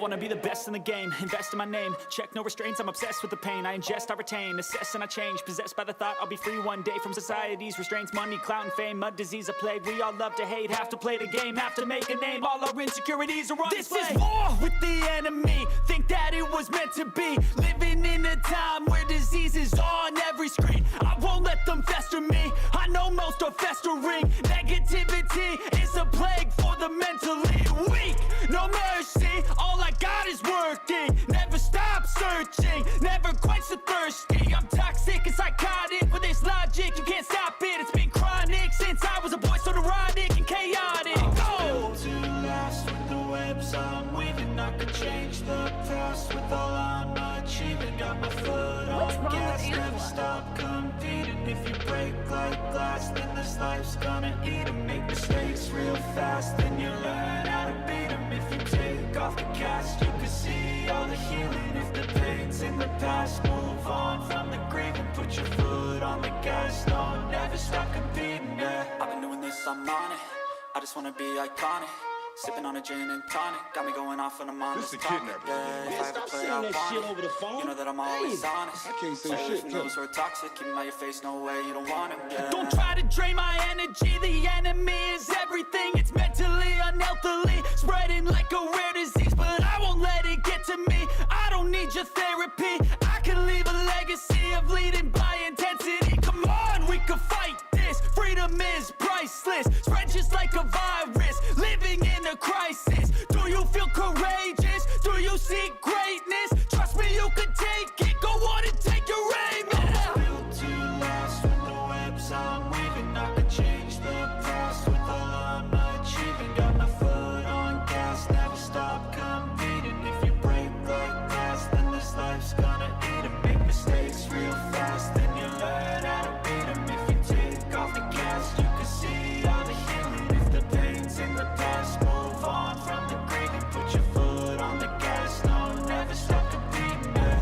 wanna be the best in the game, invest in my name, check no restraints, I'm obsessed with the pain. I ingest, I retain, assess and I change, possessed by the thought I'll be free one day from society's restraints. Money, clout and fame, mud, disease, a plague. We all love to hate, have to play the game, have to make a name. All our insecurities are on display. This is war with the enemy, think that it was meant to be. Living in a time where disease is on every screen. I won't let them fester me, I know most are festering. Negativity is a plague for the mentally weak. No mercy, all I got is working. Never stop searching, never quench the thirsty. I'm toxic and psychotic, with this logic you can't stop it. It's been chronic since I was a boy, so neurotic and chaotic. Built to last with the webs I'm weaving. I could change the past with all I'm achieving. Got my foot on gas, never stop competing. If you break like glass, then this life's gonna eat 'em. Make mistakes real fast, then you learn how to beat 'em. If you take off the cast, you can see all the healing. If the pain's in the past, move on from the grave and put your foot on the gas. No, never stop competing, yeah. I've been doing this, I'm on it. I just wanna be iconic. Sipping on a gin and tonic, got me going off when I'm on this topic. Yeah, if I ever play out on it, you know that I'm always honest. I can't say shit from those who are toxic, keep 'em out your face, no way, you don't want 'em, yeah. Don't try to drain my energy, the enemy is everything. It's mentally, unhealthily, spreading like a rare disease. But I won't let it get to me, I don't need your therapy. I can leave a legacy of leading by intensity. Come on, we can fight this, freedom is priceless. Spread just like a virus, living in a crisis. Do you feel courageous? Do you seek greatness? Trust me, you can take it. Go on and take your aim. Yeah. Built to last with the webs I'm weaving. I could change the past with all I'm achieving. Got my foot on gas, never stop competing. If you break like glass, then this life's gonna eat 'em. Make mistakes real fast, then you learn how to beat 'em. If you take off the gas, you can see all the healing. If the pain's in the past, move on from the grave and put your foot on the gas. No, never stop competing, yeah.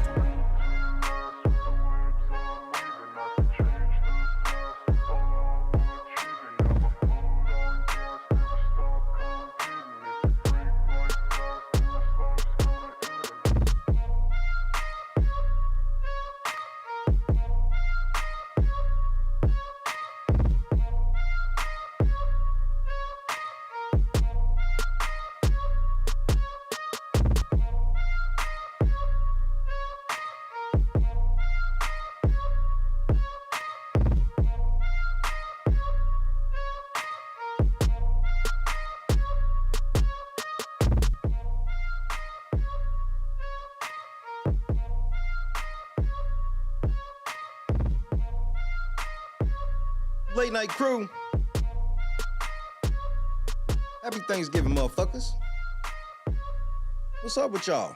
Late night crew. Happy Thanksgiving, motherfuckers. What's up with y'all?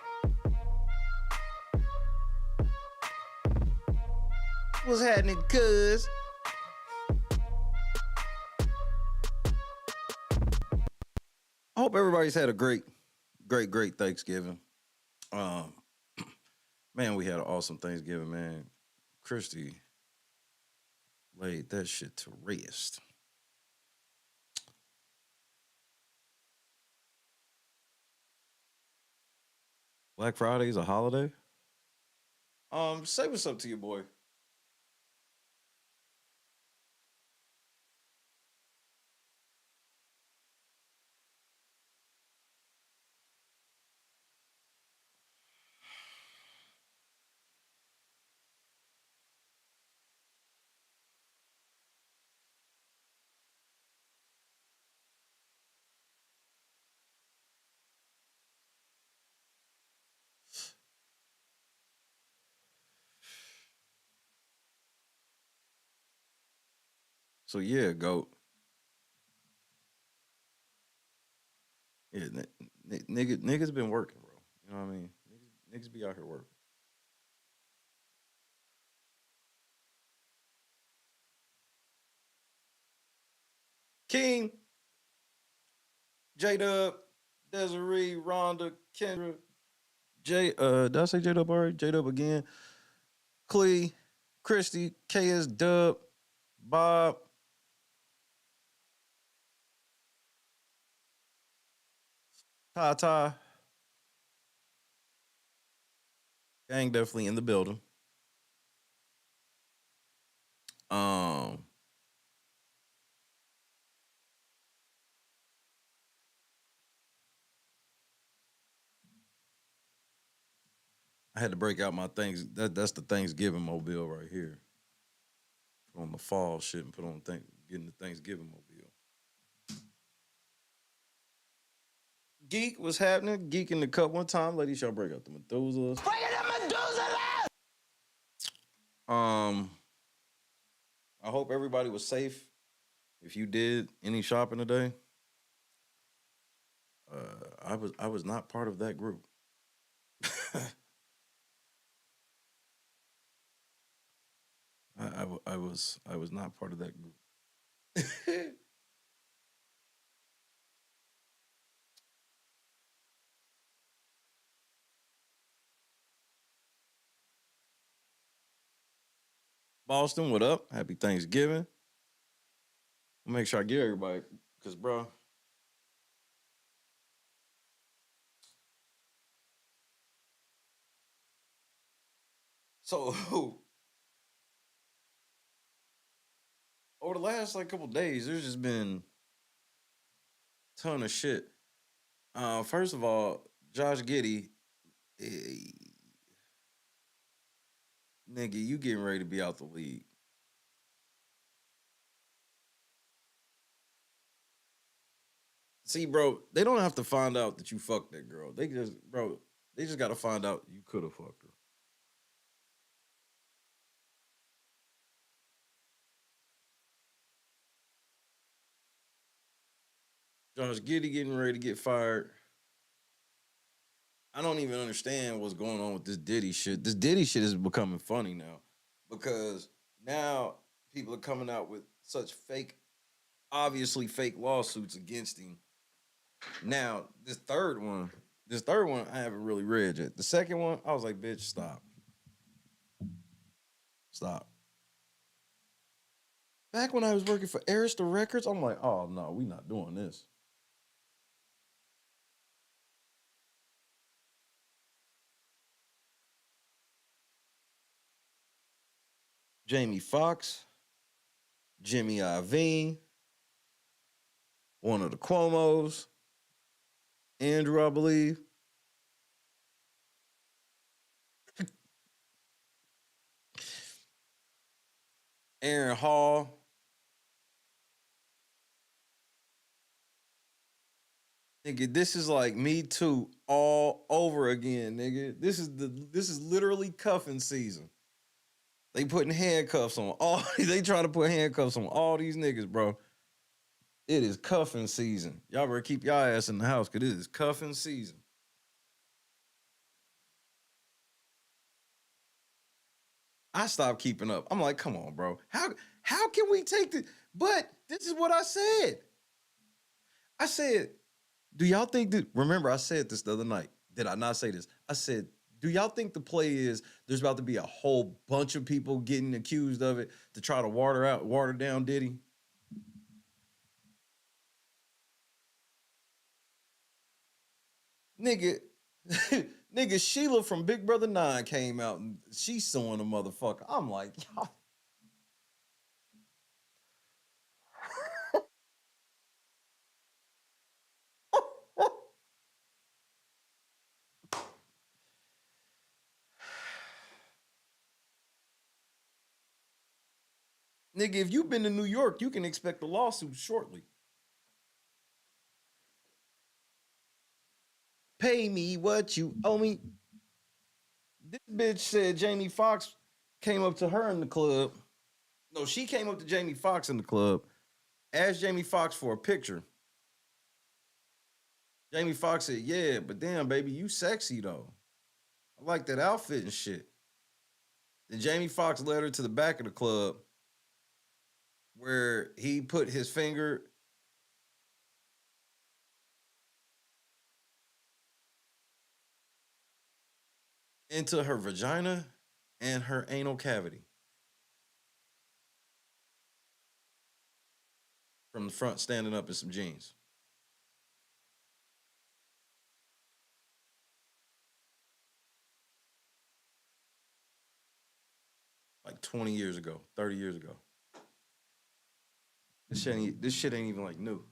What's happening, cuz? I hope everybody's had a great Thanksgiving. Man, we had an awesome Thanksgiving, man. Christy laid that shit to rest. Black Friday is a holiday. Say what's up to your boy. So yeah, GOAT. Yeah, niggas been working, bro. You know what I mean? Niggas be out here working. King, J-Dub, Desiree, Rhonda, Kendra, did I say J-Dub already? J-Dub again. Clee, Christy, KS Dub, Bob, Tata, Gang definitely in the building. Um, I had to break out my things. That's the Thanksgiving mobile right here. Put on the fall shit and put on getting the Thanksgiving mobile. Geek was happening. Geek in the cup one time. Ladies, y'all break out the Methuselahs. Breaking the Methuselah! I hope everybody was safe. If you did any shopping today, I was not part of that group. I was not part of that group. Boston, what up? Happy Thanksgiving. I'll make sure I get everybody, cause bro. So over the last like couple days, there's just been a ton of shit. First of all, Josh Giddey, eh, nigga, you getting ready to be out the league. See, bro, they don't have to find out that you fucked that girl. They just got to find out you could have fucked her. Josh Giddey getting ready to get fired. I don't even understand what's going on with this Diddy shit. This Diddy shit is becoming funny now because now people are coming out with such fake, obviously fake lawsuits against him. Now, this third one, I haven't really read yet. The second one, I was like, bitch, stop. Stop. Back when I was working for Arista Records, I'm like, oh no, we not doing this. Jamie Foxx, Jimmy Iovine, one of the Cuomos, Andrew, I believe. Aaron Hall. Nigga, this is like Me Too all over again, nigga. This is literally cuffing season. They putting handcuffs on all they trying to put handcuffs on all these niggas, bro. It is cuffing season. Y'all better keep y'all ass in the house because it is cuffing season. I stopped keeping up. I'm like, come on, bro. How can we take this? But this is what I said. I said, do y'all think that? Remember, I said this the other night. Did I not say this? I said, do y'all think the play is there's about to be a whole bunch of people getting accused of it to try to water down Diddy? Nigga, nigga, Sheila from Big Brother 9 came out and she's suing a motherfucker. I'm like, y'all. Nigga, if you've been to New York, you can expect a lawsuit shortly. Pay me what you owe me. This bitch said Jamie Foxx came up to her in the club. No, she came up to Jamie Foxx in the club, asked Jamie Foxx for a picture. Jamie Foxx said, yeah, but damn, baby, you sexy though. I like that outfit and shit. Then Jamie Foxx led her to the back of the club where he put his finger into her vagina and her anal cavity from the front, standing up in some jeans. 20 years ago, 30 years ago. This shit ain't even like new.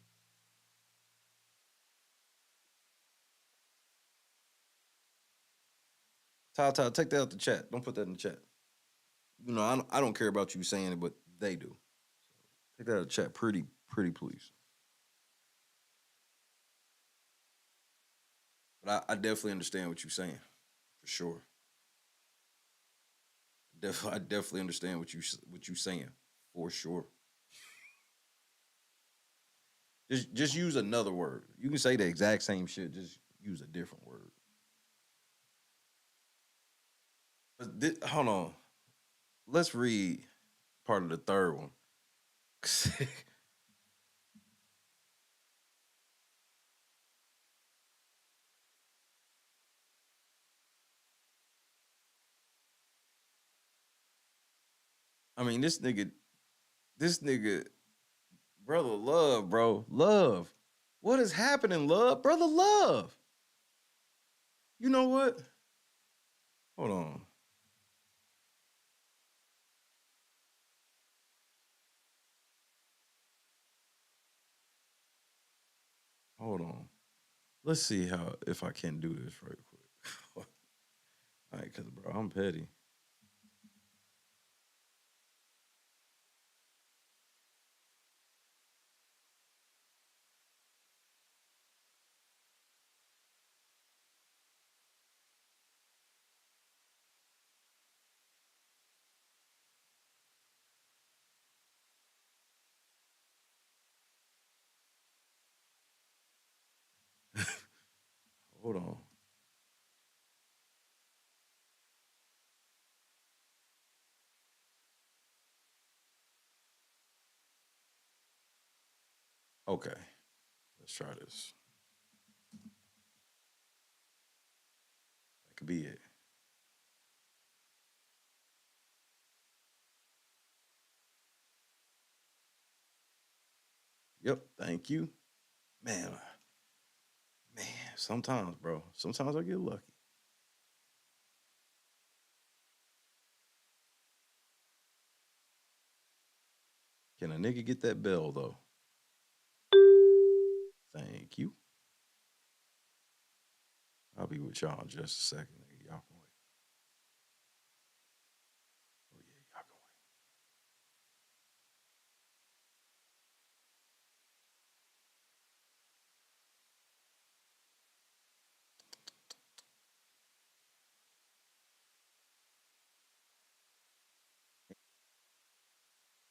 Ty, take that out the chat. Don't put that in the chat. You know, I don't care about you saying it, but they do. Take that out of the chat, pretty please. But I definitely understand what you're saying, for sure. I definitely understand what you saying, for sure. Just use another word. You can say the exact same shit, just use a different word. Hold on. Let's read part of the third one. I mean, this nigga, brother, love, bro, love. What is happening, love, brother, love? You know what? Hold on. Hold on. Let's see if I can do this right quick. All right, cause bro, I'm petty. Hold on. Okay, let's try this. That could be it. Yep, thank you. Man, sometimes, bro. Sometimes I get lucky. Can a nigga get that bell though? Thank you. I'll be with y'all in just a second. Nigga. Y'all can wait. Oh yeah, y'all can wait.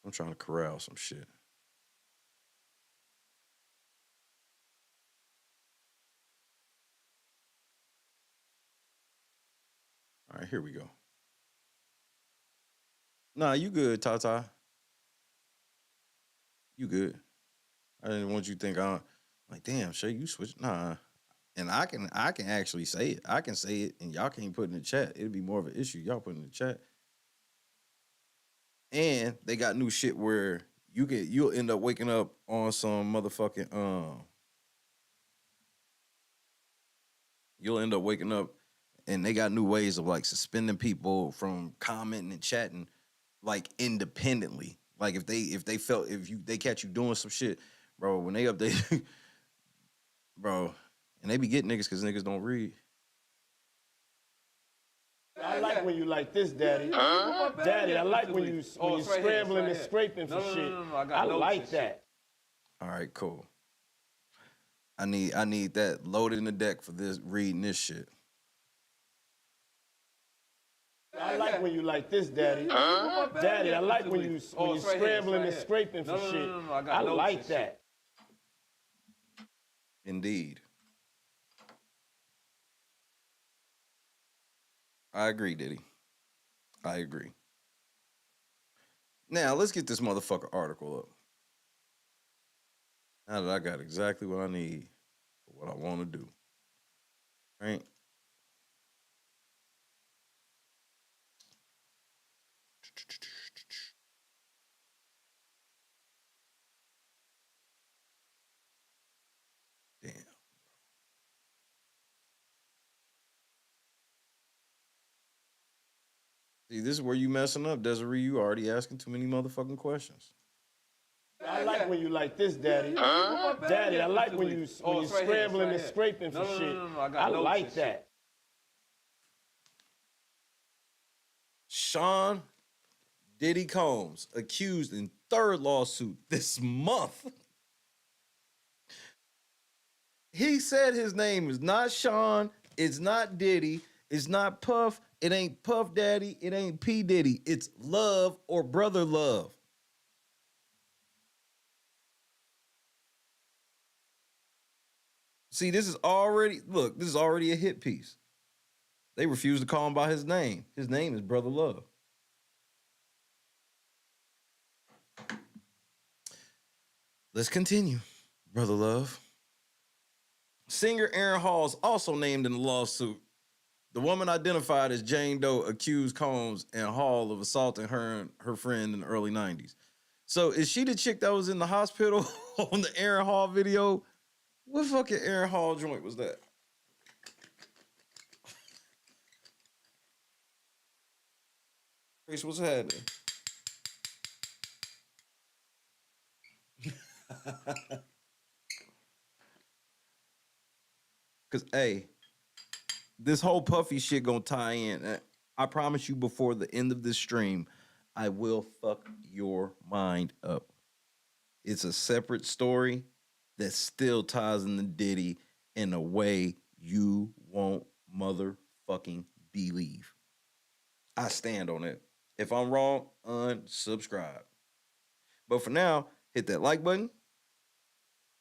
I'm trying to corral some shit. All right, here we go. Nah, you good, Tata. You good. I didn't want you to think I'm like, damn, Shay, you switch. Nah. And I can actually say it. I can say it and y'all can't put it in the chat. It'd be more of an issue. Y'all put it in the chat. And they got new shit where you'll end up waking up on some motherfucking you'll end up waking up and they got new ways of like suspending people from commenting and chatting like independently. Like if they felt they catch you doing some shit, bro, when they update bro, and they be getting niggas because niggas don't read. I like when you like this, Daddy. Daddy, I like when you scrambling and scraping for shit. No, I like that. All right, cool. I need that loaded in the deck for this reading this shit. I like when you like this, Daddy. Daddy, I like when you scrambling and scraping for shit. I like that. Indeed. I agree, Diddy. I agree. Now, let's get this motherfucker article up. Now that I got exactly what I need for what I want to do. Right? Damn. See, this is where you messing up, Desiree. You already asking too many motherfucking questions. I like when you like this, Daddy. Daddy, I like when you scrambling and scraping for shit. I like that. Sean Diddy Combs accused in third lawsuit this month. He said his name is not Sean, it's not Diddy, it's not Puff, it ain't Puff Daddy, it ain't P. Diddy, it's Love or Brother Love. See, this is already a hit piece. They refuse to call him by his name. His name is Brother Love. Let's continue, Brother Love. Singer Aaron Hall is also named in the lawsuit. The woman identified as Jane Doe accused Combs and Hall of assaulting her and her friend in the early 90s. So is she the chick that was in the hospital on the Aaron Hall video? What fucking Aaron Hall joint was that? Reese, what's happening? Because, hey, this whole Puffy shit gonna tie in. I promise you before the end of this stream, I will fuck your mind up. It's a separate story that still ties into Diddy in a way you won't motherfucking believe. I stand on it. If I'm wrong, unsubscribe. But for now, hit that like button.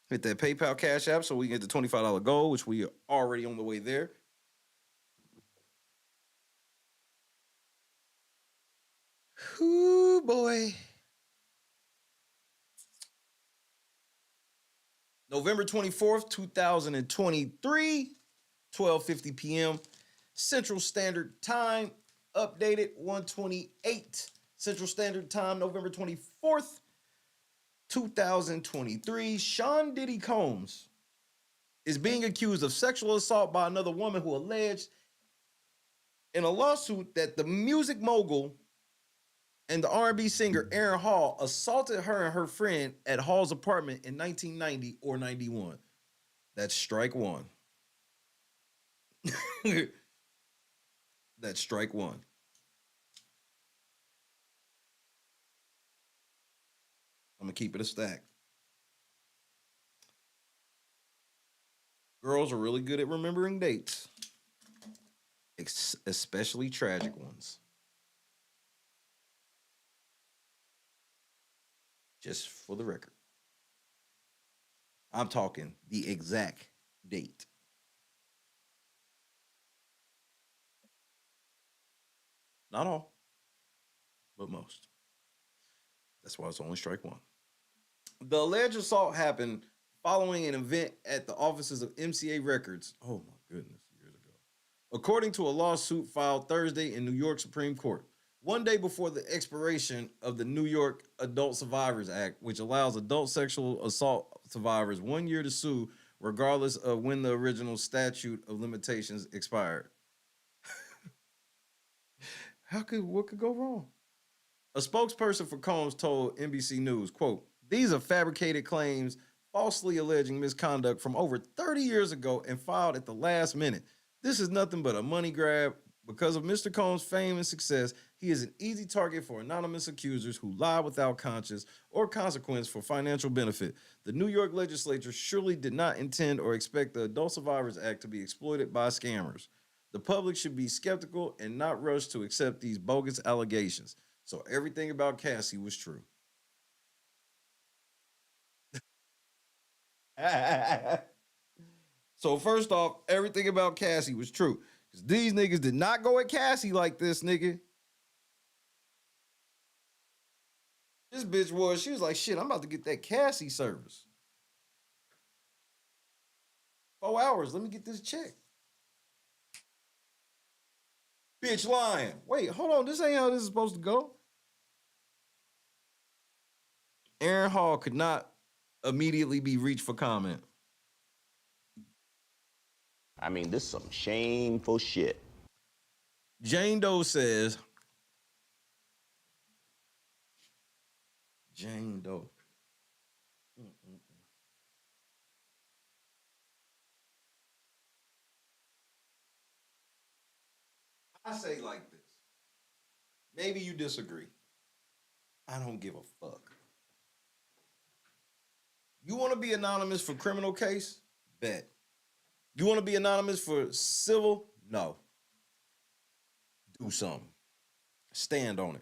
Hit that PayPal Cash App so we can get the $25 goal, which we are already on the way there. Ooh, boy. November 24th, 2023, 12:50 p.m. Central Standard Time, updated 1:28 Central Standard Time, November 24th, 2023. Sean Diddy Combs is being accused of sexual assault by another woman who alleged in a lawsuit that the music mogul and the R&B singer Aaron Hall assaulted her and her friend at Hall's apartment in 1990 or 91. That's strike one. That's strike one. I'm going to keep it a stack. Girls are really good at remembering dates, especially tragic ones. Just for the record. I'm talking the exact date. Not all, but most. That's why it's only strike one. The alleged assault happened following an event at the offices of MCA Records. Oh my goodness, years ago. According to a lawsuit filed Thursday in New York Supreme Court. One day before the expiration of the New York Adult Survivors Act, which allows adult sexual assault survivors 1 year to sue regardless of when the original statute of limitations expired. What could go wrong? A spokesperson for Combs told NBC News, quote, "These are fabricated claims falsely alleging misconduct from over 30 years ago and filed at the last minute. This is nothing but a money grab. Because of Mr. Combs' fame and success, he is an easy target for anonymous accusers who lie without conscience or consequence for financial benefit. The New York legislature surely did not intend or expect the Adult Survivors Act to be exploited by scammers. The public should be skeptical and not rush to accept these bogus allegations. So everything about Cassie was true." So first off, everything about Cassie was true. Because these niggas did not go at Cassie like this, nigga. This bitch she was like, shit, I'm about to get that Cassie service. 4 hours, let me get this check. Bitch lying. Wait, hold on, this ain't how this is supposed to go. Aaron Hall could not immediately be reached for comment. I mean, this is some shameful shit. Jane Doe says, Jane Doe. I say like this. Maybe you disagree. I don't give a fuck. You want to be anonymous for criminal case? Bet. You want to be anonymous for civil? No. Do something. Stand on it.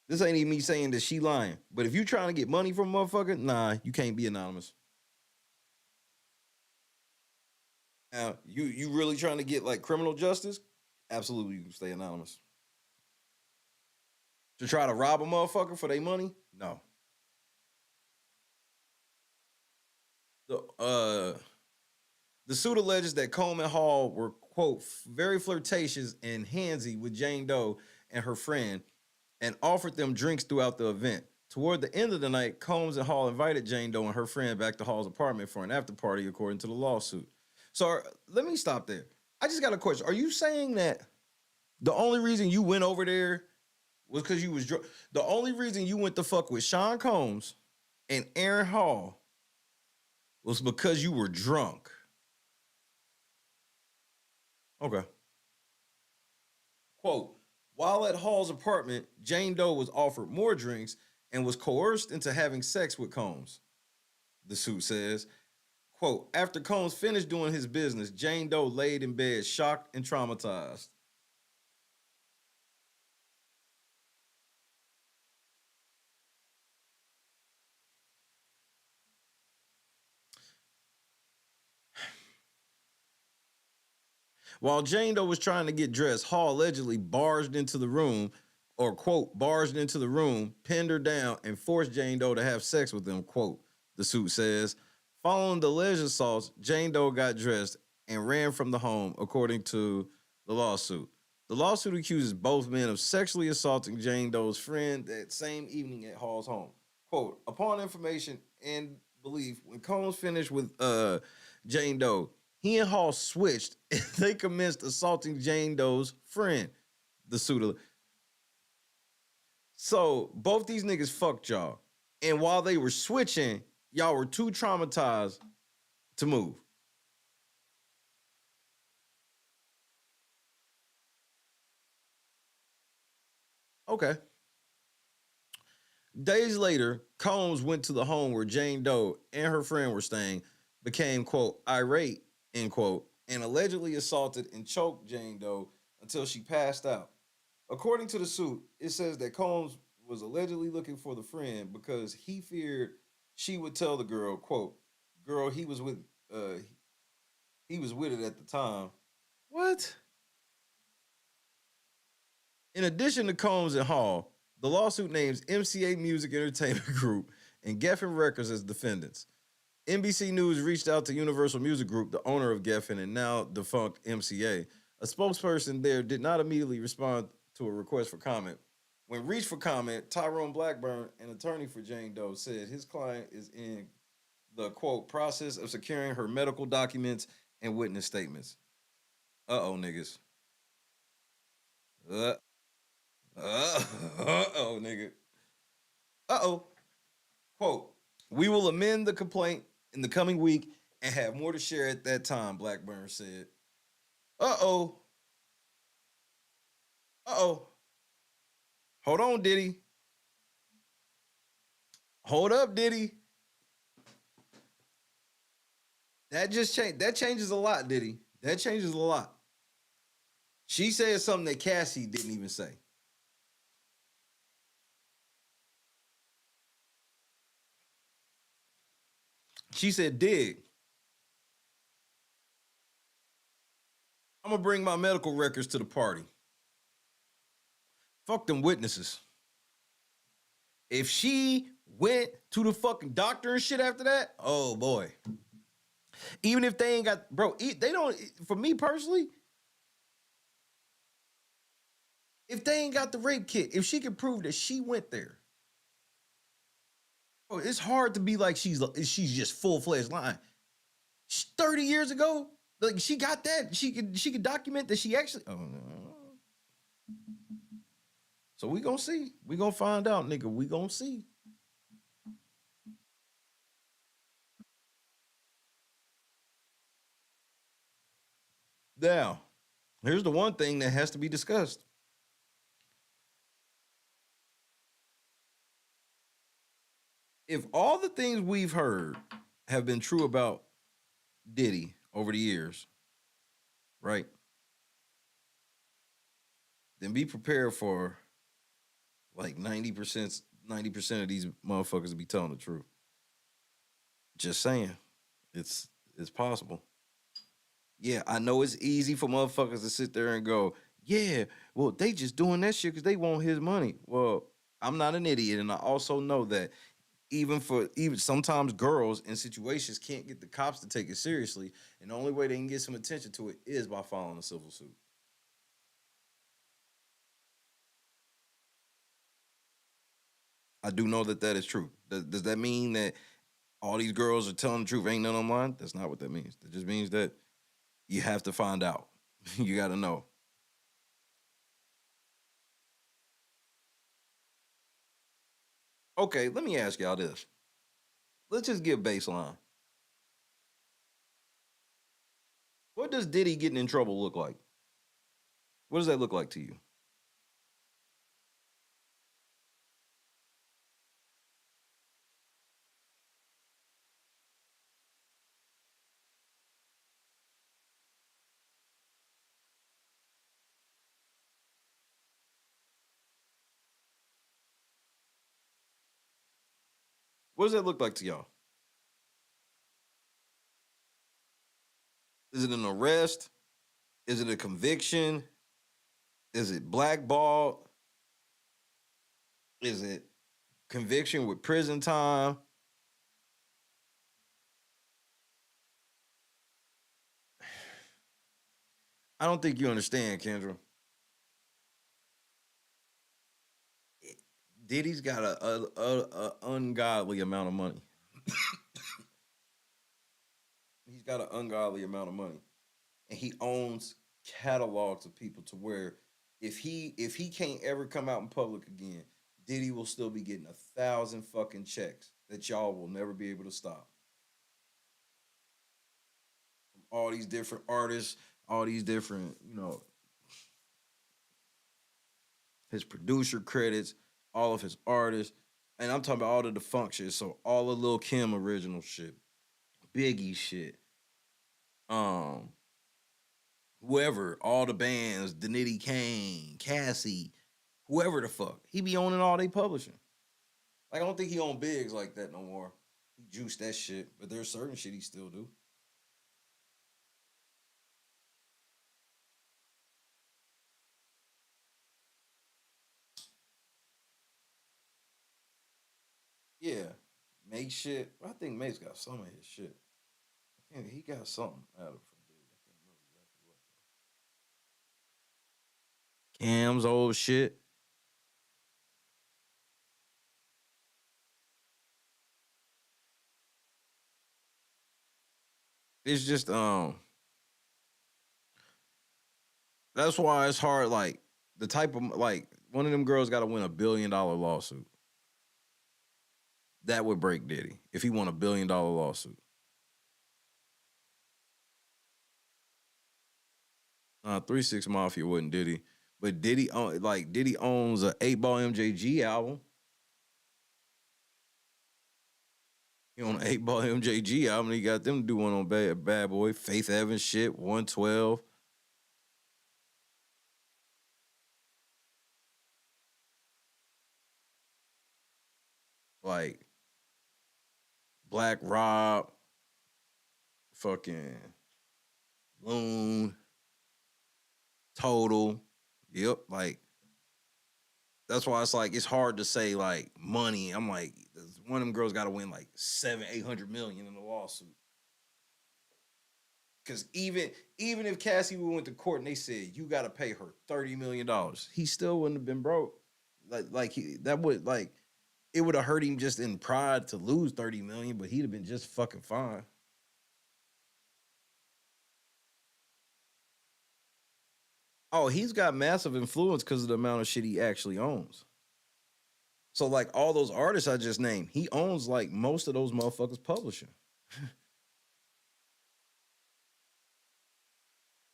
This ain't even me saying that she lying. But if you trying to get money from a motherfucker, nah, you can't be anonymous. Now, you really trying to get like criminal justice? Absolutely, you can stay anonymous. To try to rob a motherfucker for their money? No. The suit alleges that Coleman Hall were, quote, very flirtatious and handsy with Jane Doe and her friend and offered them drinks throughout the event. Toward the end of the night, Combs and Hall invited Jane Doe and her friend back to Hall's apartment for an after party, according to the lawsuit. So let me stop there. I just got a question. Are you saying that the only reason you went over there was because you was drunk? The only reason you went to fuck with Sean Combs and Aaron Hall was because you were drunk? Okay. Quote, while at Hall's apartment, Jane Doe was offered more drinks and was coerced into having sex with Combs. The suit says, quote, after Combs finished doing his business, Jane Doe laid in bed shocked and traumatized. While Jane Doe was trying to get dressed, Hall allegedly barged into the room, or quote, barged into the room, pinned her down, and forced Jane Doe to have sex with him, quote, the suit says. Following the alleged assaults, Jane Doe got dressed and ran from the home, according to the lawsuit. The lawsuit accuses both men of sexually assaulting Jane Doe's friend that same evening at Hall's home. Quote, upon information and belief, when Combs finished with Jane Doe, he and Hall switched and they commenced assaulting Jane Doe's friend, the suit. So both these niggas fucked y'all. And while they were switching, y'all were too traumatized to move. Okay. Days later, Combs went to the home where Jane Doe and her friend were staying, became, quote, irate, end quote, and allegedly assaulted and choked Jane Doe until she passed out. According to the suit, it says that Combs was allegedly looking for the friend because he feared she would tell the girl, quote, girl he was with it at the time. What? In addition to Combs and Hall, the lawsuit names MCA Music Entertainment Group and Geffen Records as defendants. NBC News reached out to Universal Music Group, the owner of Geffen and now defunct MCA. A spokesperson there did not immediately respond to a request for comment. When reached for comment, Tyrone Blackburn, an attorney for Jane Doe, said his client is in the, quote, process of securing her medical documents and witness statements. Uh-oh, niggas. Uh-oh, nigga. Uh-oh. Quote, we will amend the complaint in the coming week and have more to share at that time, Blackburn said. Uh-oh. Uh-oh. Hold on, Diddy. Hold up, Diddy. That just changed. That changes a lot, Diddy. That changes a lot. She said something that Cassie didn't even say. She said, dig. I'm going to bring my medical records to the party. Fuck them witnesses. If she went to the fucking doctor and shit after that, oh boy. Even if they ain't got, bro, they don't, for me personally, if they ain't got the rape kit, if she can prove that she went there, bro, it's hard to be like she's just full-fledged lying. 30 years ago, Like she got that. She could document that she actually. Oh no. So we gonna see. We gonna find out, nigga. We gonna see. Now, here's the one thing that has to be discussed. If all the things we've heard have been true about Diddy over the years, right? Then be prepared for like 90% of these motherfuckers to be telling the truth. Just saying. It's possible. Yeah, I know it's easy for motherfuckers to sit there and go, yeah, well, they just doing that shit because they want his money. Well, I'm not an idiot, and I also know that even sometimes girls in situations can't get the cops to take it seriously, and the only way they can get some attention to it is by filing a civil suit. I do know that that is true. Does that mean that all these girls are telling the truth? Ain't none online? That's not what that means. That just means that you have to find out. You got to know. Okay, let me ask y'all this. Let's just get baseline. What does Diddy getting in trouble look like? What does that look like to you? What does that look like to y'all? Is it an arrest? Is it a conviction? Is it blackballed? Is it conviction with prison time? I don't think you understand, Kendra. Diddy's got a ungodly amount of money. He's got an ungodly amount of money, and he owns catalogs of people to where if he can't ever come out in public again, Diddy will still be getting 1,000 fucking checks that y'all will never be able to stop. From all these different artists, all these different, his producer credits, all of his artists, and I'm talking about all the defunct shit. So all the Lil Kim original shit, Biggie shit, um, whoever, all the bands, Diddy Kane, Cassie, whoever the fuck, he be owning all they publishing. Like I don't think he own bigs like that no more. He juiced that shit, but there's certain shit he still do. Yeah, make shit. I think Mace got some of his shit. He got something out of from Diddy. I can't remember exactly what. Cam's old shit. It's just that's why it's hard. Like the type of like one of them girls got to win $1 billion lawsuit. That would break Diddy if he won $1 billion lawsuit. 3 6 Mafia wasn't Diddy, but Diddy owns a 8 Ball MJG album. He on an 8 Ball MJG album. He got them to do one on Bad Boy, Faith Evans shit, 112. Like Black Rob, fucking Loon, Total. Yep, like that's why it's like it's hard to say like money. I'm like one of them girls got to win like 700-800 million in a lawsuit. Because even if Cassie went to court and they said you got to pay her $30 million, he still wouldn't have been broke. It would have hurt him just in pride to lose 30 million, but he'd have been just fucking fine. Oh, he's got massive influence because of the amount of shit he actually owns. So like all those artists I just named, he owns like most of those motherfuckers publishing.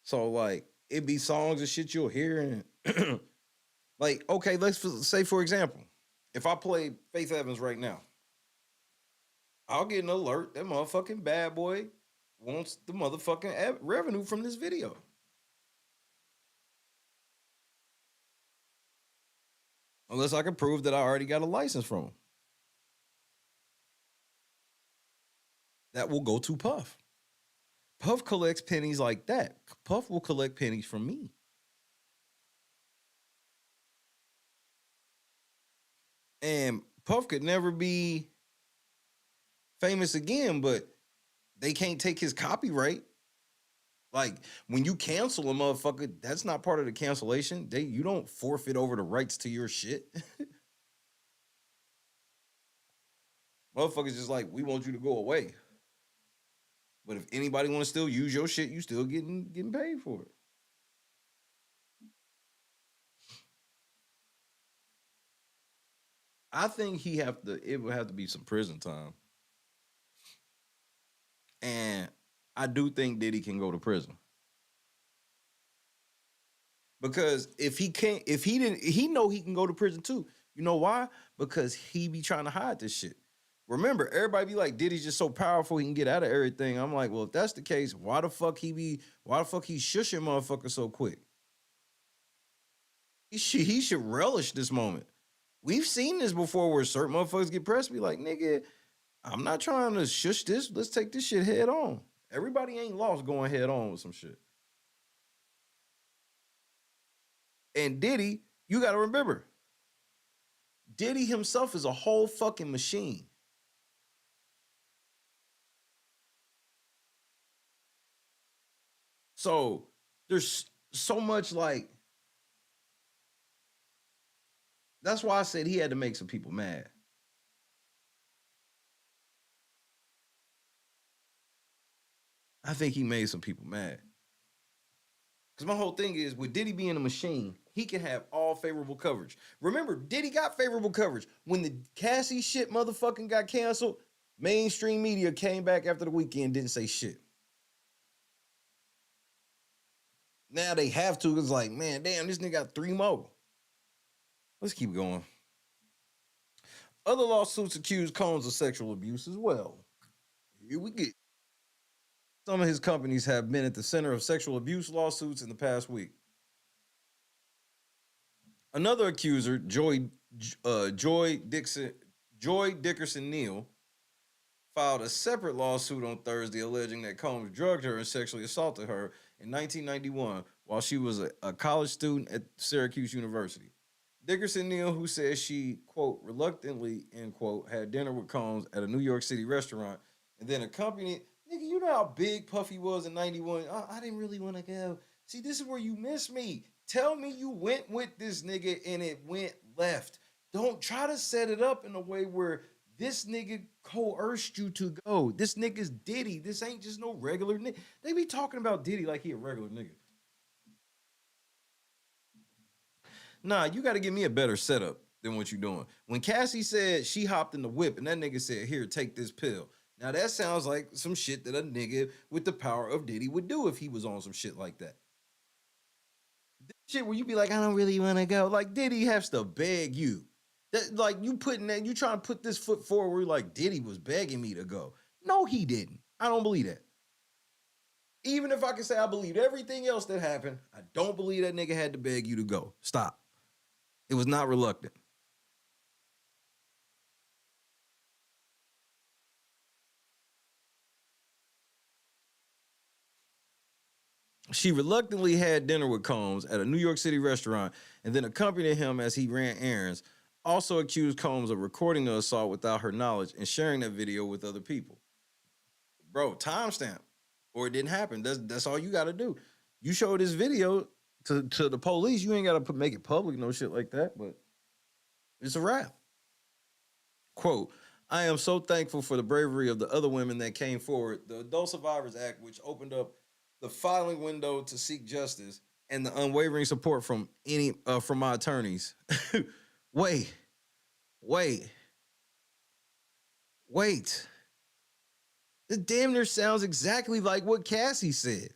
So like it be songs and shit you'll hear and like okay, say for example, if I play Faith Evans right now, I'll get an alert that motherfucking bad boy wants the motherfucking revenue from this video. Unless I can prove that I already got a license from him. That will go to Puff. Puff collects pennies like that. Puff will collect pennies from me. And Puff could never be famous again, but they can't take his copyright. Like when you cancel a motherfucker, that's not part of the cancellation. You don't forfeit over the rights to your shit. Motherfuckers just like, we want you to go away. But if anybody want to still use your shit, you still getting paid for it. I think it would have to be some prison time. And I do think Diddy can go to prison. Because if he know he can go to prison too. You know why? Because he be trying to hide this shit. Remember, everybody be like, Diddy's just so powerful he can get out of everything. I'm like, well, if that's the case, why the fuck he shushing motherfuckers so quick? He should relish this moment. We've seen this before where certain motherfuckers get pressed, be like, nigga, I'm not trying to shush this. Let's take this shit head on. Everybody ain't lost going head on with some shit. And Diddy, you got to remember, Diddy himself is a whole fucking machine. So there's so much like, that's why I said he had to make some people mad. I think he made some people mad. Because my whole thing is, with Diddy being a machine, he can have all favorable coverage. Remember, Diddy got favorable coverage. When the Cassie shit motherfucking got canceled, mainstream media came back after the weekend, didn't say shit. Now they have to. It's like, man, damn, this nigga got 3 more. Let's keep going. Other lawsuits accuse Combs of sexual abuse as well. Here we get. Some of his companies have been at the center of sexual abuse lawsuits in the past week. Another accuser, Joy Dickerson Neal, filed a separate lawsuit on Thursday alleging that Combs drugged her and sexually assaulted her in 1991 while she was a college student at Syracuse University. Dickerson Neal, who says she, quote, reluctantly, end quote, had dinner with Combs at a New York City restaurant and then accompanied, nigga, you know how big Puffy was in 91? I didn't really want to go. See, this is where you miss me. Tell me you went with this nigga and it went left. Don't try to set it up in a way where this nigga coerced you to go. This nigga's Diddy. This ain't just no regular nigga. They be talking about Diddy like he a regular nigga. Nah, you got to give me a better setup than what you doing. When Cassie said she hopped in the whip and that nigga said, here, take this pill. Now that sounds like some shit that a nigga with the power of Diddy would do if he was on some shit like that. This shit where you be like, I don't really want to go. Like Diddy has to beg you. That, like you trying to put this foot forward like Diddy was begging me to go. No, he didn't. I don't believe that. Even if I can say I believe everything else that happened, I don't believe that nigga had to beg you to go. Stop. It was not reluctant. She reluctantly had dinner with Combs at a New York City restaurant and then accompanied him as he ran errands. Also accused Combs of recording the assault without her knowledge and sharing that video with other people. Bro, timestamp, or it didn't happen. That's all you got to do. You show this video to the police. You ain't got to make it public, no shit like that, but it's a wrap. Quote, I am so thankful for the bravery of the other women that came forward. The Adult Survivors Act, which opened up the filing window to seek justice, and the unwavering support from from my attorneys. wait, wait, wait. This damn near sounds exactly like what Cassie said.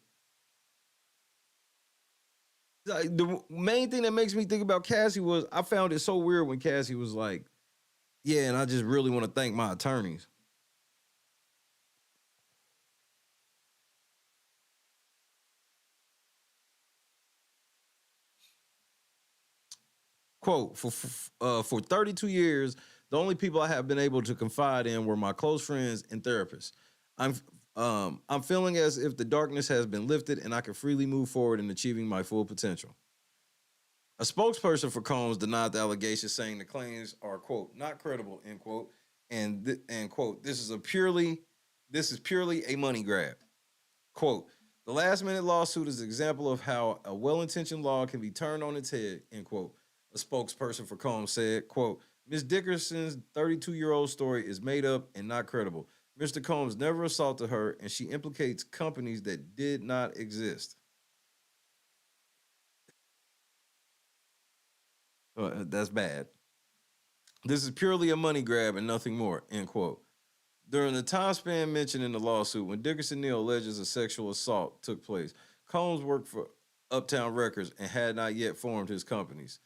Like, the main thing that makes me think about Cassie was I found it so weird when Cassie was like, yeah, and I just really want to thank my attorneys. Quote, for 32 years, the only people I have been able to confide in were my close friends and therapists. I'm feeling as if the darkness has been lifted and I can freely move forward in achieving my full potential. A spokesperson for Combs denied the allegations, saying the claims are, quote, not credible, end quote, and quote, this is purely a money grab. Quote, the last minute lawsuit is an example of how a well-intentioned law can be turned on its head, end quote. A spokesperson for Combs said, quote, Ms. Dickerson's 32-year-old story is made up and not credible. Mr. Combs never assaulted her, and she implicates companies that did not exist. That's bad. This is purely a money grab and nothing more, end quote. During the time span mentioned in the lawsuit, when Dickerson Neal alleges a sexual assault took place, Combs worked for Uptown Records and had not yet formed his companies.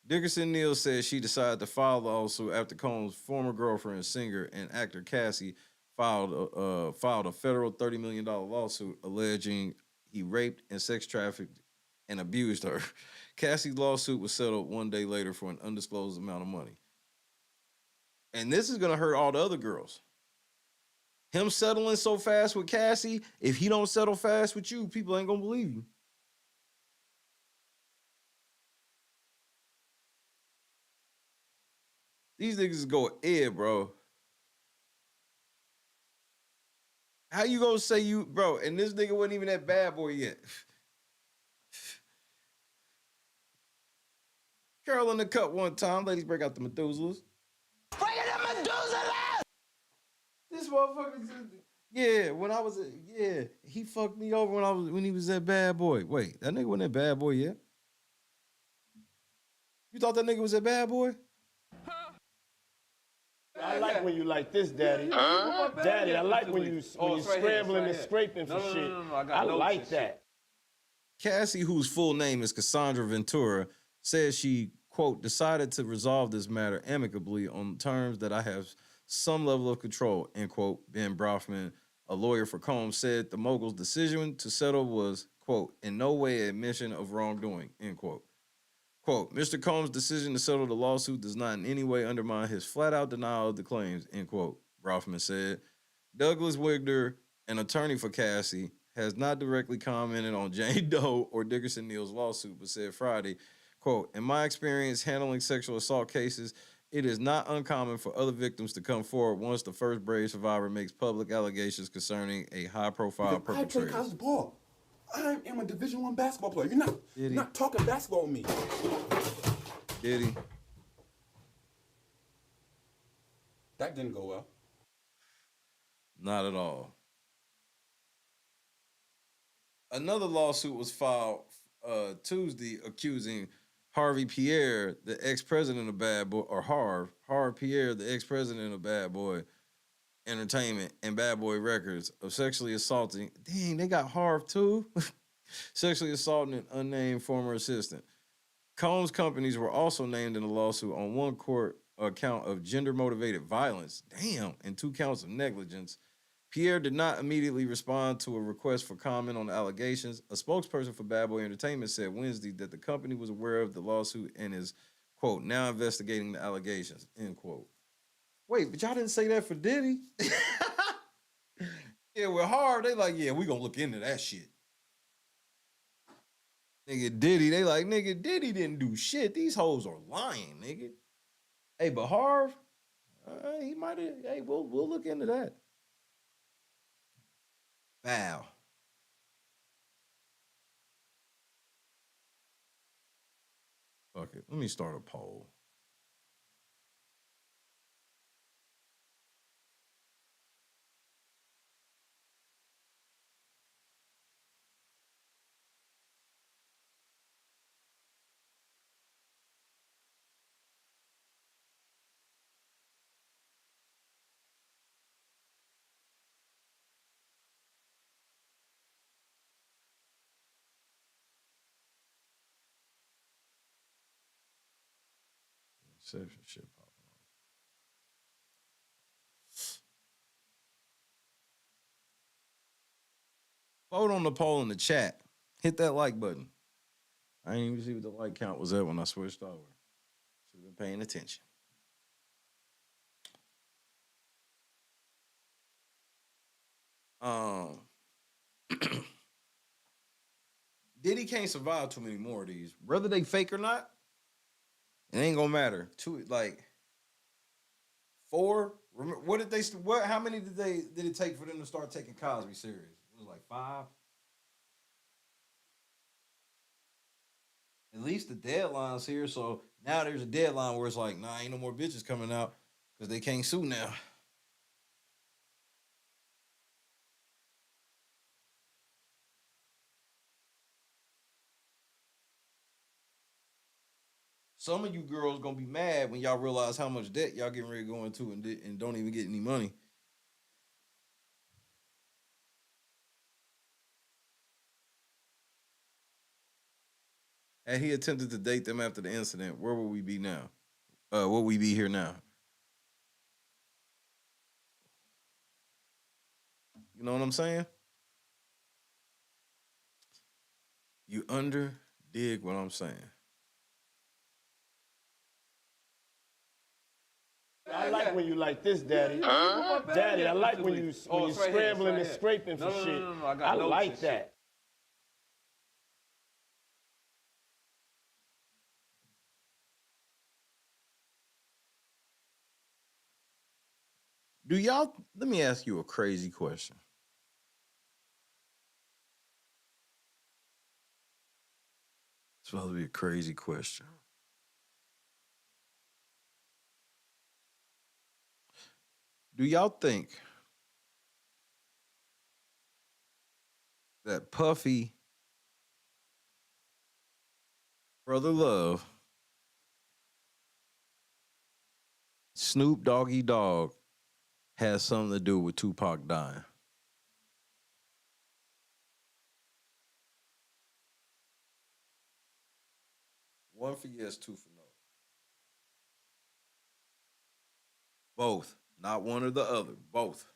Dickerson Neal says she decided to file the lawsuit after Combs' former girlfriend, singer and actor Cassie, filed a federal $30 million lawsuit alleging he raped and sex trafficked and abused her. Cassie's lawsuit was settled one day later for an undisclosed amount of money. And this is going to hurt all the other girls. Him settling so fast with Cassie, if he don't settle fast with you, people ain't going to believe you. These niggas go Ed, bro. How you gonna say you, bro? And this nigga wasn't even that bad boy yet. Carol in the cup one time. Ladies, break out the Methuselahs. Break out the Methuselahs! This motherfucker, yeah, when I was, yeah, he fucked me over when he was that bad boy. Wait, that nigga wasn't that bad boy yet? You thought that nigga was that bad boy? I like when you like this, Daddy. Daddy, I like when you scrambling and scraping for shit. I like that. Cassie, whose full name is Cassandra Ventura, says she, quote, decided to resolve this matter amicably on terms that I have some level of control, end quote. Ben Brofman, a lawyer for Combs, said the mogul's decision to settle was, quote, in no way admission of wrongdoing, end quote. Quote, Mr. Combs' decision to settle the lawsuit does not in any way undermine his flat-out denial of the claims, end quote, Brofman said. Douglas Wigner, an attorney for Cassie, has not directly commented on Jane Doe or Dickerson Neal's lawsuit, but said Friday, quote, in my experience handling sexual assault cases, it is not uncommon for other victims to come forward once the first brave survivor makes public allegations concerning a high-profile perpetrator. I play college ball. I am a Division I basketball player. You're not talking basketball with me. Diddy. That didn't go well. Not at all. Another lawsuit was filed Tuesday accusing Harvey Pierre, the ex-president of Bad Boy, or Harv Pierre, the ex-president of Bad Boy Entertainment and Bad Boy Records, of sexually assaulting. Dang, they got Harv too. Sexually assaulting an unnamed former assistant. Combs' companies were also named in the lawsuit on one court account of gender-motivated violence. Damn, and 2 counts of negligence. Pierre did not immediately respond to a request for comment on the allegations. A spokesperson for Bad Boy Entertainment said Wednesday that the company was aware of the lawsuit and is, quote, now investigating the allegations, end quote. Wait, but y'all didn't say that for Diddy? Yeah, with Harv, they like, yeah, we gonna look into that shit. Nigga Diddy, they like, nigga, Diddy didn't do shit. These hoes are lying, nigga. Hey, but Harv, he might have, hey, we'll look into that. Wow. Fuck it. Let me start a poll. Reception shit popping on. Vote on the poll in the chat. Hit that like button. I didn't even see what the like count was at when I switched over. Should have been paying attention. Diddy can't survive too many more of these. Whether they fake or not, it ain't gonna matter. Four. What did they? How many did it take for them to start taking Cosby serious? It was like 5. At least the deadline's here, so now there's a deadline where it's like, nah, ain't no more bitches coming out because they can't sue now. Some of you girls gonna be mad when y'all realize how much debt y'all getting ready to go into and don't even get any money. Had he attempted to date them after the incident, where would we be now? Would we be here now? You know what I'm saying? You dig what I'm saying. I like when you like this, Daddy. Daddy, I like when you scrambling and scraping for shit. I like that. Let me ask you a crazy question. It's supposed to be a crazy question. Do y'all think that Puffy, Brother Love, Snoop Doggy Dogg has something to do with Tupac dying? One for yes, 2 for no. Both. Not one or the other. Both.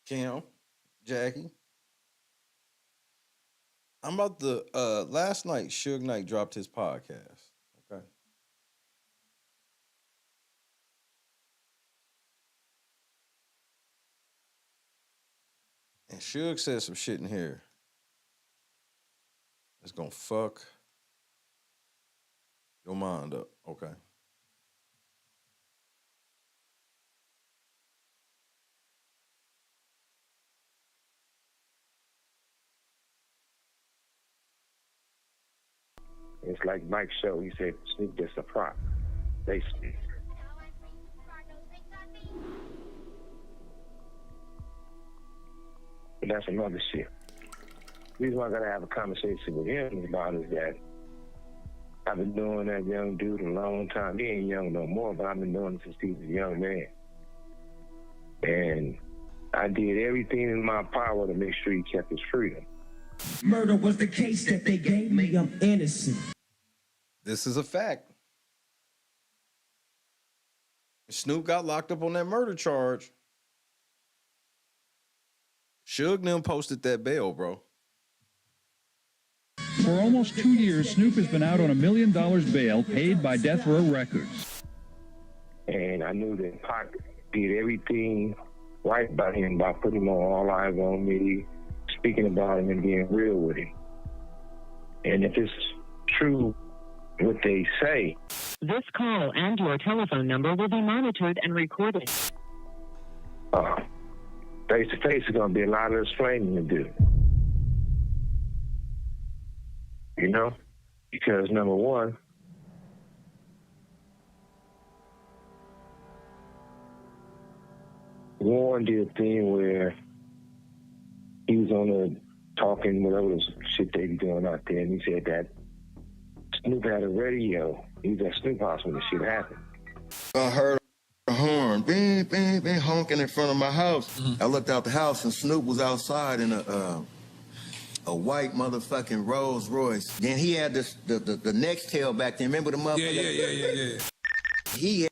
Kim, Jackie. I'm about to last night Suge Knight dropped his podcast. Okay. And Suge said some shit in here that's gonna fuck your mind up. Okay. It's like Mike's show. He said, Snoop just a prop, basically. But that's another shit. The reason why I gotta have a conversation with him about is that I've been doing that young dude a long time. He ain't young no more, but I've been doing it since he was a young man. And I did everything in my power to make sure he kept his freedom. Murder was the case that they gave me. I'm innocent. This is a fact. Snoop got locked up on that murder charge. Suge them posted that bail, bro. For almost 2 years, Snoop has been out on $1 million bail paid by Death Row Records. And I knew that Pac did everything right by him by putting him on All Eyes on Me, speaking about him and being real with him. And if it's true what they say. This call and your telephone number will be monitored and recorded. Face to face is going to be a lot of explaining to do. You know? Because number one, Warren did a thing where he was on the talking, whatever the shit they be doing out there, and he said that Snoop had a radio. He was at Snoop house when the shit happened. I heard a horn, bing, bing, bing, honking in front of my house. I looked out the house and Snoop was outside in a white motherfucking Rolls Royce. Then he had this the next tail back there. Remember the motherfucker? Yeah. He had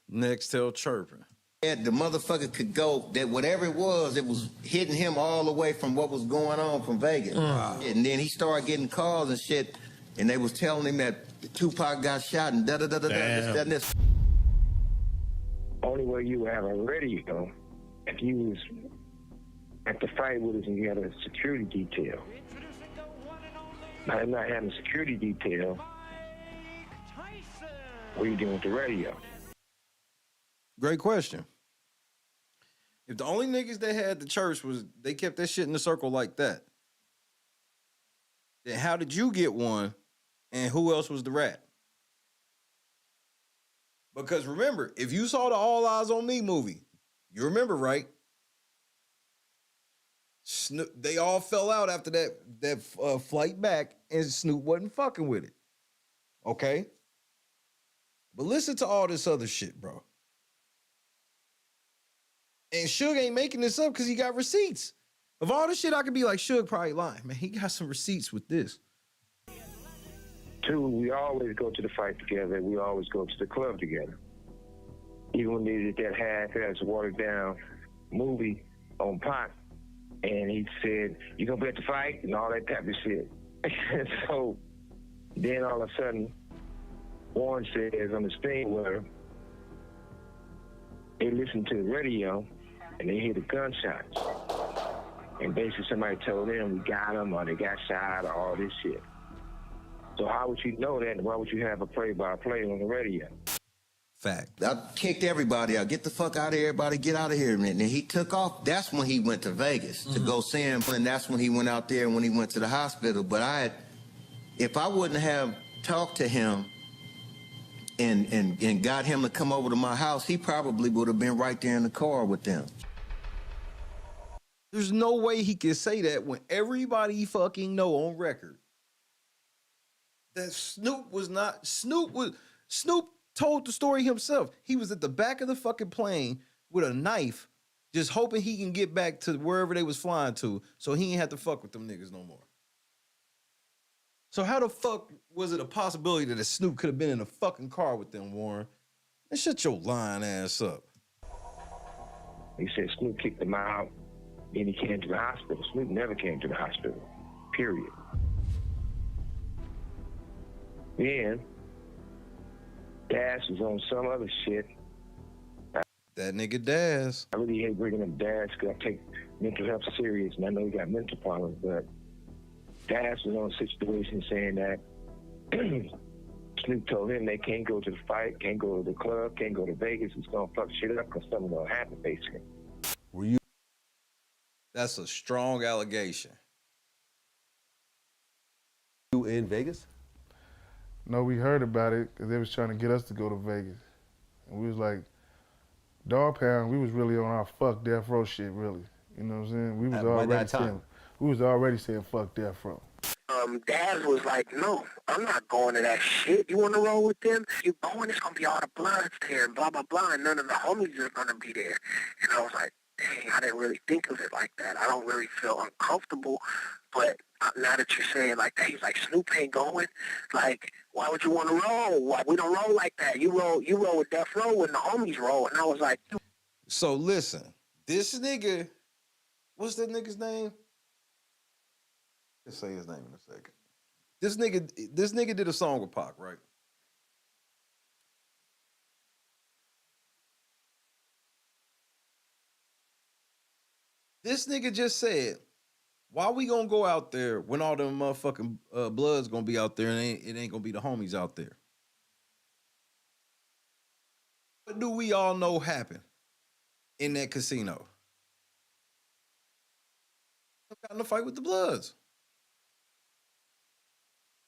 Next tail chirping. the motherfucker could go, that whatever it was hitting him all the way from what was going on from Vegas. And then he started getting calls and shit, and they was telling him that Tupac got shot and da-da-da-da-da, this, that, and this. Only way you would have a radio if you was at the fight with us and you had a security detail. Now, not having a security detail, what are you doing with the radio? Great question. If the only niggas they had at the church they kept that shit in the circle like that, then how did you get one and who else was the rat? Because remember, if you saw the All Eyes on Me movie, you remember, right? They all fell out after that flight back, and Snoop wasn't fucking with it. Okay? But listen to all this other shit, bro. And Suge ain't making this up because he got receipts. Of all the shit, I could be like, Suge probably lying. Man, he got some receipts with this. Two, we always go to the fight together. We always go to the club together. Even when they did that half-ass watered-down movie on Pac, and he said, you gonna be at the fight? And all that type of shit. So then all of a sudden, Warren says on this thing where they listen to the radio and they hear the gunshots. And basically somebody told them we got them or they got shot or all this shit. So how would you know that and why would you have a play-by-play on the radio? Fact. I kicked everybody out. Get the fuck out of here, everybody. Get out of here. And then he took off. That's when he went to Vegas to go see him. And that's when he went out there and when he went to the hospital. But if I wouldn't have talked to him and got him to come over to my house, he probably would have been right there in the car with them. There's no way he can say that when everybody fucking know on record that Snoop told the story himself. He was at the back of the fucking plane with a knife, just hoping he can get back to wherever they was flying to, so he ain't have to fuck with them niggas no more. So how the fuck was it a possibility that a Snoop could have been in a fucking car with them, Warren? And shut your lying ass up. He said Snoop kicked him out, and he came to the hospital. Snoop never came to the hospital, period. Then, Dash was on some other shit. That nigga Daz. I really hate bringing up Dash because I take mental health serious, and I know he got mental problems, but Dash was on a situation saying that Snoop told him they can't go to the fight, can't go to the club, can't go to Vegas. It's going to fuck shit up because something's going to happen, basically. Were you? That's a strong allegation. You in Vegas? No, we heard about it because they was trying to get us to go to Vegas. And we was like, Dog Pound, we was really on our fuck death row shit, really. You know what I'm saying? We was already saying fuck death row. Dad was like, no, I'm not going to that shit. You want to roll with them? You going, it's going to be all the bloods there and blah, blah, blah, and none of the homies are going to be there. And I was like, dang, I didn't really think of it like that. I don't really feel uncomfortable, but now that you're saying like that, he's like, Snoop ain't going. Like, why would you want to roll? Why we don't roll like that? You roll with Death Row when the homies roll. And I was like, so listen, this nigga, what's that nigga's name? Let's say his name in a second. This nigga did a song with Pac, right? This nigga just said, why we gonna go out there when all them motherfucking bloods gonna be out there and it ain't gonna be the homies out there? What do we all know happened in that casino? Got in a fight with the bloods.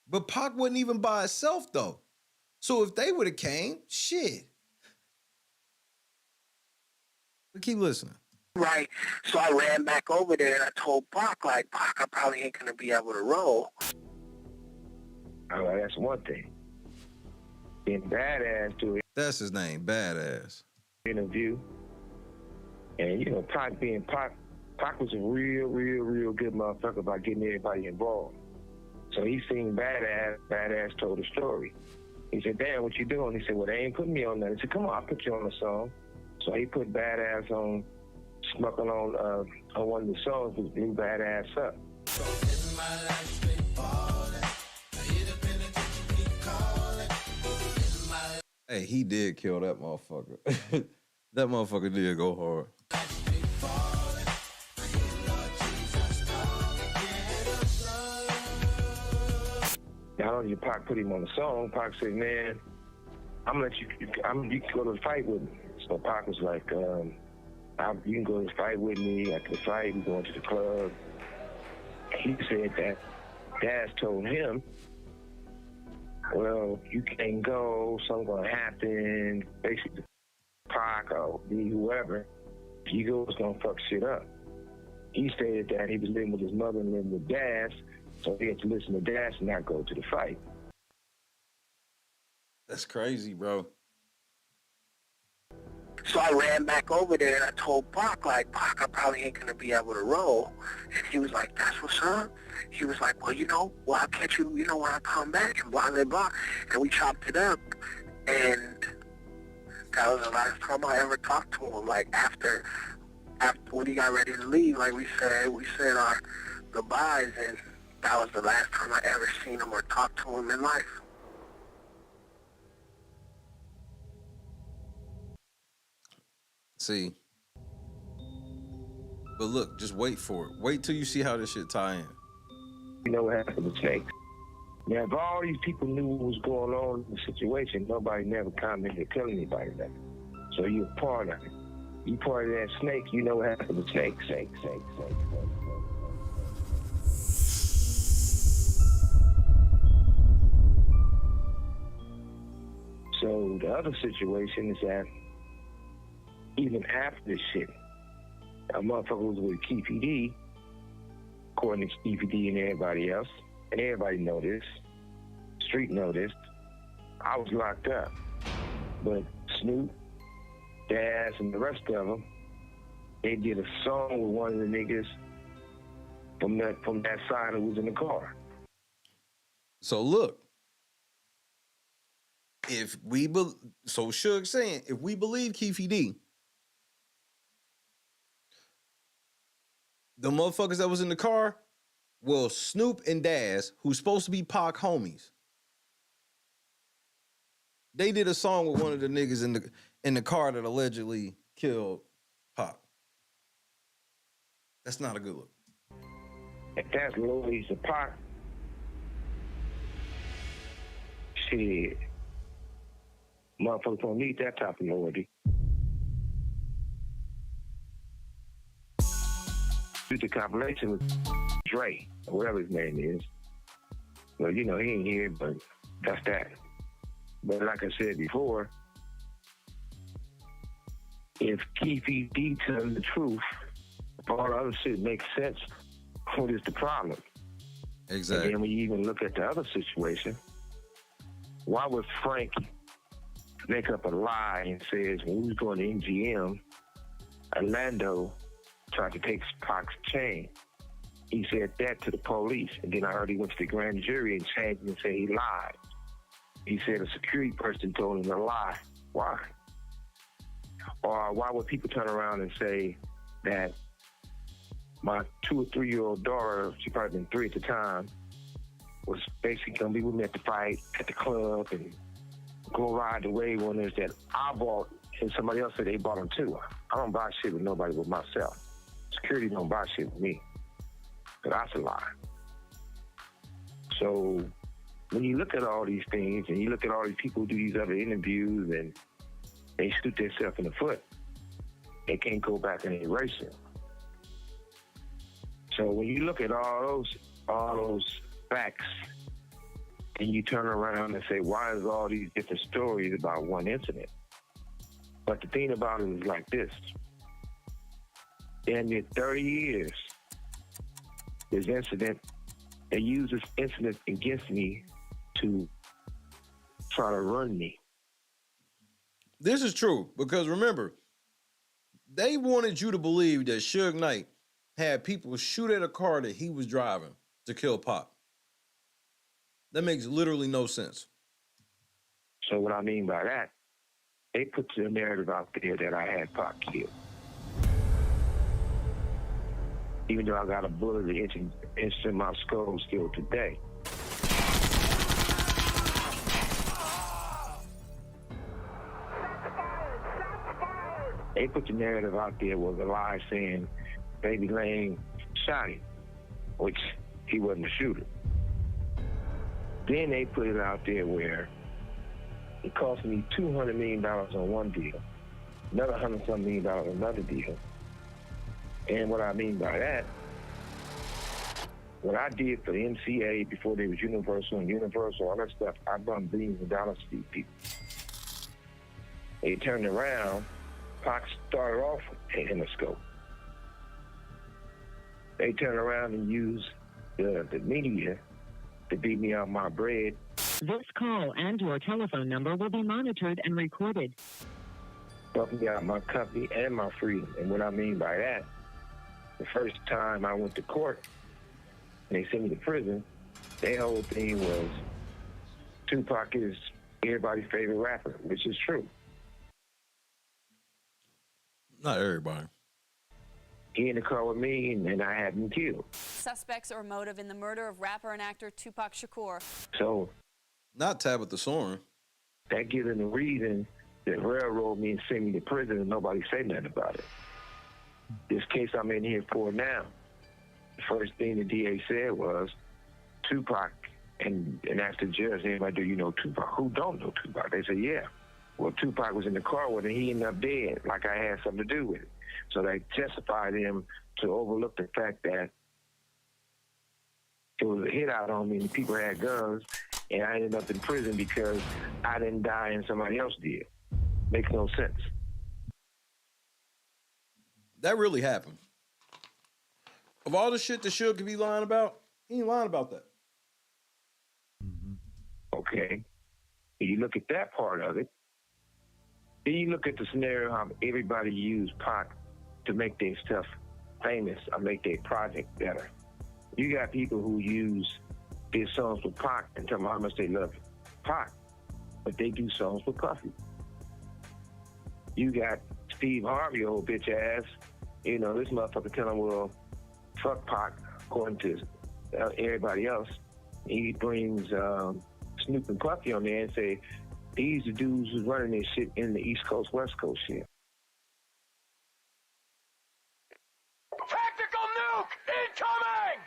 But Pac wasn't even by itself though. So if they would have came, shit. Keep listening. Right. So I ran back over there and I told Pac, like, Pac, I probably ain't gonna be able to roll. All right, that's one thing. Then Badass to it. That's his name, Badass. Interview. And, you know, Pac being Pac was a real good motherfucker about getting everybody involved. So he seen Badass told a story. He said, damn, what you doing? He said, well, they ain't putting me on that. He said, come on, I'll put you on a song. So he put Badass on, smuggling on one of the songs, which blew Badass up. Hey, he did kill that motherfucker. That motherfucker did go hard. Not only did Pac put him on the song, Pac said, man, I'm gonna let you can go to the fight with me. So Pac was like, you can go to the fight with me. After the fight, we going to the club. He said that Daz told him, well, you can't go, something's gonna happen. Basically, Pac or me, whoever, if you go, it's gonna fuck shit up. He stated that he was living with his mother and living with Daz, so he had to listen to Daz and not go to the fight. That's crazy, bro. So I ran back over there and I told Pac, like, Pac, I probably ain't gonna be able to roll. And he was like, that's what's up. He was like, well, I'll catch you, when I come back and blah, blah, blah. And we chopped it up. And that was the last time I ever talked to him. Like, after when he got ready to leave, like we said our goodbyes, and that was the last time I ever seen him or talked to him in life. See. But look, just wait for it. Wait till you see how this shit tie in. You know what happened with Snake? Now, if all these people knew what was going on in the situation, nobody never commented or tell anybody that. So you're a part of it. You part of that Snake, you know what happened with Snake. So the other situation is that even after this shit, a motherfucker was with KPD, according to KPD and everybody else, and everybody know this, street know this, I was locked up. But Snoop, Daz, and the rest of them, they did a song with one of the niggas from that side who was in the car. So look, so Suge saying, if we believe Keefy D, the motherfuckers that was in the car, well, Snoop and Daz, who's supposed to be Pac homies, they did a song with one of the niggas in the car that allegedly killed Pac. That's not a good look. If that's Louis and Pac, shit, motherfuckers don't need that type of loyalty. Did the compilation with Dre, or whatever his name is. Well, he ain't here, but that's that. But like I said before, if Keefy D telling the truth, if all the other shit makes sense, what is the problem? Exactly. And then when you even look at the other situation, why would Frank make up a lie and says when we was going to MGM, Orlando tried to take Pac's chain? He said that to the police, and then I heard he went to the grand jury and changed and said he lied. He said a security person told him to lie. Why? Or why would people turn around and say that my 2 or 3 year old daughter, she probably been 3 at the time, was basically gonna be with me at the fight, at the club, and go ride the wave winners that I bought, and somebody else said they bought them too. I don't buy shit with nobody but myself. Security don't buy shit with me. But that's a lie. So when you look at all these things and you look at all these people who do these other interviews and they shoot themselves in the foot, they can't go back and erase it. So when you look at all those facts and you turn around and say, why is all these different stories about one incident? But the thing about it is like this. damn near 30 years, this incident, they used this incident against me to try to run me. This is true, because remember, they wanted you to believe that Suge Knight had people shoot at a car that he was driving to kill Pac. That makes literally no sense. So what I mean by that, they put the narrative out there that I had Pac killed. Even though I got a bullet inch in my skull still today. They put the narrative out there with a lie saying Baby Lane shot him, which he wasn't the shooter. Then they put it out there where it cost me $200 million on one deal, another $100-some million on another deal. And what I mean by that, what I did for the MCA before they was Universal, all that stuff, I brought billions of dollars to these people. They turned around, Pac started off in Interscope. They turned around and used the media to beat me out my bread. This call and your telephone number will be monitored and recorded. Bumped me out my company and my freedom. And what I mean by that, the first time I went to court and they sent me to prison, their whole thing was Tupac is everybody's favorite rapper, which is true. Not everybody. He in the car with me, and I had him killed. Suspects or motive in the murder of rapper and actor Tupac Shakur. So, not Tabitha Soren. That gives them the reason that railroad me and send me to prison and nobody say nothing about it. This case I'm in here for now, the first thing the DA said was Tupac, and asked the judge, everybody, do you know Tupac? Who don't know Tupac? They said, yeah. Well, Tupac was in the car with him. He ended up dead, like I had something to do with it. So they justified him to overlook the fact that it was a hit out on me and the people had guns, and I ended up in prison because I didn't die and somebody else did. Makes no sense. That really happened. Of all the shit that Suge could be lying about, he ain't lying about that. Okay. And you look at that part of it. Then you look at the scenario how everybody used Pac to make their stuff famous or make their project better. You got people who use their songs with Pac and tell them how much they love Pac, but they do songs with Puffy. You got Steve Harvey, old bitch ass, you know, this motherfucker telling, well, fuck Pac, according to everybody else. He brings Snoop and Puffy on there and say, these are dudes who's running this shit in the East Coast, West Coast shit. Tactical nuke incoming!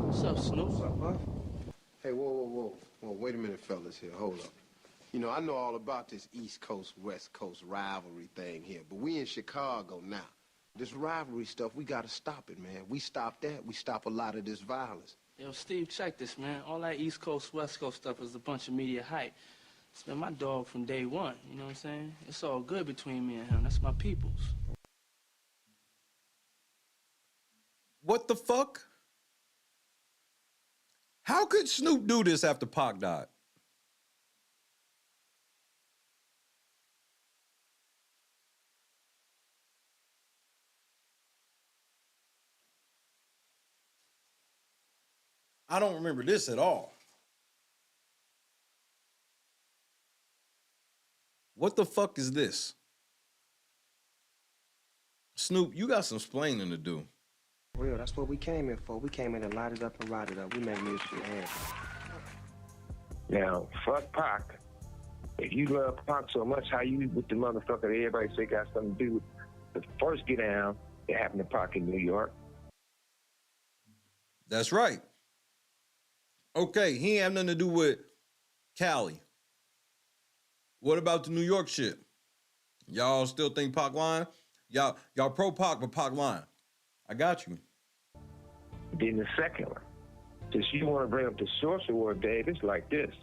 What's up, Snoop? What's up, Puff? Hey, whoa, wait a minute, fellas here, hold up. You know, I know all about this East Coast, West Coast rivalry thing here, but we in Chicago now. This rivalry stuff, we gotta stop it, man. We stop that, we stop a lot of this violence. Yo, Steve, check this, man. All that East Coast, West Coast stuff is a bunch of media hype. It's been my dog from day one, you know what I'm saying? It's all good between me and him. That's my peoples. What the fuck? How could Snoop do this after Pac died? I don't remember this at all. What the fuck is this? Snoop, you got some splaining to do. Real, that's what we came here for. We came in to light it up and ride it up. We make music happen. Now, fuck Pac. If you love Pac so much, how you with the motherfucker that everybody say got something to do with the first get down that happened to Pac in New York? That's right. Okay, he ain't have nothing to do with Cali. What about the New York shit? Y'all still think Pac lying? Y'all pro Pac, but Pac lying. I got you. Then the second one, since you want to bring up the source award, Dave, it's like this.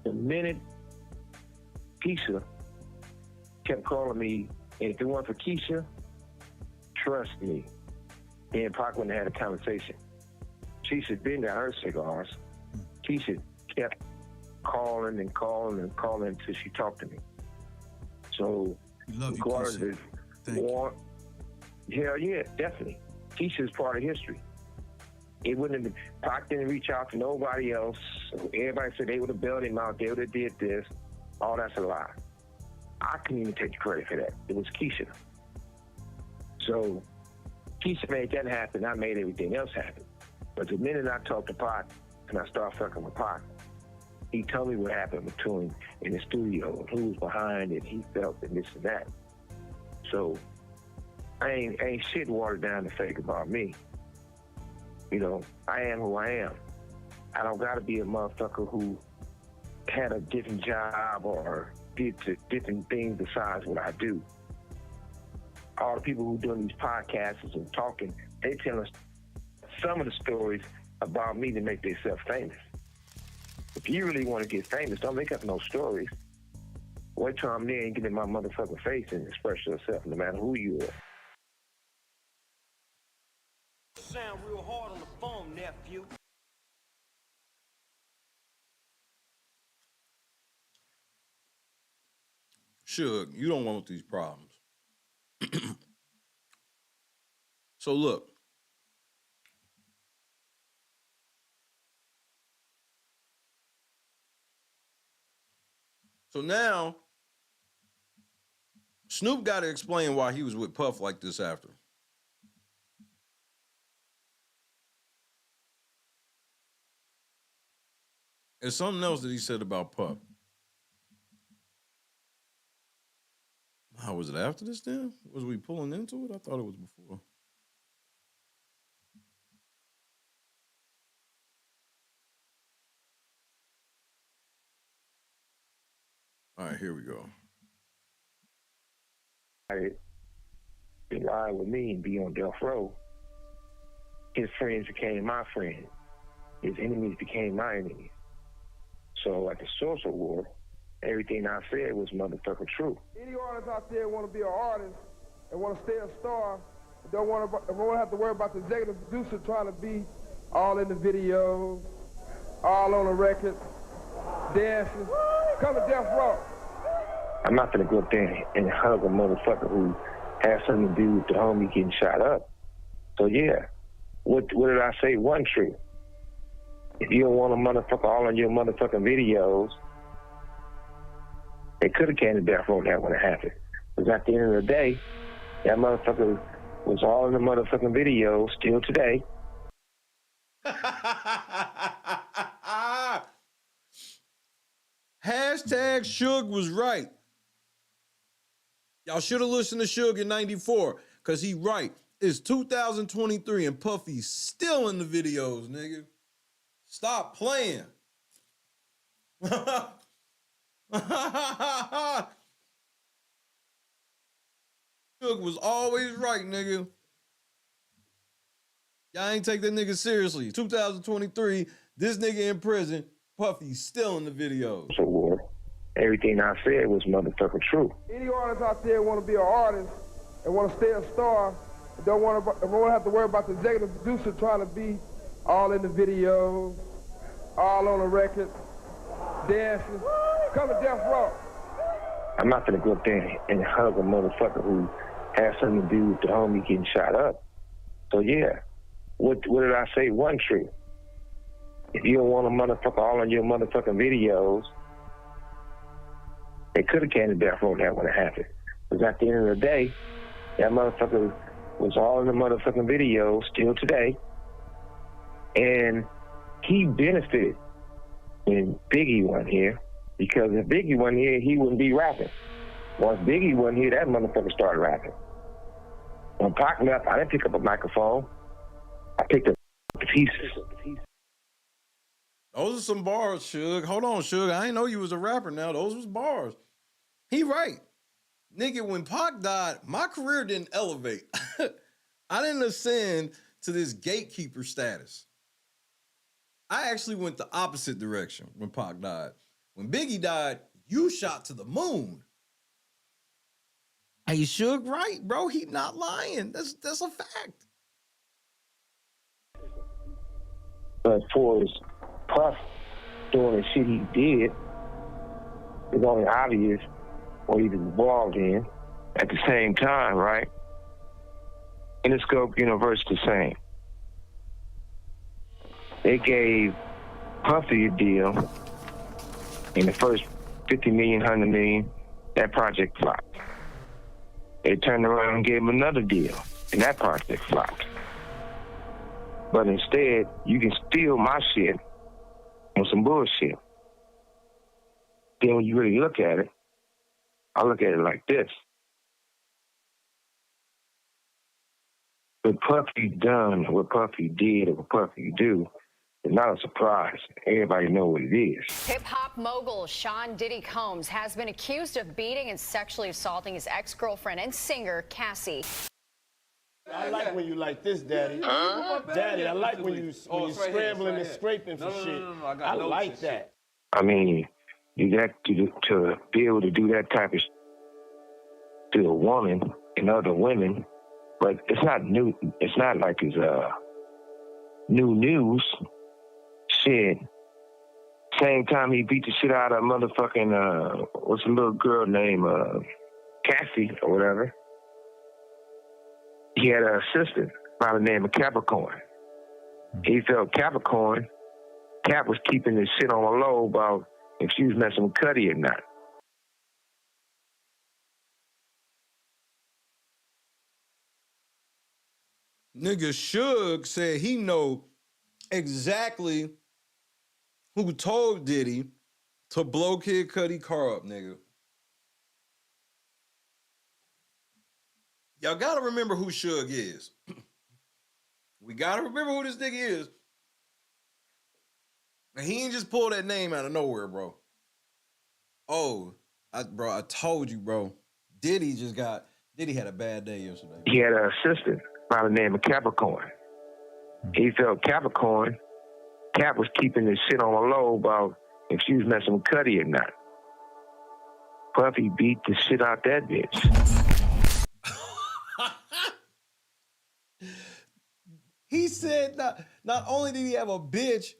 The minute Keisha kept calling me, and if it weren't for Keisha, trust me, me and Pac wouldn't have had a conversation. Keisha been got her cigars. Keisha kept calling and calling and calling until she talked to me. So, regardless of war, hell yeah, definitely. Keisha's part of history. It wouldn't have been, Pac didn't reach out to nobody else. Everybody said they would have bailed him out, they would have did this. All that's a lie. I couldn't even take the credit for that. It was Keisha. So, Keisha made that happen, I made everything else happen. But the minute I talked to Pac and I started fucking with Pac, he told me what happened between in the studio and who was behind it, he felt and this and that. So, I ain't shit watered down to fake about me. You know, I am who I am. I don't gotta be a motherfucker who had a different job or did different things besides what I do. All the people who doing these podcasts and talking, they tell us some of the stories about me to make themselves famous. If you really want to get famous, don't make up no stories. Wait till I'm there and get in my motherfucking face and express yourself, no matter who you are. Sound real hard on the phone, nephew. Suge, you don't want these problems. So look. So now, Snoop got to explain why he was with Puff like this after. There's something else that he said about Puff. How was it after this then? Was we pulling into it? I thought it was before. All right, here we go. He ride with me and be on death row. His friends became my friends. His enemies became my enemies. So at the Source Award, everything I said was motherfucking true. Any artist out there want to be an artist and want to stay a star, don't want to have to worry about the executive producer trying to be all in the videos, all on the record, dancing. Come to death row. I'm not gonna go up there and hug a motherfucker who has something to do with the homie getting shot up. So yeah, what did I say wasn't true? If you don't want a motherfucker all on your motherfucking videos, they could have came to death row that when it happened. Because at the end of the day, that motherfucker was all in the motherfucking videos still today. Hashtag Suge was right. Y'all should have listened to Suge in 94, because he right. It's 2023 and Puffy's still in the videos, nigga. Stop playing. Suge was always right, nigga. Y'all ain't take that nigga seriously. 2023, this nigga in prison, Puffy's still in the videos. Everything I said was motherfucking true. Any artist out there want to be an artist and want to stay a star, don't want to have to worry about the executive producer trying to be all in the videos, all on the record, dancing. Come to death row. I'm not gonna go up there and hug a motherfucker who has something to do with the homie getting shot up. So yeah, what did I say wasn't true? If you don't want a motherfucker all on your motherfucking videos, they could have came to death row that when it happened. Because at the end of the day, that motherfucker was all in the motherfucking videos still today. And he benefited when Biggie wasn't here. Because if Biggie wasn't here, he wouldn't be rapping. Once Biggie wasn't here, that motherfucker started rapping. When Pac left, I didn't pick up a microphone. I picked up the pieces. Those are some bars, Suge. Hold on, Suge. I ain't know you was a rapper now. Those was bars. He right. Nigga, when Pac died, my career didn't elevate. I didn't ascend to this gatekeeper status. I actually went the opposite direction when Pac died. When Biggie died, you shot to the moon. Hey, Suge, right, bro? He not lying. That's a fact. But for his Puff doing the shit he did, it's only obvious what he was involved in. At the same time, right? Interscope Universe the same. They gave Puffy a deal in the first 50 million, 100 million, that project flopped. They turned around and gave him another deal, and that project flopped. But instead, you can steal my shit on some bullshit. Then when you really look at it, I look at it like this. What Puffy done, what Puffy did, or what Puffy do, is not a surprise. Everybody know what it is. Hip-hop mogul Sean Diddy Combs has been accused of beating and sexually assaulting his ex-girlfriend and singer, Cassie. I like when you like this, Daddy. Daddy, I like when you scrambling and scraping for shit. I like that. I mean, you got to be able to do that type of to a woman and other women, but it's not new. It's not like it's new news. Shit. Same time he beat the shit out of motherfucking what's the little girl named Cassie or whatever. He had an assistant by the name of Capricorn. He felt Capricorn. Cap was keeping this shit on the low about if she was messing with Cuddy or not. Nigga Suge said he know exactly who told Diddy to blow Kid Cudi car up, nigga. Y'all gotta remember who Suge is. We gotta remember who this nigga is. And he ain't just pull that name out of nowhere, bro. Oh, I told you, bro. Diddy had a bad day yesterday. He had an assistant by the name of Capricorn. He felt Capricorn. Cap was keeping this shit on the low about if she was messing with Cuddy or not. Puffy beat the shit out that bitch. He said not only did he have a bitch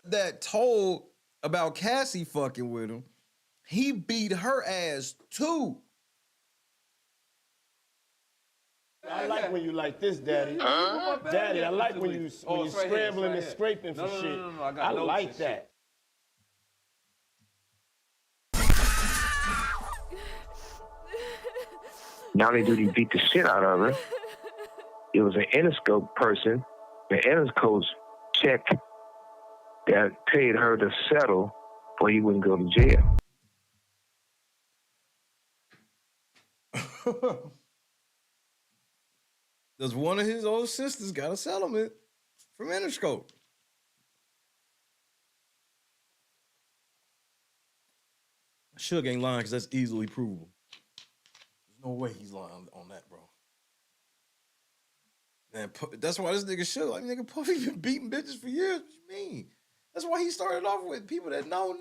that told about Cassie fucking with him, he beat her ass too. I like when you like this, Daddy. Daddy, I like when you scrambling and scraping for shit. I like that. Not only did he beat the shit out of her, it was an Interscope person, the Interscope check that paid her to settle so he wouldn't go to jail. Does one of his old sisters got a settlement from Interscope? Suge ain't lying because that's easily provable. There's no way he's lying on that, bro. Man, that's why this nigga Suge, like, nigga, Puffy been beating bitches for years. What you mean? That's why he started off with people that know.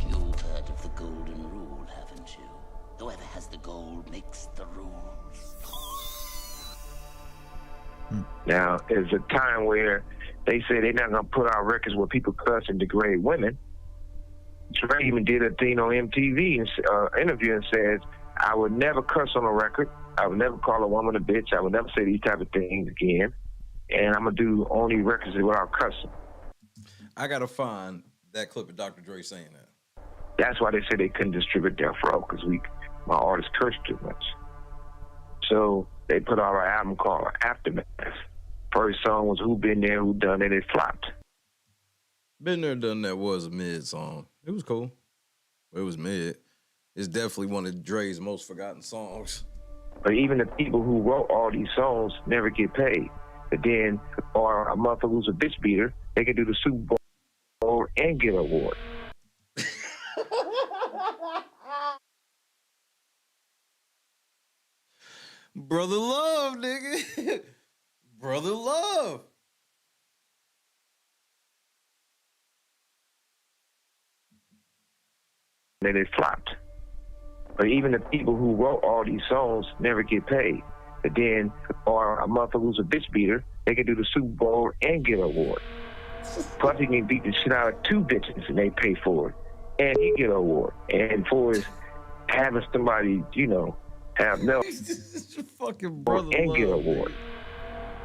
You've heard of the golden rule, haven't you? Whoever has the gold makes the rules. Now, there's a time where they say they're not going to put out records where people cuss and degrade women. Dre even did a thing on MTV, interview, and says, I would never cuss on a record. I would never call a woman a bitch. I would never say these type of things again. And I'm going to do only records without cussing. I got to find that clip of Dr. Dre saying that. That's why they said they couldn't distribute Death Row, because my artists cursed too much. So they put out an album called Aftermath. First song was Who Been There, Who Done It, it flopped. Been There, Done That was a mid song. It was cool. It was mid. It's definitely one of Dre's most forgotten songs. But even the people who wrote all these songs never get paid. But then, or a motherfucker who's a bitch beater, they can do the Super Bowl and get an award. Brother love, nigga. Brother love. Then it flopped. But even the people who wrote all these songs never get paid. But then, or a motherfucker who's a bitch beater, they can do the Super Bowl and get an award. Puffy can beat the shit out of 2 bitches and they pay for it. And he get an award. And for his having somebody, you know, have no fucking brother and love, get an award.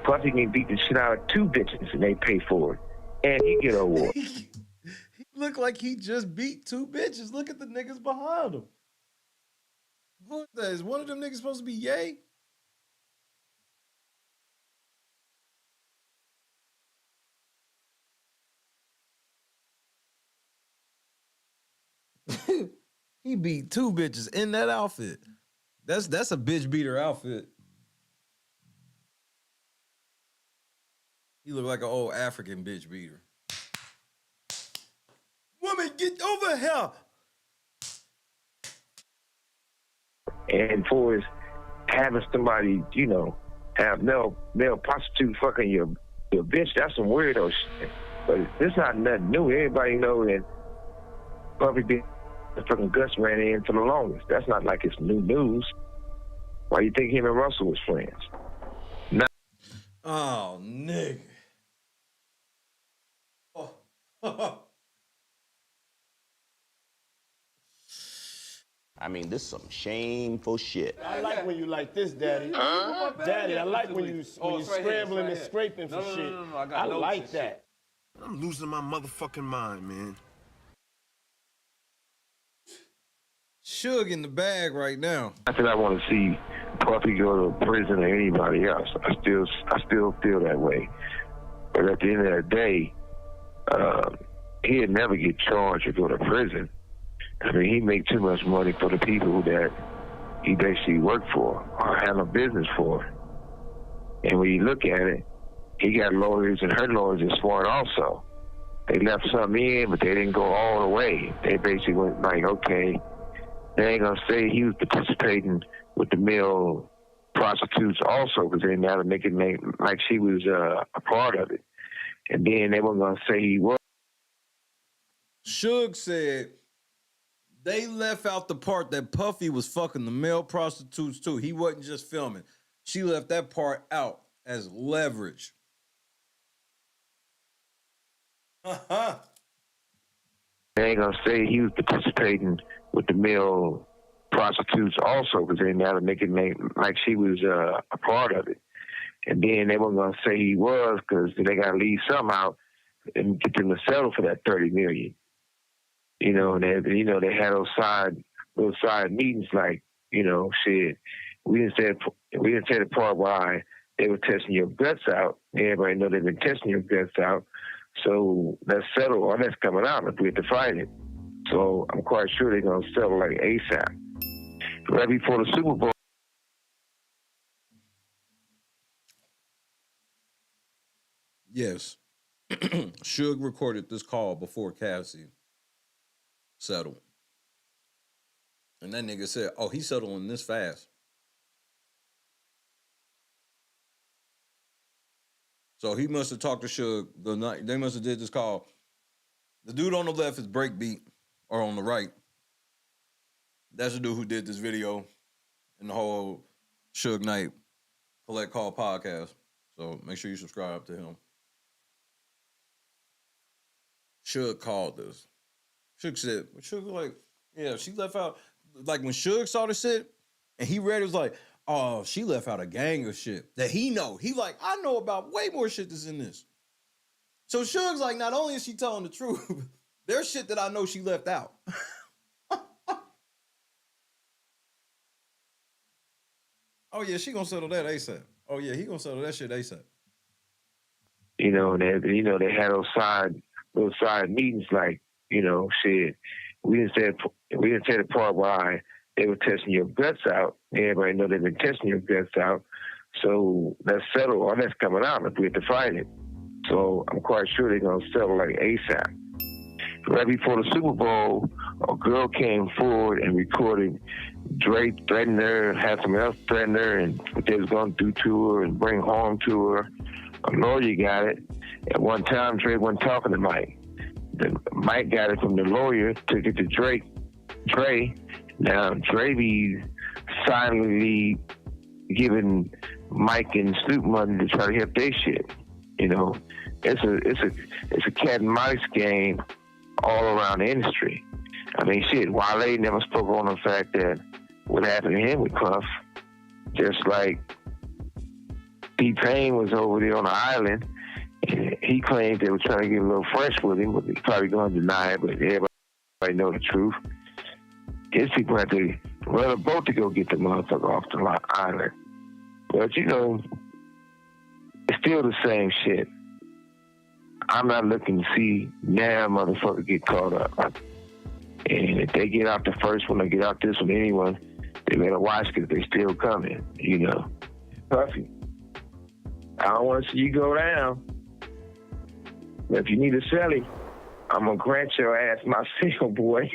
Puffy can beat the shit out of 2 bitches and they pay for it. And he get an award. He look like he just beat 2 bitches. Look at the niggas behind him. Who is that? Is one of them niggas supposed to be Ye? He beat 2 bitches in that outfit. That's a bitch beater outfit. He look like an old African bitch beater. Woman, get over here. And for his having somebody, you know, have male prostitute fucking your bitch, that's some weirdo shit. But this not nothing new. Everybody know that Puffy the fucking Gus ran in for the longest. That's not like it's new news. Why you think him and Russell was friends? Oh, nigga. Oh. I mean, this is some shameful shit. I like when you like this, Daddy. Daddy, I like when you scrambling and scraping for shit. I like that. I'm losing my motherfucking mind, man. Suge in the bag right now. Not that I want to see Puffy go to prison or anybody else. I still feel that way. But at the end of the day, he'd never get charged or go to prison. I mean, he make too much money for the people that he basically worked for or had a business for. And when you look at it, he got lawyers, and her lawyers are smart also. They left some in, but they didn't go all the way. They basically went like, okay, they ain't gonna say he was participating with the male prostitutes also, because they didn't have to make it like she was a part of it. And then they weren't gonna say he was. Suge said they left out the part that Puffy was fucking the male prostitutes too. He wasn't just filming. She left that part out as leverage. They ain't gonna say he was participating with the male prostitutes also, because they didn't have to make it like she was a part of it. And then they weren't gonna say he was, because they gotta leave some out and get them to settle for that $30 million. You know, and they had those side meetings like, you know, shit. We didn't say the part why they were testing your guts out. Everybody know they've been testing your guts out. So let's settle, or that's coming out if we have to fight it. So I'm quite sure they're gonna settle like ASAP. Right before the Super Bowl. Yes. Suge recorded this call before Cassie settled. And that nigga said, oh, he's settling this fast. So he must have talked to Suge the night. They must have did this call. The dude on the left is Breakbeat, or on the right. That's the dude who did this video and the whole Suge Knight Collect Call podcast. So make sure you subscribe to him. Suge called this. Suge said, Suge was like, yeah, she left out. Like when Suge saw the shit and he read it, was like, oh, she left out a gang of shit that he know. He like, I know about way more shit that's in this. So Suge's like, not only is she telling the truth, there's shit that I know she left out. Oh yeah, she gonna settle that ASAP. Oh yeah, he gonna settle that shit ASAP. You know, and they had those side meetings like, you know, shit. We didn't say the part why they were testing your guts out. Everybody know they've been testing your guts out. So let's settle, or that's coming out if we have to fight it. So I'm quite sure they're gonna settle like ASAP. Right before the Super Bowl, a girl came forward and recorded Dre threatened her, had someone else threaten her, and what they was going to do to her and bring harm to her. A lawyer got it. At one time, Dre wasn't talking to Mike. Then Mike got it from the lawyer, took it to Dre. Now, Dre be silently giving Mike and Snoop money to try to help their shit. You know, it's a cat and mouse game all around the industry. I mean, shit, Wale never spoke on the fact that what happened to him with Puff. Just like T-Pain was over there on the island, and he claimed they were trying to get a little fresh with him, but he's probably going to deny it, but everybody know the truth. His people had to run a boat to go get the motherfucker off the island. But, you know, it's still the same shit. I'm not looking to see now motherfucker get caught up. And if they get out the first one or get out this one, anyone, they better watch because they still coming, you know. Puffy, I don't want to see you go down. But if you need a celly, I'm going to grant your ass my single, boy.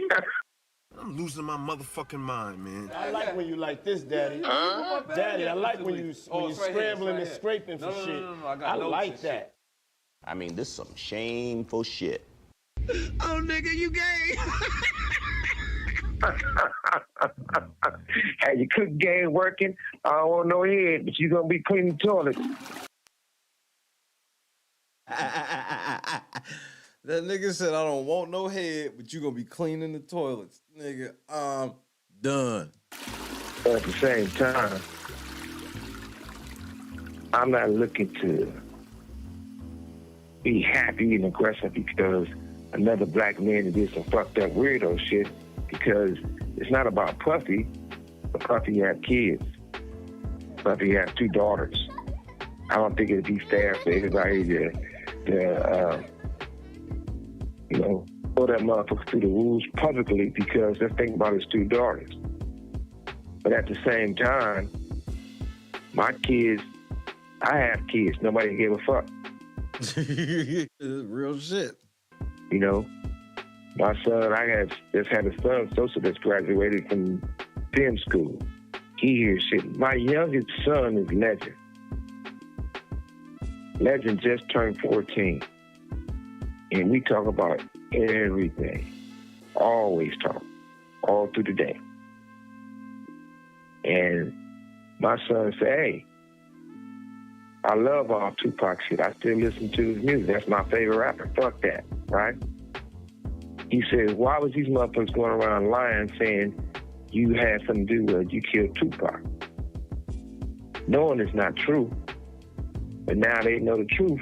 I'm losing my motherfucking mind, man. I like when you like this, Daddy. Daddy, I like when you scrambling and scraping for shit. No, I like that. I mean, this is some shameful shit. Oh, nigga, you gay. Had your cook game working, I don't want no head, but you going to be cleaning toilets. That nigga said, I don't want no head, but you gonna be cleaning the toilets. Nigga, I'm done. But at the same time, I'm not looking to be happy and aggressive because another black man did some fucked up weirdo shit, because it's not about Puffy, but Puffy had kids. Puffy has 2 daughters. I don't think it'd be fair for everybody to you know, throw that motherfucker through the rules publicly, because let's think about his 2 daughters. But at the same time, my kids, I have kids. Nobody gave a fuck. Real shit. You know, my son, just had a son, Sosa, that's graduated from film school. He hears shit. My youngest son is Legend. Legend just turned 14. And we talk about everything. Always talk. All through the day. And my son said, hey, I love all Tupac shit. I still listen to his music. That's my favorite rapper. Fuck that, right? He said, why was these motherfuckers going around lying saying you had something to do with it, you killed Tupac? Knowing it's not true, but now they know the truth,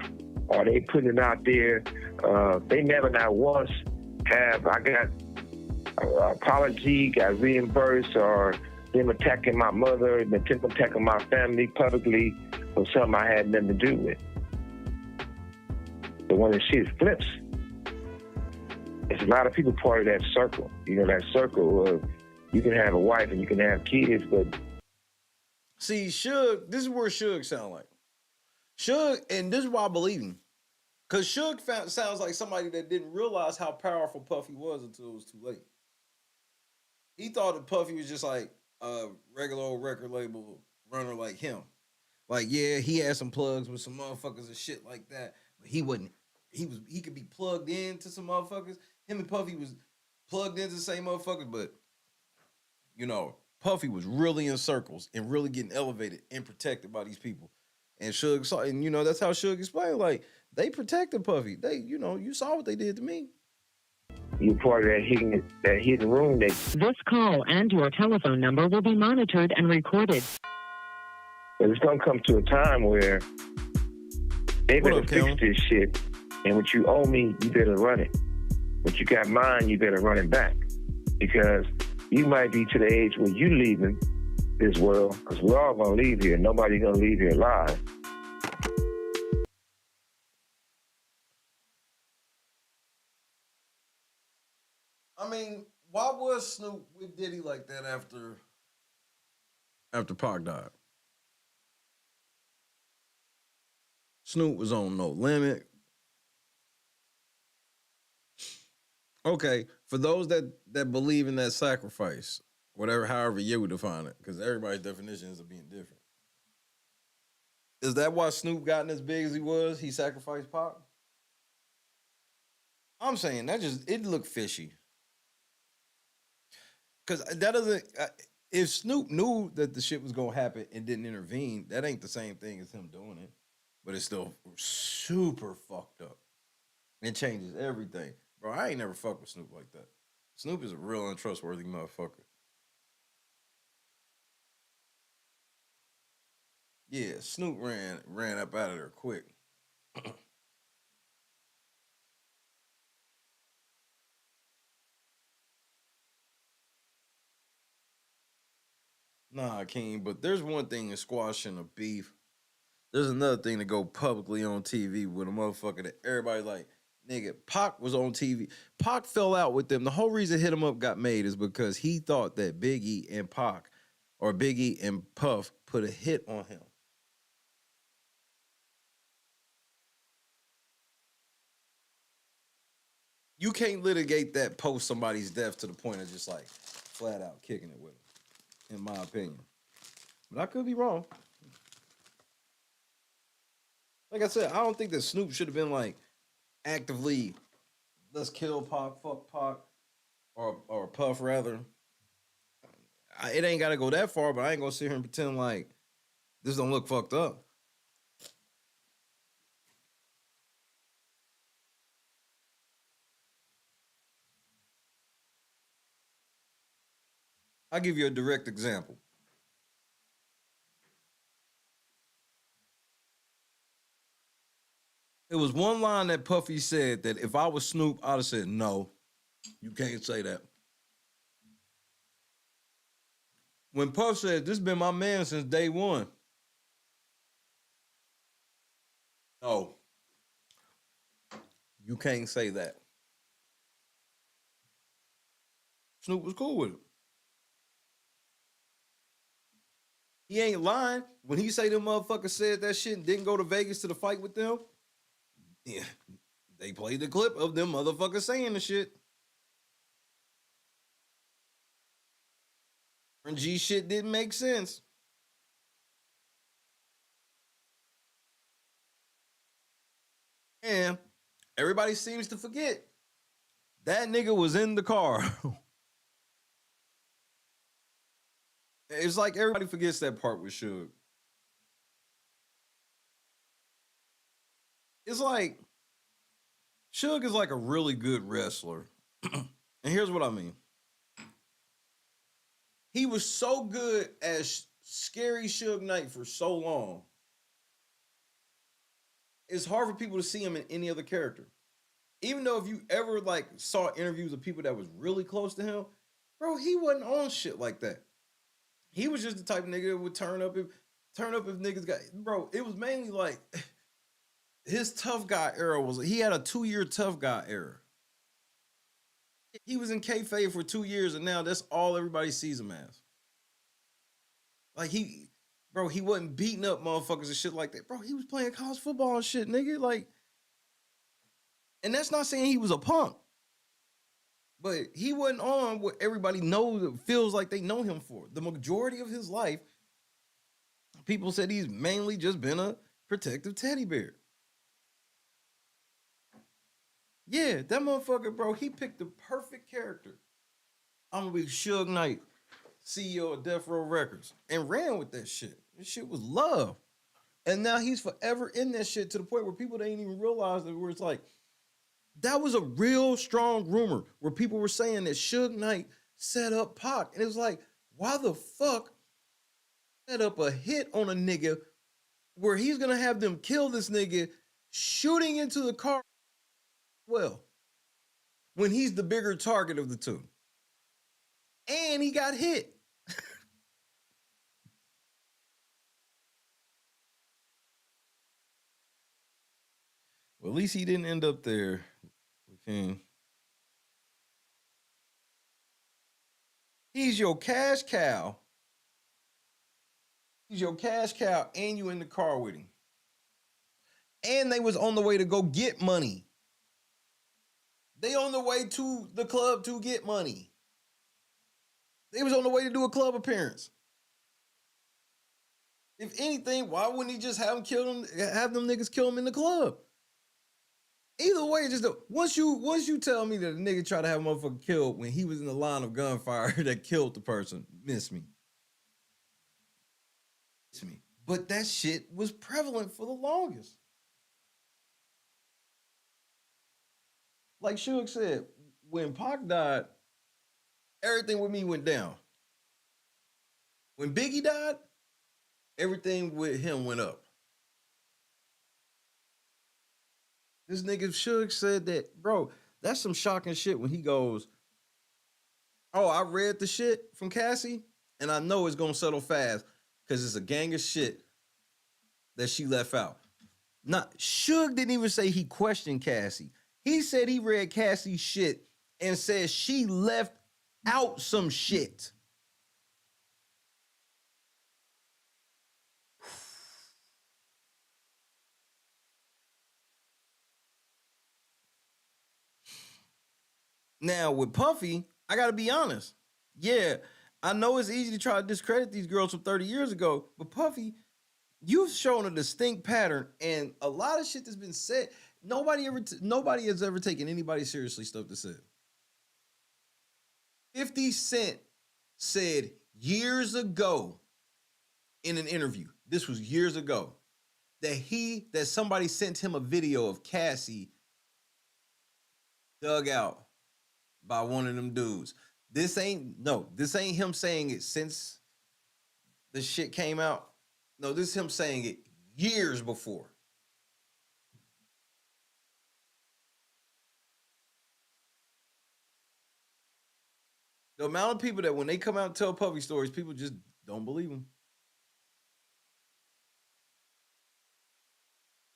or they putting it out there. They never not once have, I got an apology, got reimbursed, or them attacking my mother, them attacking my family publicly for something I had nothing to do with. But when the shit flips, it's a lot of people part of that circle. You know, that circle of you can have a wife and you can have kids, but... See, Suge, this is where Suge sound like. Suge, and this is why I believe him. Because Suge sounds like somebody that didn't realize how powerful Puffy was until it was too late. He thought that Puffy was just like a regular old record label runner like him. Like, yeah, he had some plugs with some motherfuckers and shit like that, but he wasn't. He could be plugged into some motherfuckers. Him and Puffy was plugged into the same motherfuckers, but, you know, Puffy was really in circles and really getting elevated and protected by these people. And Suge saw, and, you know, that's how Suge explained, like, they protected Puffy. They, you know, you saw what they did to me. You're part of that hidden room. This call and your telephone number will be monitored and recorded. But it's going to come to a time where they better fix this shit, and what you owe me, you better run it. What you got mine, you better run it back. Because you might be to the age where you leaving this world, because we're all going to leave here. Nobody's going to leave here alive. I mean, why was Snoop with Diddy like that after Pac died? Snoop was on No Limit. Okay, for those that believe in that sacrifice, Whatever, however you would define it, because everybody's definitions are being different. Is that why Snoop gotten as big as he was? He sacrificed Pac? I'm saying that it looked fishy. Because that doesn't, if Snoop knew that the shit was going to happen and didn't intervene, that ain't the same thing as him doing it. But it's still super fucked up. It changes everything. Bro, I ain't never fucked with Snoop like that. Snoop is a real untrustworthy motherfucker. Yeah, Snoop ran up out of there quick. Nah, King, but there's one thing in squashing a beef. There's another thing to go publicly on TV with a motherfucker that everybody's like, nigga, Pac was on TV. Pac fell out with them. The whole reason Hit 'Em Up got made is because he thought that Big E and Pac, or Big E and Puff, put a hit on him. You can't litigate that post somebody's death to the point of just like flat out kicking it with him, in my opinion. But I could be wrong. Like I said, I don't think that Snoop should have been like actively, let's kill Pac, fuck Pac, or Puff rather. It ain't got to go that far, but I ain't gonna sit here and pretend like this don't look fucked up. I'll give you a direct example. It was one line that Puffy said that if I was Snoop, I'd have said, no, you can't say that. When Puff said, this has been my man since day one. No, you can't say that. Snoop was cool with it. He ain't lying. When he say them motherfuckers said that shit and didn't go to Vegas to the fight with them, yeah, they played the clip of them motherfuckers saying the shit. And G shit didn't make sense. And everybody seems to forget that nigga was in the car. It's like everybody forgets that part with Suge. It's like Suge is like a really good wrestler. And here's what I mean. He was so good as Scary Suge Knight for so long. It's hard for people to see him in any other character. Even though if you ever like saw interviews of people that was really close to him, bro, he wasn't on shit like that. He was just the type of nigga that would turn up if niggas got, bro, it was mainly like his tough guy era he had a 2-year tough guy era. He was in kayfabe for 2 years and now that's all everybody sees him as. Like he wasn't beating up motherfuckers and shit like that. Bro, he was playing college football and shit, nigga. Like, and that's not saying he was a punk. But he wasn't on what everybody knows, feels like they know him for. The majority of his life, people said he's mainly just been a protective teddy bear. Yeah, that motherfucker, bro, he picked the perfect character. I'm gonna be Suge Knight, CEO of Death Row Records, and ran with that shit. This shit was love. And now he's forever in that shit to the point where people didn't even realize that, where it's like, that was a real strong rumor where people were saying that Suge Knight set up Pac. And it was like, why the fuck set up a hit on a nigga where he's going to have them kill this nigga shooting into the car? Well, when he's the bigger target of the two. And he got hit. Well, at least he didn't end up there. Okay. He's your cash cow. He's your cash cow, and you in the car with him. And they was on the way to go get money. They on the way to the club to get money. They was on the way to do a club appearance. If anything, why wouldn't he just have them niggas kill him in the club? Either way, just once you tell me that a nigga tried to have a motherfucker killed when he was in the line of gunfire that killed the person, miss me. But that shit was prevalent for the longest. Like Suge said, when Pac died, everything with me went down. When Biggie died, everything with him went up. This nigga Suge said that, bro, that's some shocking shit when he goes, oh, I read the shit from Cassie, and I know it's gonna settle fast because it's a gang of shit that she left out. Not Suge didn't even say he questioned Cassie. He said he read Cassie's shit and said she left out some shit. Now with Puffy, I gotta be honest. Yeah, I know it's easy to try to discredit these girls from 30 years ago, but Puffy, you've shown a distinct pattern, and a lot of shit that's been said. Nobody has ever taken anybody seriously stuff to say. 50 Cent said years ago in an interview, this was years ago, that somebody sent him a video of Cassie dug out by one of them dudes. This ain't him saying it since the shit came out. No, this is him saying it years before. The amount of people that when they come out and tell Puffy stories, people just don't believe them.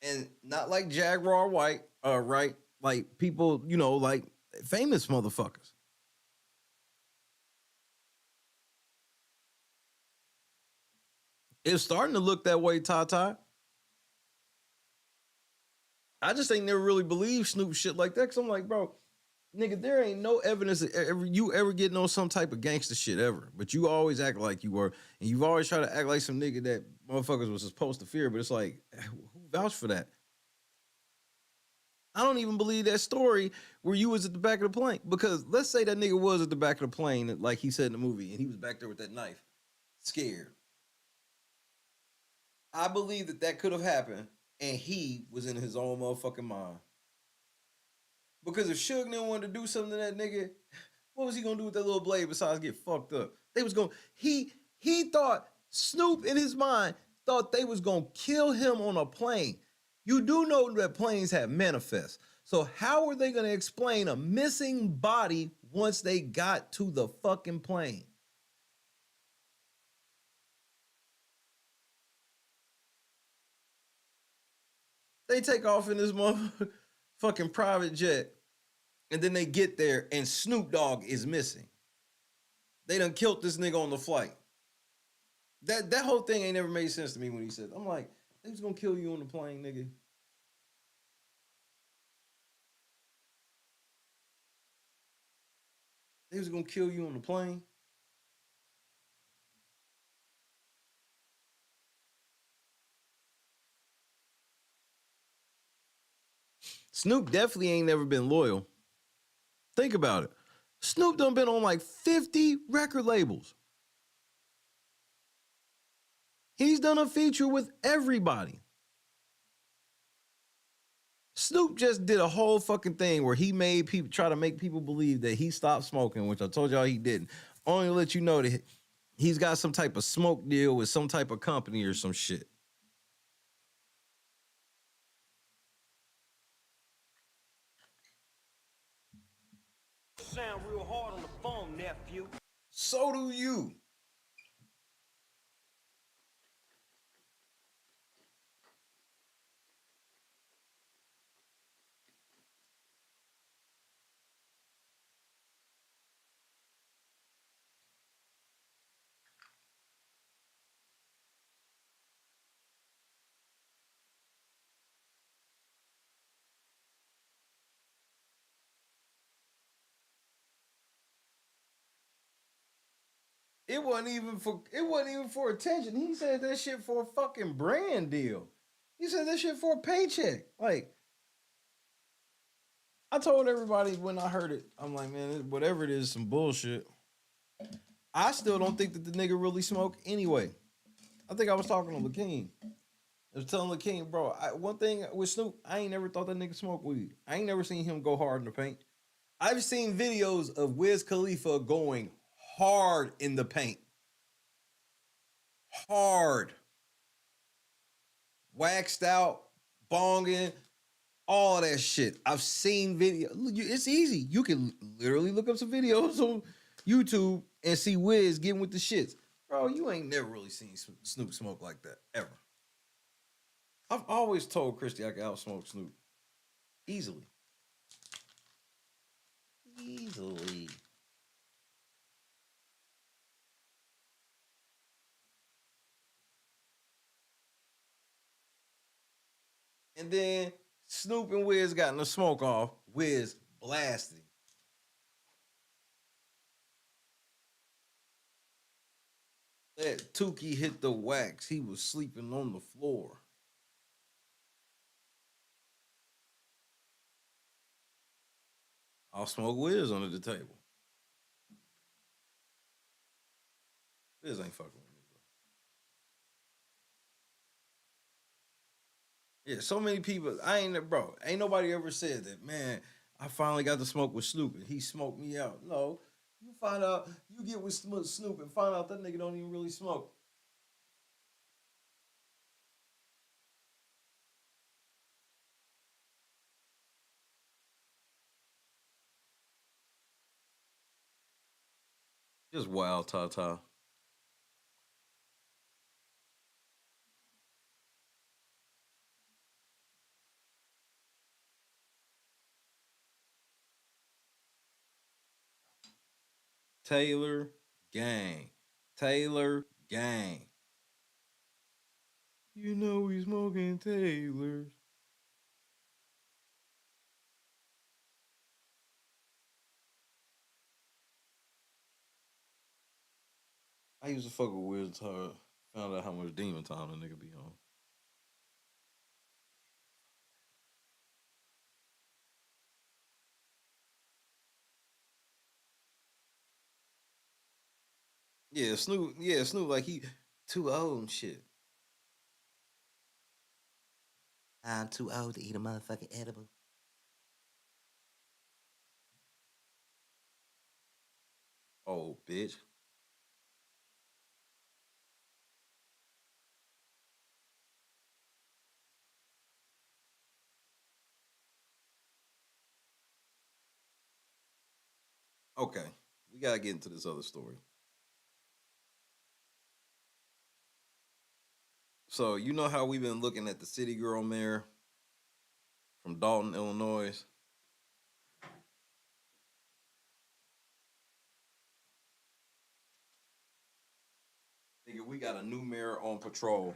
And not like Jaguar White, right? Like people, like famous motherfuckers. It's starting to look that way, Tata. I just ain't never really believed Snoop shit like that, because I'm like, bro, nigga, there ain't no evidence that you ever getting on some type of gangster shit ever. But you always act like you were, and you've always tried to act like some nigga that motherfuckers was supposed to fear, but it's like, who vouched for that? I don't even believe that story where you was at the back of the plane, because let's say that nigga was at the back of the plane, like he said in the movie, and he was back there with that knife, scared. I believe that could have happened, and he was in his own motherfucking mind. Because if Suge didn't want to do something to that nigga, what was he gonna do with that little blade besides get fucked up? He thought, Snoop in his mind thought they was gonna kill him on a plane. You do know that planes have manifests. So how are they gonna explain a missing body once they got to the fucking plane? They take off in this motherfucking private jet, and then they get there, and Snoop Dogg is missing. They done killed this nigga on the flight. That whole thing ain't never made sense to me when he said, I'm like, they was gonna kill you on the plane, nigga. They was gonna kill you on the plane. Snoop definitely ain't never been loyal. Think about it. Snoop done been on like 50 record labels. He's done a feature with everybody. Snoop just did a whole fucking thing where he made people try to make people believe that he stopped smoking, which I told y'all he didn't. Only to let you know that he's got some type of smoke deal with some type of company or some shit. Sound real hard on the phone, nephew. So do you. It wasn't even for attention. He said that shit for a fucking brand deal. He said that shit for a paycheck. Like, I told everybody when I heard it, I'm like, man, whatever it is, some bullshit. I still don't think that the nigga really smoked anyway. I think I was talking to LaKeen. I was telling LaKeen, bro, one thing with Snoop, I ain't never thought that nigga smoked weed. I ain't never seen him go hard in the paint. I've seen videos of Wiz Khalifa going hard in the paint. Hard. Waxed out, bonging, all that shit. I've seen video. It's easy. You can literally look up some videos on YouTube and see Wiz getting with the shits. Bro, you ain't never really seen Snoop smoke like that, ever. I've always told Christy I could outsmoke Snoop. Easily. Easily. And then Snoop and Wiz got in the smoke off. Wiz blasting. That Tukey hit the wax. He was sleeping on the floor. I'll smoke Wiz under the table. Wiz ain't fucking with me, bro. Yeah, so many people. Ain't nobody ever said that, man, I finally got to smoke with Snoop and he smoked me out. No. You find out, you get with Snoop and find out that nigga don't even really smoke. Just wild, Tata. Taylor gang. Taylor gang. You know we smoking Taylors. I used to fuck with Wiz until I found out how much demon time the nigga be on. Yeah, Snoop, like he too old and shit. I'm too old to eat a motherfucking edible. Oh, bitch. Okay, we gotta get into this other story. So you know how we've been looking at the city girl mayor from Dalton, Illinois? Nigga, we got a new mayor on patrol.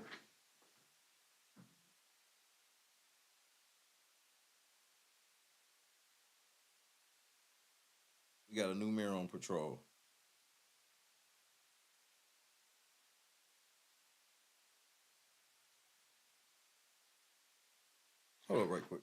We got a new mayor on patrol. Hold up right quick.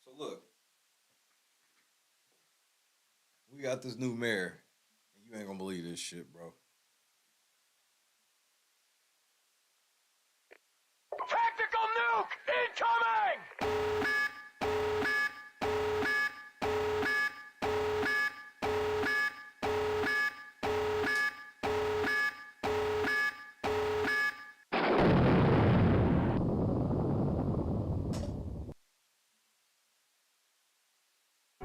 So look, we got this new mayor, and you ain't gonna believe this shit, bro. Tactical nuke incoming!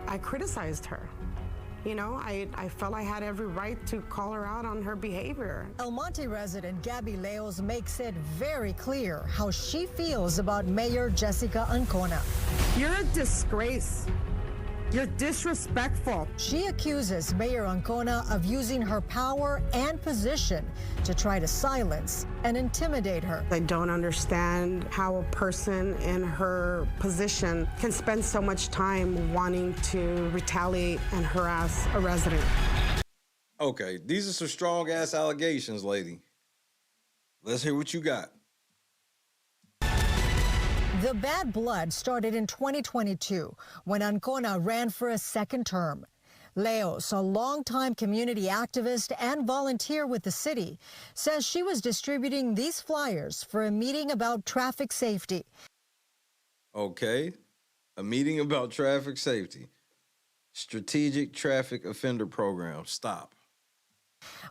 I criticized her. You know, I felt I had every right to call her out on her behavior. El Monte resident Gabby Leos makes it very clear how she feels about Mayor Jessica Ancona. You're a disgrace. You're disrespectful. She accuses Mayor Ancona of using her power and position to try to silence and intimidate her. I don't understand how a person in her position can spend so much time wanting to retaliate and harass a resident. Okay, these are some strong-ass allegations, lady. Let's hear what you got. The bad blood started in 2022 when Ancona ran for a second term. Leos, a longtime community activist and volunteer with the city, says she was distributing these flyers for a meeting about traffic safety. Okay, a meeting about traffic safety. Strategic Traffic Offender Program. Stop.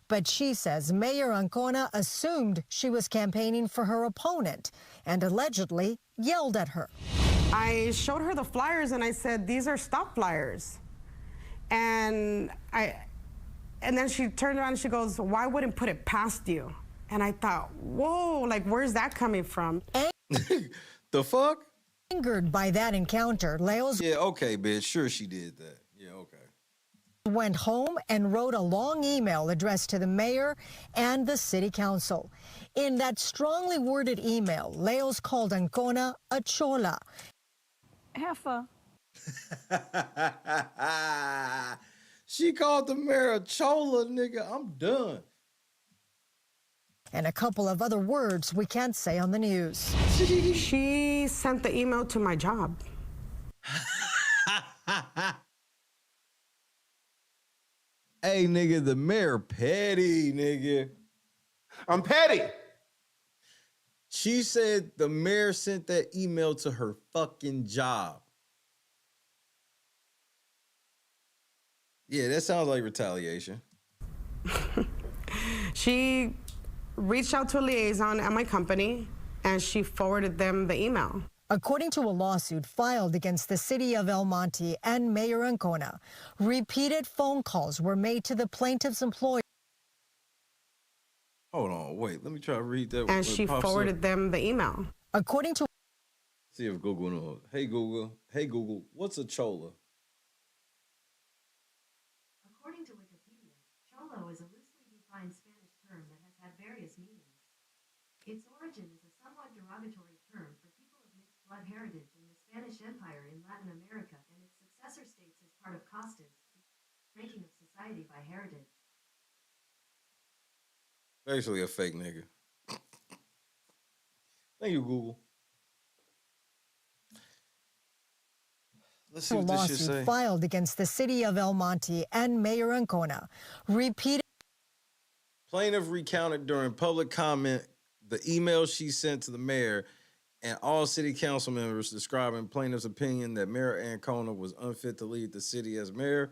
But she says Mayor Ancona assumed she was campaigning for her opponent and allegedly yelled at her. I showed her the flyers and I said, these are stop flyers. And then she turned around and she goes, well, I wouldn't put it past you. And I thought, whoa, like, where's that coming from? The fuck? Angered by that encounter, Leos Yeah, okay, bitch. Sure she did that. Yeah, okay. Went home and wrote a long email addressed to the mayor and the city council. In that strongly worded email, Leos called Ancona a chola. Heifer. She called the mayor a chola, nigga. I'm done. And a couple of other words we can't say on the news. She sent the email to my job. Hey, nigga, the mayor petty, nigga. I'm petty. She said the mayor sent that email to her fucking job. Yeah, that sounds like retaliation. She reached out to a liaison at my company and she forwarded them the email. According to a lawsuit filed against the city of El Monte and Mayor Ancona, repeated phone calls were made to the plaintiff's employer. Hold on, wait, let me try to read that. And she forwarded them the email. According to... See if Google knows. Hey, Google, what's a chola? According to Wikipedia, cholo is a loosely defined Spanish term that has had various meanings. Its origin is a somewhat derogatory term for people of mixed blood heritage in the Spanish Empire in Latin America and its successor states as part of castas, ranking of society by heritage. Basically a fake nigga. Thank you, Google. Let's see what this shit say. Filed against the city of El Monte and Mayor Ancona, repeated... Plaintiff recounted during public comment the email she sent to the mayor and all city council members describing plaintiff's opinion that Mayor Ancona was unfit to lead the city as mayor.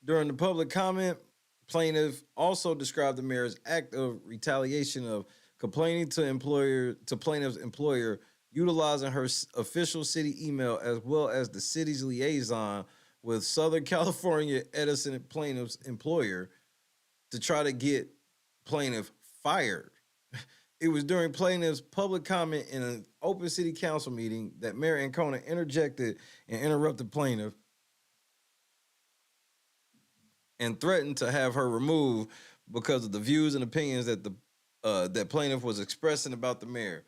During the public comment, plaintiff also described the mayor's act of retaliation of complaining to plaintiff's employer, utilizing her official city email as well as the city's liaison with Southern California Edison plaintiff's employer to try to get plaintiff fired. It was during plaintiff's public comment in an open city council meeting that Mayor Ancona interjected and interrupted plaintiff and threatened to have her removed because of the views and opinions that that plaintiff was expressing about the mayor.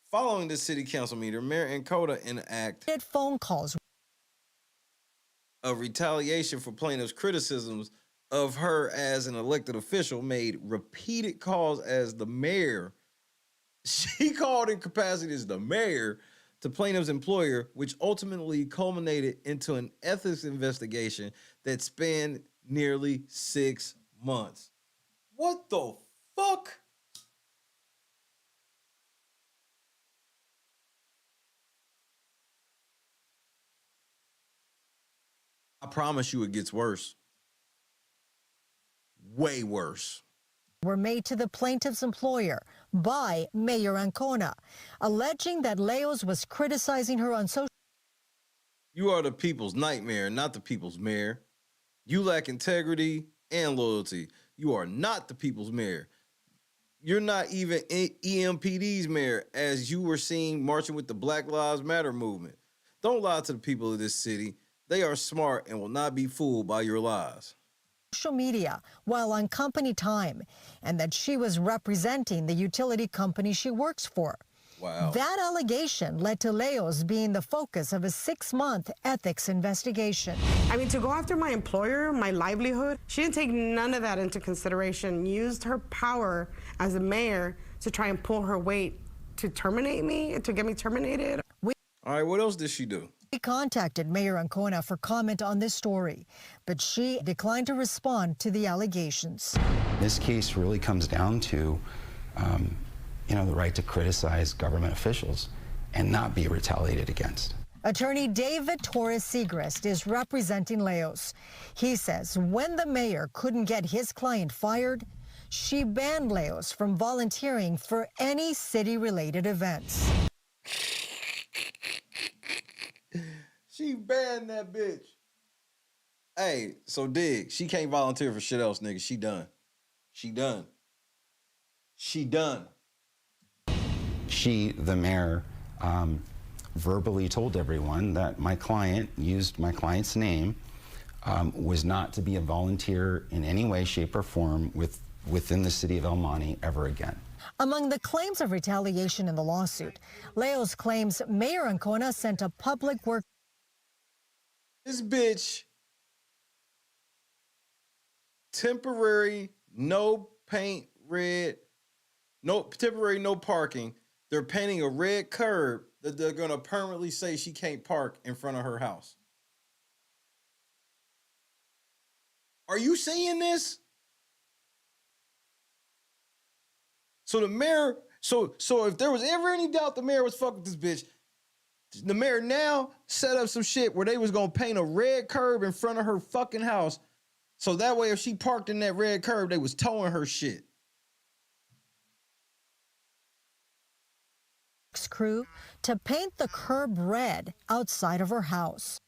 Following this city council meeting, Mayor Ancona enacted phone calls of retaliation for plaintiff's criticisms of her as an elected official, made repeated calls as the mayor. She called in capacity as the mayor to plaintiff's employer, which ultimately culminated into an ethics investigation that spanned nearly 6 months. What the fuck? I promise you it gets worse. Way worse. Were made to the plaintiff's employer by Mayor Ancona, alleging that Leos was criticizing her on social... You are the people's nightmare, not the people's mayor. You lack integrity and loyalty. You are not the people's mayor. You're not even EMPD's mayor, as you were seen marching with the Black Lives Matter movement. Don't lie to the people of this city. They are smart and will not be fooled by your lies. Social media while on company time, and that she was representing the utility company she works for. Wow. That allegation led to Leos being the focus of a 6-month ethics investigation. I mean, to go after my employer, my livelihood, she didn't take none of that into consideration, used her power as a mayor to try and pull her weight to terminate me, to get me terminated. All right, what else did she do? We contacted Mayor Ancona for comment on this story, but she declined to respond to the allegations. This case really comes down to, the right to criticize government officials and not be retaliated against. Attorney David Torres Segrest is representing Leos. He says when the mayor couldn't get his client fired, she banned Leos from volunteering for any city-related events. She banned that bitch. Hey, so Dig, she can't volunteer for shit else, nigga. She done. She done. She done. She, the mayor, verbally told everyone that my client used my client's name, was not to be a volunteer in any way, shape, or form within the city of El Monte ever again. Among the claims of retaliation in the lawsuit, Leos claims Mayor Ancona sent a public work. This bitch, temporary, no paint, red, no temporary, no parking. They're painting a red curb that they're gonna permanently say she can't park in front of her house. Are you seeing this? So the mayor, so if there was ever any doubt the mayor was fucking with this bitch, the mayor now set up some shit where they was gonna paint a red curb in front of her fucking house. So that way if she parked in that red curb, they was towing her shit. Crew to paint the curb red outside of her house.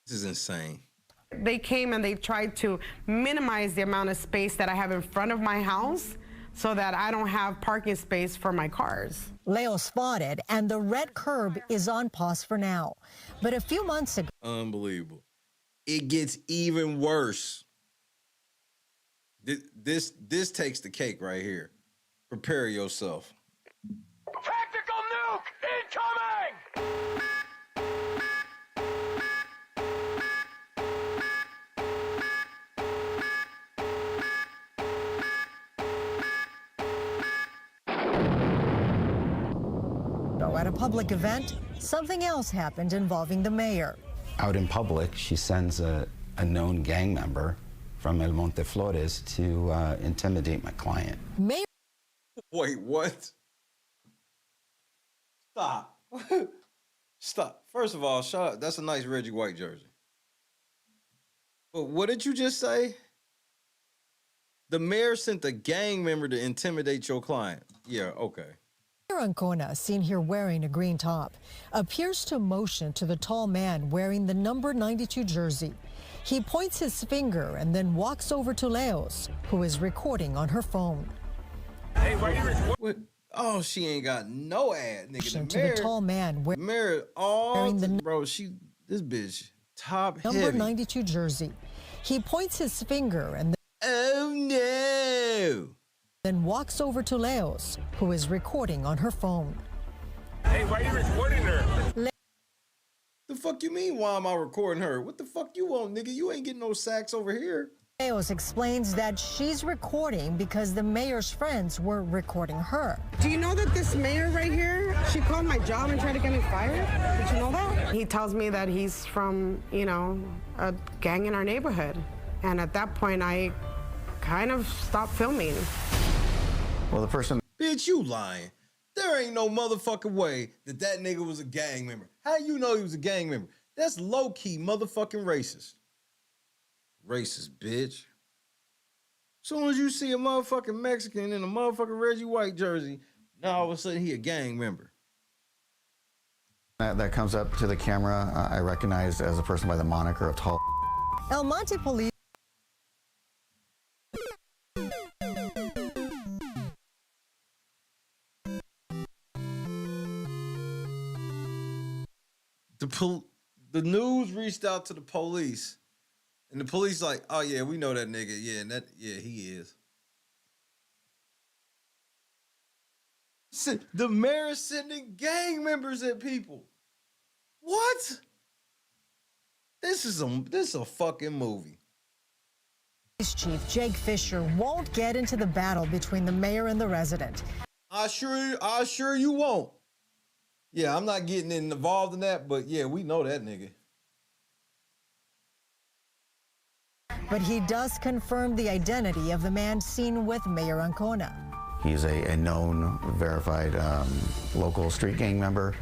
This is insane. They came and they tried to minimize the amount of space that I have in front of my house so that I don't have parking space for my cars. Leo spotted, and the red curb is on pause for now. But a few months ago... Unbelievable. It gets even worse. This takes the cake right here. Prepare yourself. Tactical nuke incoming! At a public event, something else happened involving the mayor. Out in public, she sends a known gang member from El Monte Flores to intimidate my client. Mayor. Wait, what? Stop. Stop. First of all, shut up. That's a nice Reggie White jersey. But what did you just say? The mayor sent a gang member to intimidate your client. Yeah, okay. Mayor Ancona, seen here wearing a green top, appears to motion to the tall man wearing the number 92 jersey. He points his finger and then walks over to Leos, who is recording on her phone. Hey, why you recording? Oh, she ain't got no ad, nigga. The tall man wearing the bro. This bitch top number heavy. 92 jersey. He points his finger and oh no. Then walks over to Leos, who is recording on her phone. Hey, why you recording her? The fuck you mean, why am I recording her? What the fuck you want, nigga? You ain't getting no sacks over here. Leos explains that she's recording because the mayor's friends were recording her. Do you know that this mayor right here, she called my job and tried to get me fired? Did you know that? He tells me that he's from, a gang in our neighborhood. And at that point, I kind of stopped filming. Well, the person... Bitch, you lying. There ain't no motherfucking way that nigga was a gang member. How you know he was a gang member? That's low-key motherfucking racist. Racist, bitch. Soon as you see a motherfucking Mexican in a motherfucking Reggie White jersey, now all of a sudden he a gang member. That comes up to the camera, I recognized as a person by the moniker of Tall. El Monte police. The news reached out to the police, and the police like, oh yeah, we know that nigga. Yeah, he is. The mayor is sending gang members at people. What? This is a fucking movie. Police Chief Jake Fisher won't get into the battle between the mayor and the resident. I assure you won't. Yeah, I'm not getting involved in that, but yeah, we know that nigga. But he does confirm the identity of the man seen with Mayor Ancona. He's a known, verified local street gang member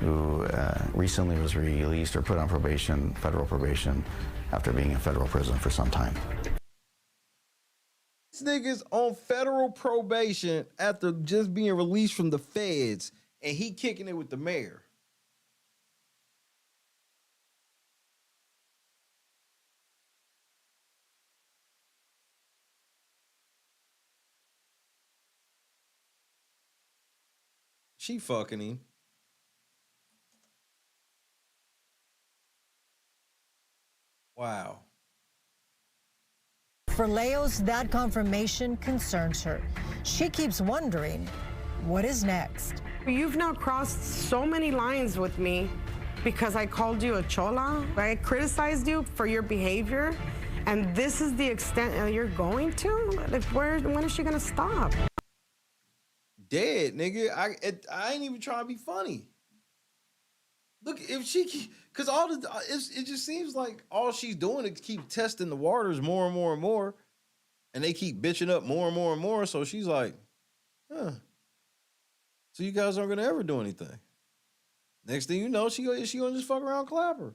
who recently was released or put on probation, federal probation, after being in federal prison for some time. This nigga's on federal probation after just being released from the feds, and he kicking it with the mayor. She fucking him. Wow. For Leos, that confirmation concerns her. She keeps wondering, what is next? You've now crossed so many lines with me because I called you a chola. I criticized you for your behavior, and this is the extent you're going to? When is she gonna stop? Dead, nigga. I ain't even trying to be funny. Look, if she, because it just seems like all she's doing is keep testing the waters more and more and more, and they keep bitching up more and more and more. So she's like, huh. So you guys aren't gonna ever do anything. Next thing you know, she gonna just fuck around, and clap her.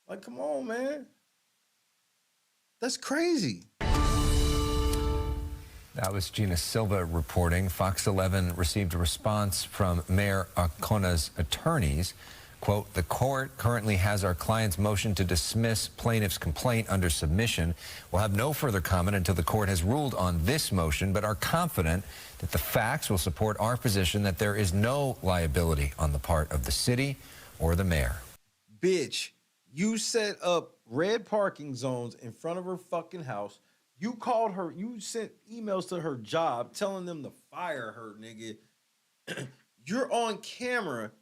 Like, come on, man. That's crazy. That was Gina Silva reporting. Fox 11 received a response from Mayor Ancona's attorneys. Quote, the court currently has our client's motion to dismiss plaintiff's complaint under submission. We'll have no further comment until the court has ruled on this motion, but are confident that the facts will support our position that there is no liability on the part of the city or the mayor. Bitch, you set up red parking zones in front of her fucking house. You called her, you sent emails to her job telling them to fire her, nigga. You're on camera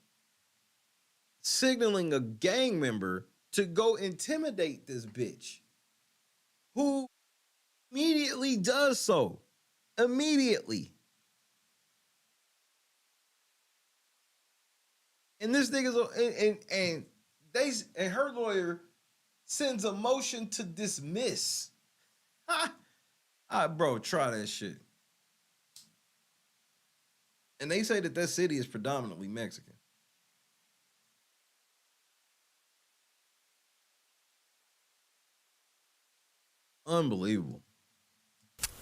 signaling a gang member to go intimidate this bitch, who immediately does so. Immediately. And this nigga's and her lawyer sends a motion to dismiss. Bro, try that shit. And they say that city is predominantly Mexican. Unbelievable.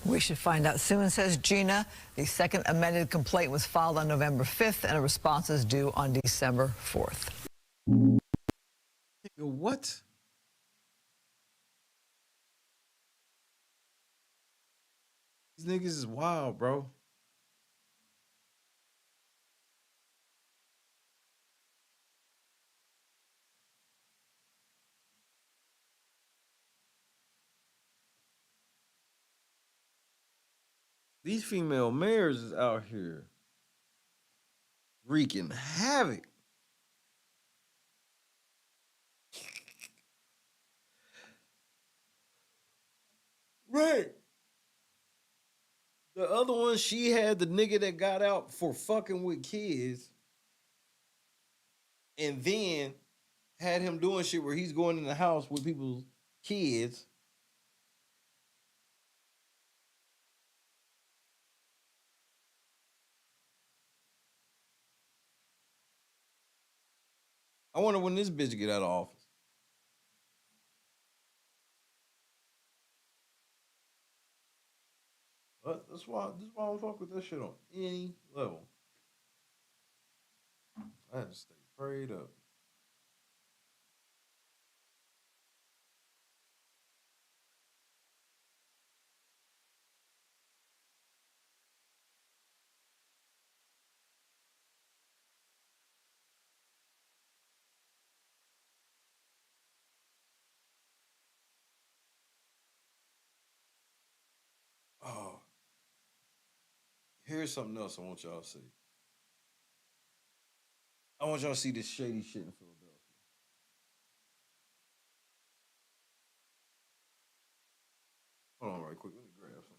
We should find out soon, says Gina. The second amended complaint was filed on November 5th, and a response is due on December 4th. What? These niggas is wild, bro. These female mayors is out here wreaking havoc. Right. The other one, she had the nigga that got out for fucking with kids. And then had him doing shit where he's going in the house with people's kids. I wonder when this bitch get out of office. But that's why I don't fuck with that shit on any level. I had to stay prayed up. Oh, here's something else I want y'all to see. I want y'all to see this shady shit in Philadelphia. Hold on right quick. Let me grab something.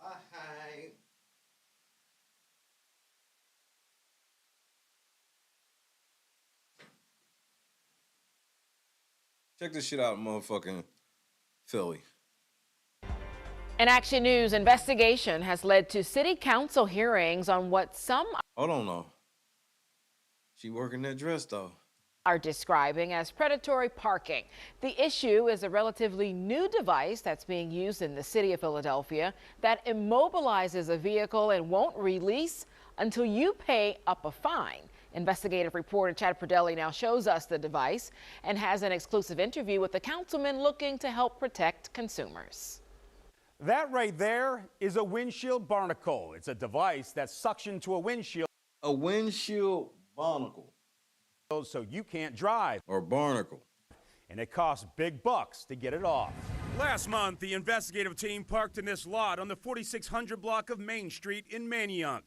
Why? Check this shit out, motherfucking Philly. In Action News, investigation has led to city council hearings on what some Hold on, though. She working that dress, though. are describing as predatory parking. The issue is a relatively new device that's being used in the city of Philadelphia that immobilizes a vehicle and won't release until you pay up a fine. Investigative reporter Chad Pradelli now shows us the device and has an exclusive interview with the councilman looking to help protect consumers. That right there is a windshield barnacle. It's a device that's suctioned to a windshield. A windshield barnacle. So you can't drive. Or barnacle. And it costs big bucks to get it off. Last month, the investigative team parked in this lot on the 4600 block of Main Street in Manayunk.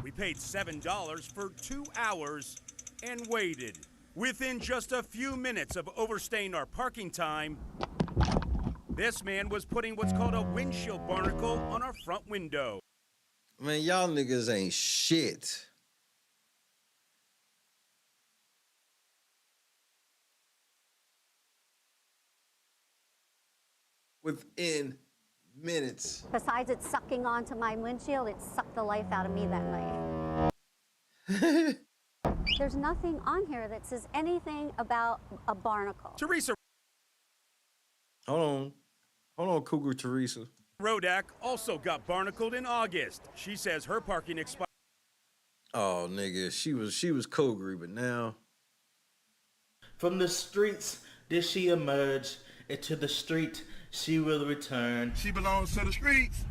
We paid $7 for 2 hours and waited. Within just a few minutes of overstaying our parking time, this man was putting what's called a windshield barnacle on our front window. Man, y'all niggas ain't shit. Within minutes. Besides it sucking onto my windshield, it sucked the life out of me that night. There's nothing on here that says anything about a barnacle. Teresa Hold on, Cougar Teresa. Rodak also got barnacled in August. She says her parking expired. Oh, nigga, she was Cougar, but now. From the streets did she emerge, into the street she will return. She belongs to the streets.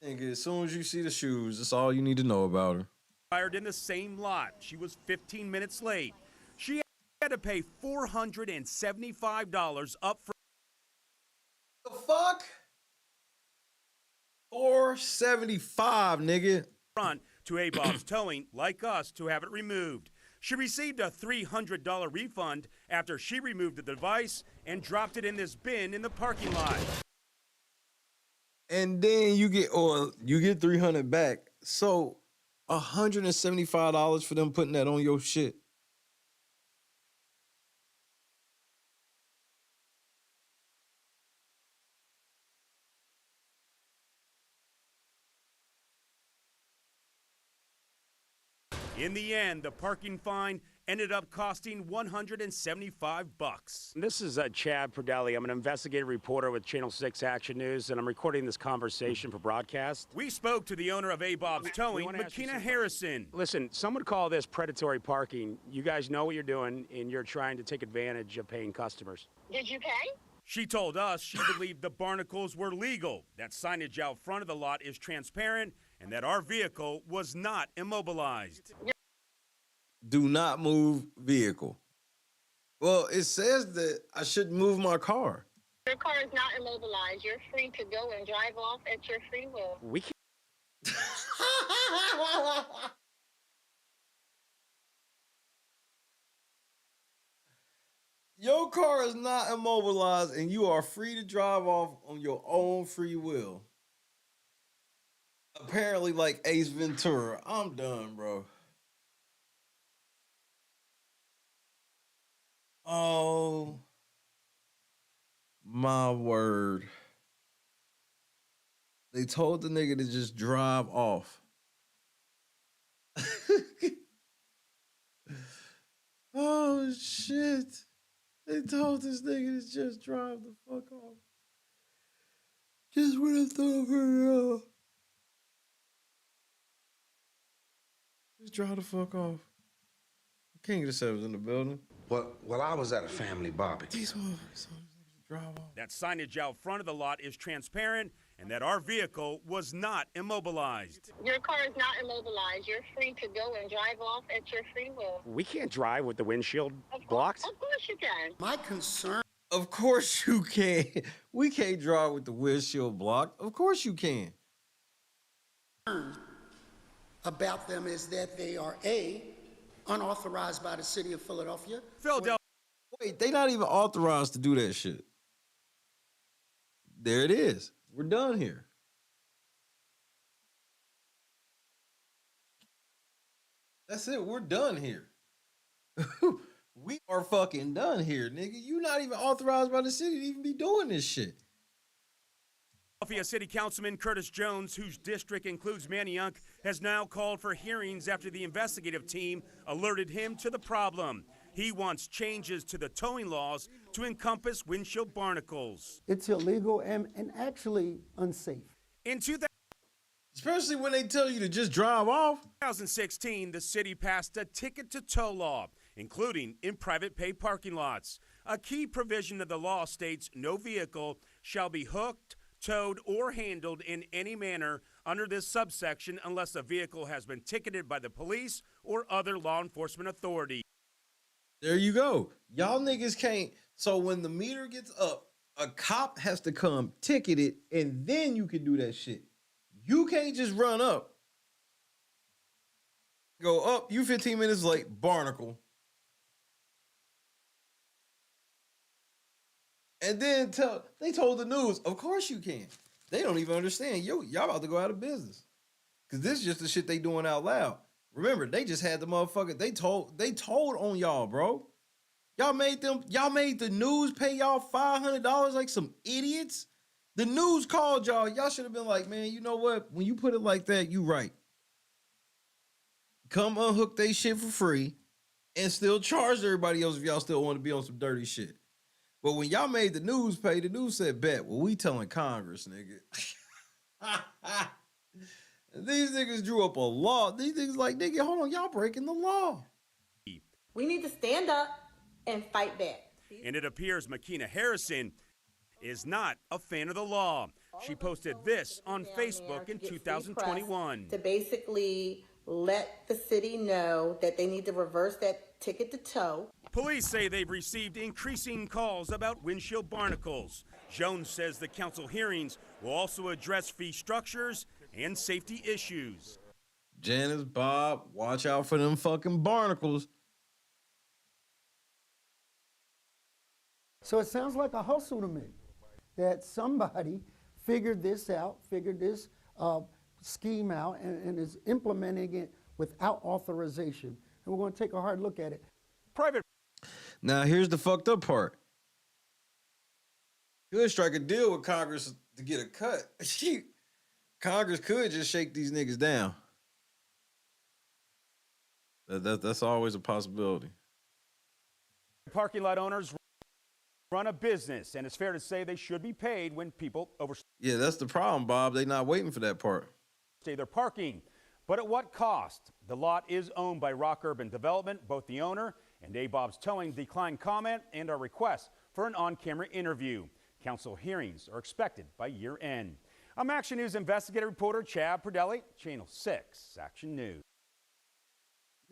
Nigga, as soon as you see the shoes, that's all you need to know about her. Fired in the same lot. She was 15 minutes late. She had to pay $475 up front. The fuck? $475, nigga. Front to A-Bob's Towing, like us, to have it removed. She received a $300 refund after she removed the device and dropped it in this bin in the parking lot. And then you get $300 back. So $175 for them putting that on your shit. In the end, the parking fine ended up costing $175. This is Chad Perdelli. I'm an investigative reporter with Channel 6 Action News, and I'm recording this conversation for broadcast. We spoke to the owner of A-Bob's Towing, Makina Harrison. Listen, some would call this predatory parking. You guys know what you're doing, and you're trying to take advantage of paying customers. Did you pay? She told us she believed the barnacles were legal, that signage out front of the lot is transparent, and that our vehicle was not immobilized. Do not move vehicle. Well, it says that I shouldn't move my car. Your car is not immobilized. You're free to go and drive off at your free will. We can't. Your car is not immobilized and you are free to drive off on your own free will. Apparently like Ace Ventura. I'm done, bro. Oh my word. They told the nigga to just drive off. Oh shit. They told this nigga to just drive the fuck off. Just when I thought her off. Just drive the fuck off. King just said it was in the building. Well, I was at a family barbecue. These motherfuckers drive off. That signage out front of the lot is transparent and that our vehicle was not immobilized. Your car is not immobilized. You're free to go and drive off at your free will. We can't drive with the windshield blocked. Of course you can. My concern. Of course you can. We can't drive with the windshield blocked. Of course you can. About them is that they are unauthorized by the city of Philadelphia. Wait, they not even authorized to do that shit. There it is. We're done here. That's it. We're done here. We are fucking done here, nigga. You not even authorized by the city to even be doing this shit. Philadelphia City Councilman Curtis Jones, whose district includes Manayunk, has now called for hearings after the investigative team alerted him to the problem. He wants changes to the towing laws to encompass windshield barnacles. It's illegal and actually unsafe. In Especially when they tell you to just drive off. 2016, the city passed a ticket-to-tow law, including in private pay parking lots. A key provision of the law states no vehicle shall be hooked, towed, or handled in any manner under this subsection unless the vehicle has been ticketed by the police or other law enforcement authority. There you go. Y'all niggas can't. So when the meter gets up, a cop has to come ticket it, and then you can do that shit. You can't just run up. Go up, you 15 minutes late, barnacle. And then they told the news, of course you can. They don't even understand. Y'all about to go out of business. Cause this is just the shit they doing out loud. Remember, they just had the motherfucker, they told on y'all, bro. Y'all made the news pay y'all $500 like some idiots. The news called y'all. Y'all should have been like, man, you know what? When you put it like that, you right. Come unhook they shit for free and still charge everybody else if y'all still want to be on some dirty shit. But when y'all made the news pay, the news said, bet. Well, we telling Congress, nigga. These niggas drew up a law. These niggas like, nigga, hold on, y'all breaking the law. We need to stand up and fight back. And it appears Makina Harrison is not a fan of the law. She posted this on Facebook in 2021. To basically let the city know that they need to reverse that ticket to tow. Police say they've received increasing calls about windshield barnacles. Jones says the council hearings will also address fee structures and safety issues. Janice, Bob, watch out for them fucking barnacles. So it sounds like a hustle to me, that somebody figured this out, figured this scheme out, and is implementing it without authorization. And we're going to take a hard look at it. Private. Now, here's the fucked up part. Could strike a deal with Congress to get a cut. Congress could just shake these niggas down. That's always a possibility. Parking lot owners run a business, and it's fair to say they should be paid when people overstay Yeah, that's the problem, Bob. They not waiting for that part. their parking. But at what cost? The lot is owned by Rock Urban Development. Both the owner and Bob's Towing declined comment and our request for an on-camera interview. Council hearings are expected by year end. I'm Action News investigative reporter Chad Perdelli, Channel 6 Action News.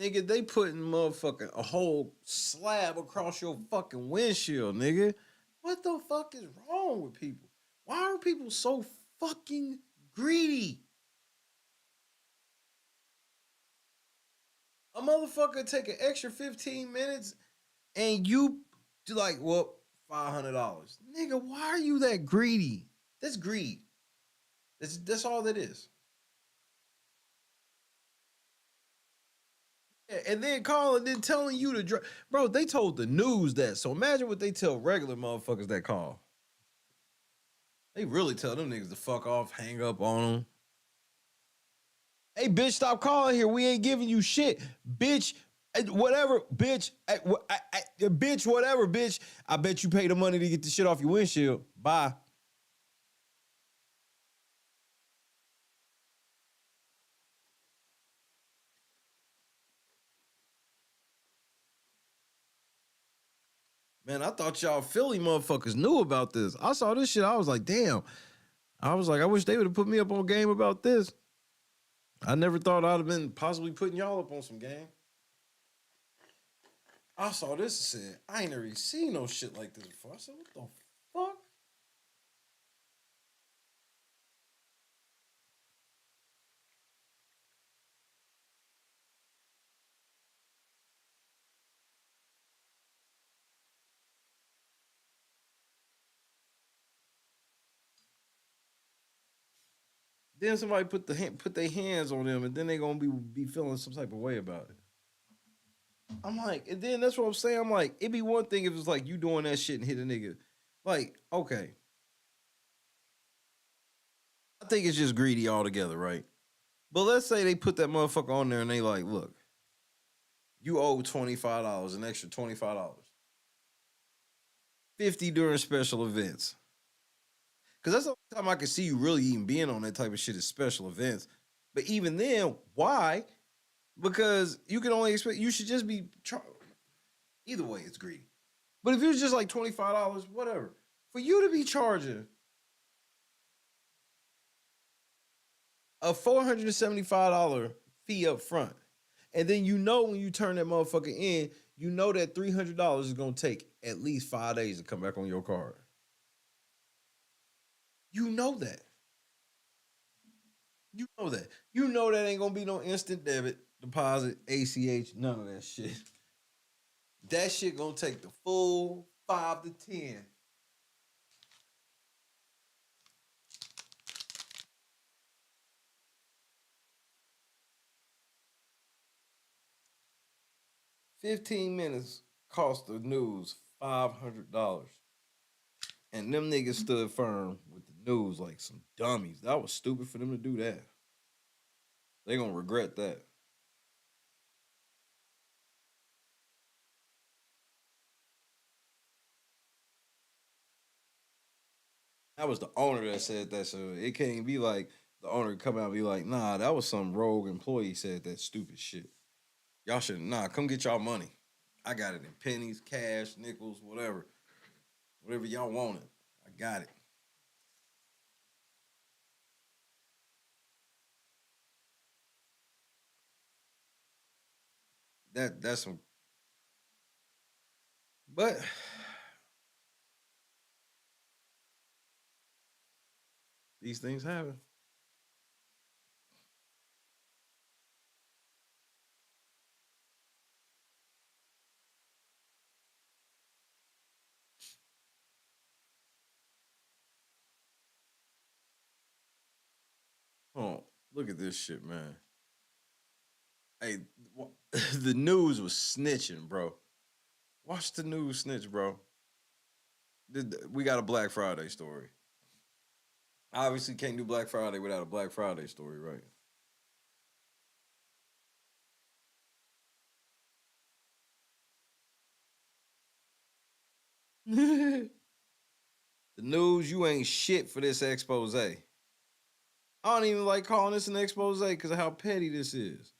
Nigga, they putting motherfucking a whole slab across your fucking windshield, nigga. What the fuck is wrong with people? Why are people so fucking greedy? A motherfucker take an extra 15 minutes and you like, well, $500. Nigga, why are you that greedy? That's greed. That's all that is. And then calling, then telling you to drive. Bro, they told the news that. So imagine what they tell regular motherfuckers that call. They really tell them niggas to fuck off, hang up on them. Hey, bitch, stop calling here. We ain't giving you shit. Bitch, whatever, bitch. Bitch, whatever, bitch. I bet you pay the money to get the shit off your windshield. Bye. Man, I thought y'all Philly motherfuckers knew about this. I saw this shit. I was like, damn. I was like, I wish they would have put me up on game about this. I never thought I'd have been possibly putting y'all up on some game. I saw this and said, I ain't never even seen no shit like this before. I said, what the fuck? Then somebody put their hands on them, and then they gonna be feeling some type of way about it. I'm like, and then that's what I'm saying. I'm like, it'd be one thing if it's like you doing that shit and hit a nigga. Like, okay. I think it's just greedy altogether, right? But let's say they put that motherfucker on there and they like, look, you owe $25, an extra $25. 50 during special events. Because that's the only time I can see you really even being on that type of shit is special events. But even then, why? Because you can only expect, you should just be, either way, it's greedy. But if it was just like $25, whatever. For you to be charging a $475 fee up front, and then you know when you turn that motherfucker in, you know that $300 is going to take at least 5 days to come back on your card. You know that. You know that. You know that ain't going to be no instant debit, deposit, ACH, none of that shit. That shit going to take the full 5 to 10. $15 minutes cost the news $500. And them niggas stood firm with the news like some dummies. That was stupid for them to do that. They gonna regret that. That was the owner that said that, so it can't be like the owner come out and be like, nah, that was some rogue employee said that stupid shit. Y'all should, come get y'all money. I got it in pennies, cash, nickels, whatever. Whatever y'all want it. I got it. That's some, but these things happen. Oh, look at this shit, man. Hey, the news was snitching, bro. Watch the news snitch, bro. We got a Black Friday story. Obviously, can't do Black Friday without a Black Friday story, right? The news, you ain't shit for this expose. I don't even like calling this an expose because of how petty this is.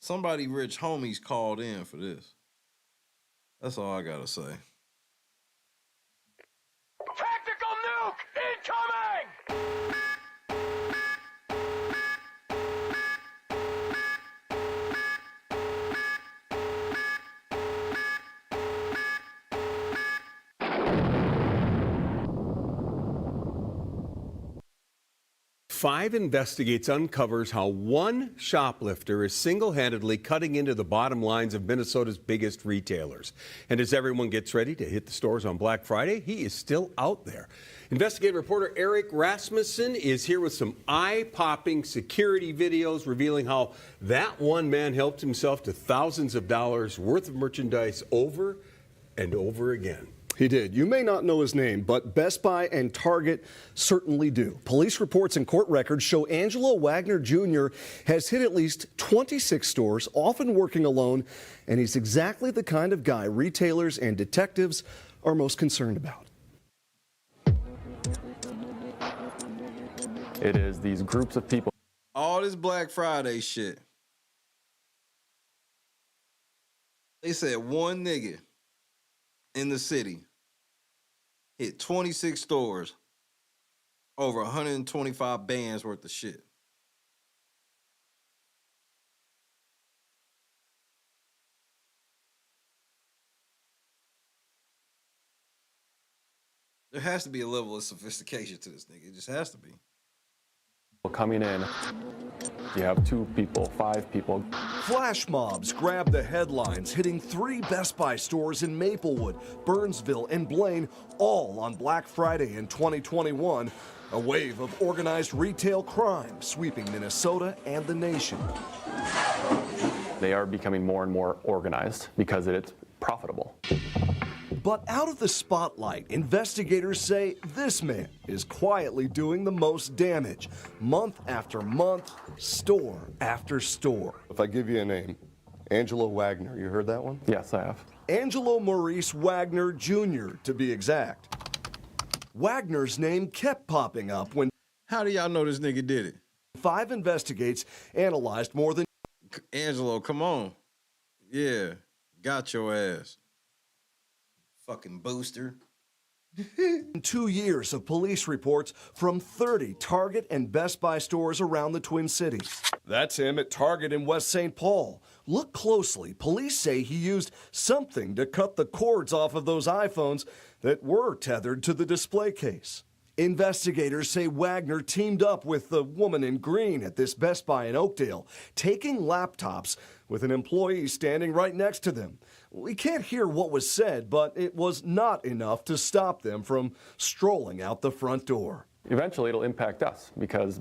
Somebody rich homies called in for this. That's all I gotta say. Tactical nuke incoming! 5 investigates uncovers how one shoplifter is single-handedly cutting into the bottom lines of Minnesota's biggest retailers. And as everyone gets ready to hit the stores on Black Friday, he is still out there. Investigative reporter Eric Rasmussen is here with some eye-popping security videos revealing how that one man helped himself to thousands of dollars worth of merchandise over and over again. He did. You may not know his name, but Best Buy and Target certainly do. Police reports and court records show Angelo Wagner Jr. has hit at least 26 stores, often working alone, and he's exactly the kind of guy retailers and detectives are most concerned about. It is these groups of people. All this Black Friday shit. They said one nigga in the city hit 26 stores, over 125 bands worth of shit. There has to be a level of sophistication to this nigga. It just has to be. Coming in, you have 2 people, 5 people. Flash mobs grabbed the headlines, hitting 3 Best Buy stores in Maplewood, Burnsville, and Blaine, all on Black Friday in 2021. A wave of organized retail crime sweeping Minnesota and the nation. They are becoming more and more organized because it's profitable. But out of the spotlight, investigators say this man is quietly doing the most damage, month after month, store after store. If I give you a name, Angelo Wagner, you heard that one? Yes, I have. Angelo Maurice Wagner Jr., to be exact. Wagner's name kept popping up when... How do y'all know this nigga did it? 5 investigates analyzed more than... Angelo, come on. Yeah, got your ass. Fucking booster. 2 years of police reports from 30 Target and Best Buy stores around the Twin Cities. That's him at Target in West St. Paul. Look closely. Police say he used something to cut the cords off of those iPhones that were tethered to the display case. Investigators say Wagner teamed up with the woman in green at this Best Buy in Oakdale, taking laptops with an employee standing right next to them. We can't hear what was said, but it was not enough to stop them from strolling out the front door. Eventually, it'll impact us because...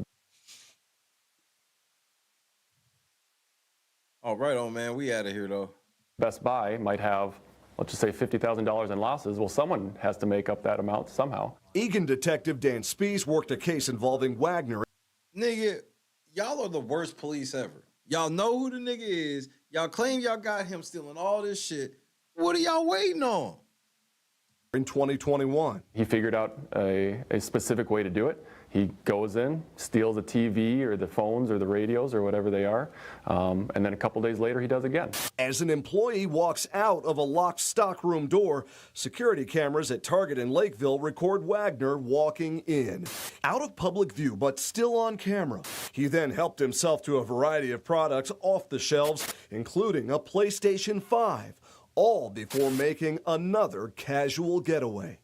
All right, old man, we out of here, though. Best Buy might have, let's just say, $50,000 in losses. Well, someone has to make up that amount somehow. Eagan detective Dan Spees worked a case involving Wagner. Nigga, y'all are the worst police ever. Y'all know who the nigga is. Y'all claim y'all got him stealing all this shit. What are y'all waiting on? In 2021. He figured out a specific way to do it. He goes in, steals a TV or the phones or the radios or whatever they are, and then a couple days later he does again. As an employee walks out of a locked stockroom door, security cameras at Target in Lakeville record Wagner walking in. Out of public view, but still on camera. He then helped himself to a variety of products off the shelves, including a PlayStation 5, all before making another casual getaway.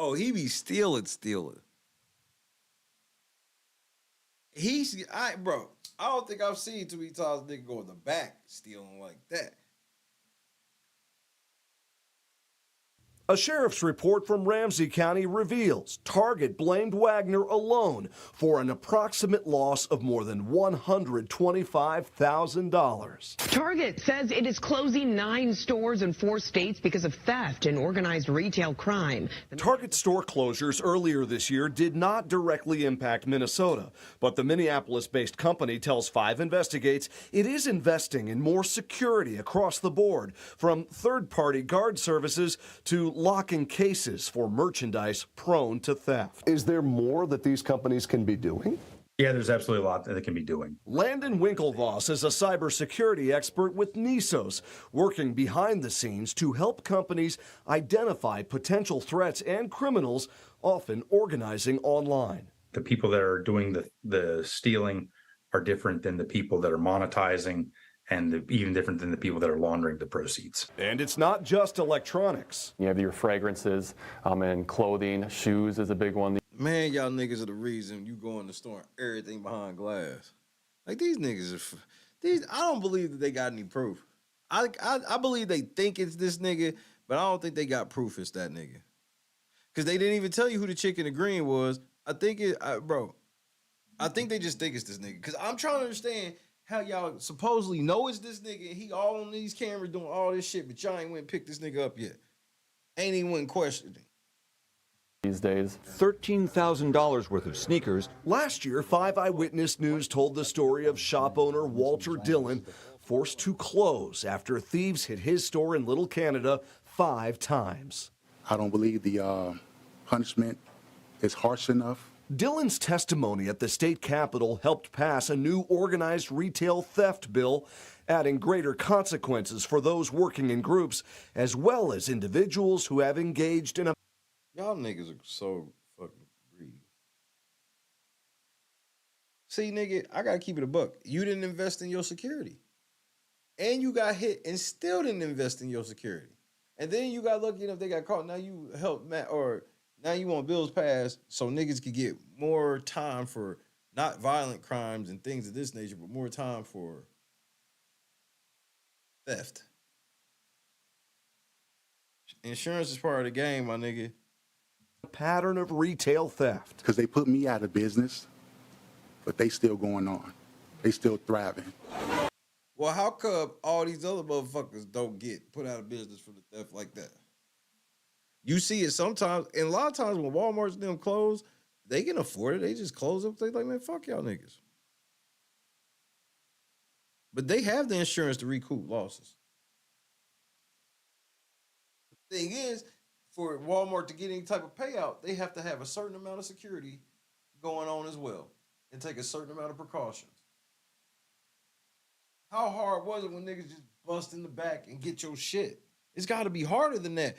Oh, he be stealing. Bro, I don't think I've seen too many times nigga go in the back stealing like that. A sheriff's report from Ramsey County reveals Target blamed Wagner alone for an approximate loss of more than $125,000. Target says it is closing 9 stores in 4 states because of theft and organized retail crime. Target store closures earlier this year did not directly impact Minnesota, but the Minneapolis-based company tells 5 Investigates it is investing in more security across the board, from third-party guard services to locking cases for merchandise prone to theft. Is there more that these companies can be doing? Yeah, there's absolutely a lot that they can be doing. Landon Winklevoss is a cybersecurity expert with Nisos, working behind the scenes to help companies identify potential threats and criminals, often organizing online. The people that are doing the stealing are different than the people that are monetizing, and even different than the people that are laundering the proceeds. And it's not just electronics. You have your fragrances and clothing. Shoes is a big one. Man, y'all niggas are the reason you go in the store and everything behind glass. Like, these niggas are... I don't believe that they got any proof. I believe they think it's this nigga, but I don't think they got proof it's that nigga. Because they didn't even tell you who the chick in the green was. I think they just think it's this nigga. Because I'm trying to understand how y'all supposedly know it's this nigga, and he all on these cameras doing all this shit, but y'all ain't went and picked this nigga up yet. Ain't even questioning. These days, $13,000 worth of sneakers. Last year, 5 Eyewitness News told the story of shop owner Walter Dillon, forced to close after thieves hit his store in Little Canada 5 times. I don't believe the punishment is harsh enough. Dillon's testimony at the state capitol helped pass a new organized retail theft bill, adding greater consequences for those working in groups, as well as individuals who have engaged in a... Y'all niggas are so fucking greedy. See, nigga, I gotta keep it a buck. You didn't invest in your security. And you got hit and still didn't invest in your security. And then you got lucky enough they got caught. Now you helped Matt, or now you want bills passed so niggas could get more time for not violent crimes and things of this nature, but more time for theft. Insurance is part of the game, my nigga. Pattern of retail theft. Because they put me out of business, but they still going on. They still thriving. Well, how come all these other motherfuckers don't get put out of business for the theft like that? You see it sometimes, and a lot of times when Walmart's and them close, they can afford it. They just close up. They like, man, fuck y'all niggas. But they have the insurance to recoup losses. The thing is, for Walmart to get any type of payout, they have to have a certain amount of security going on as well and take a certain amount of precautions. How hard was it when niggas just bust in the back and get your shit? It's got to be harder than that.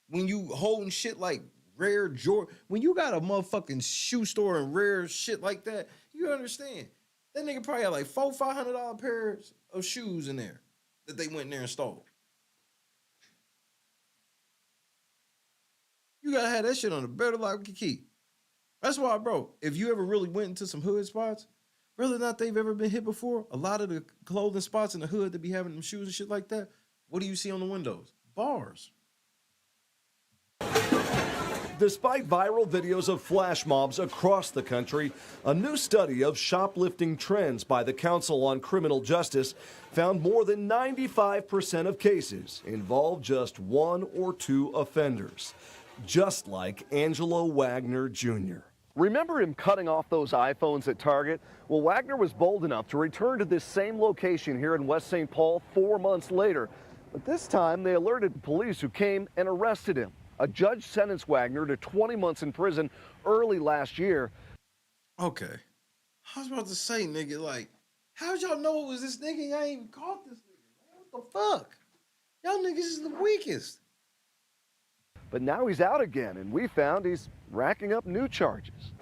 When you holding shit like rare Jordan, when you got a motherfucking shoe store and rare shit like that, you understand. That nigga probably had like $400-500 pairs of shoes in there that they went in there and stole. You gotta have that shit on the better lock and key. That's why, bro, if you ever really went into some hood spots, whether or not they've ever been hit before, a lot of the clothing spots in the hood that be having them shoes and shit like that, what do you see on the windows? Bars. Despite viral videos of flash mobs across the country, a new study of shoplifting trends by the Council on Criminal Justice found more than 95% of cases involve just 1 or 2 offenders, just like Angelo Wagner Jr. Remember him cutting off those iPhones at Target? Well, Wagner was bold enough to return to this same location here in West St. Paul 4 months later. But this time they alerted police, who came and arrested him. A judge sentenced Wagner to 20 months in prison early last year. Okay. I was about to say, nigga, like, how'd y'all know it was this nigga? Y'all ain't even caught this nigga, man. What the fuck? Y'all niggas is the weakest. But now he's out again, and we found he's racking up new charges.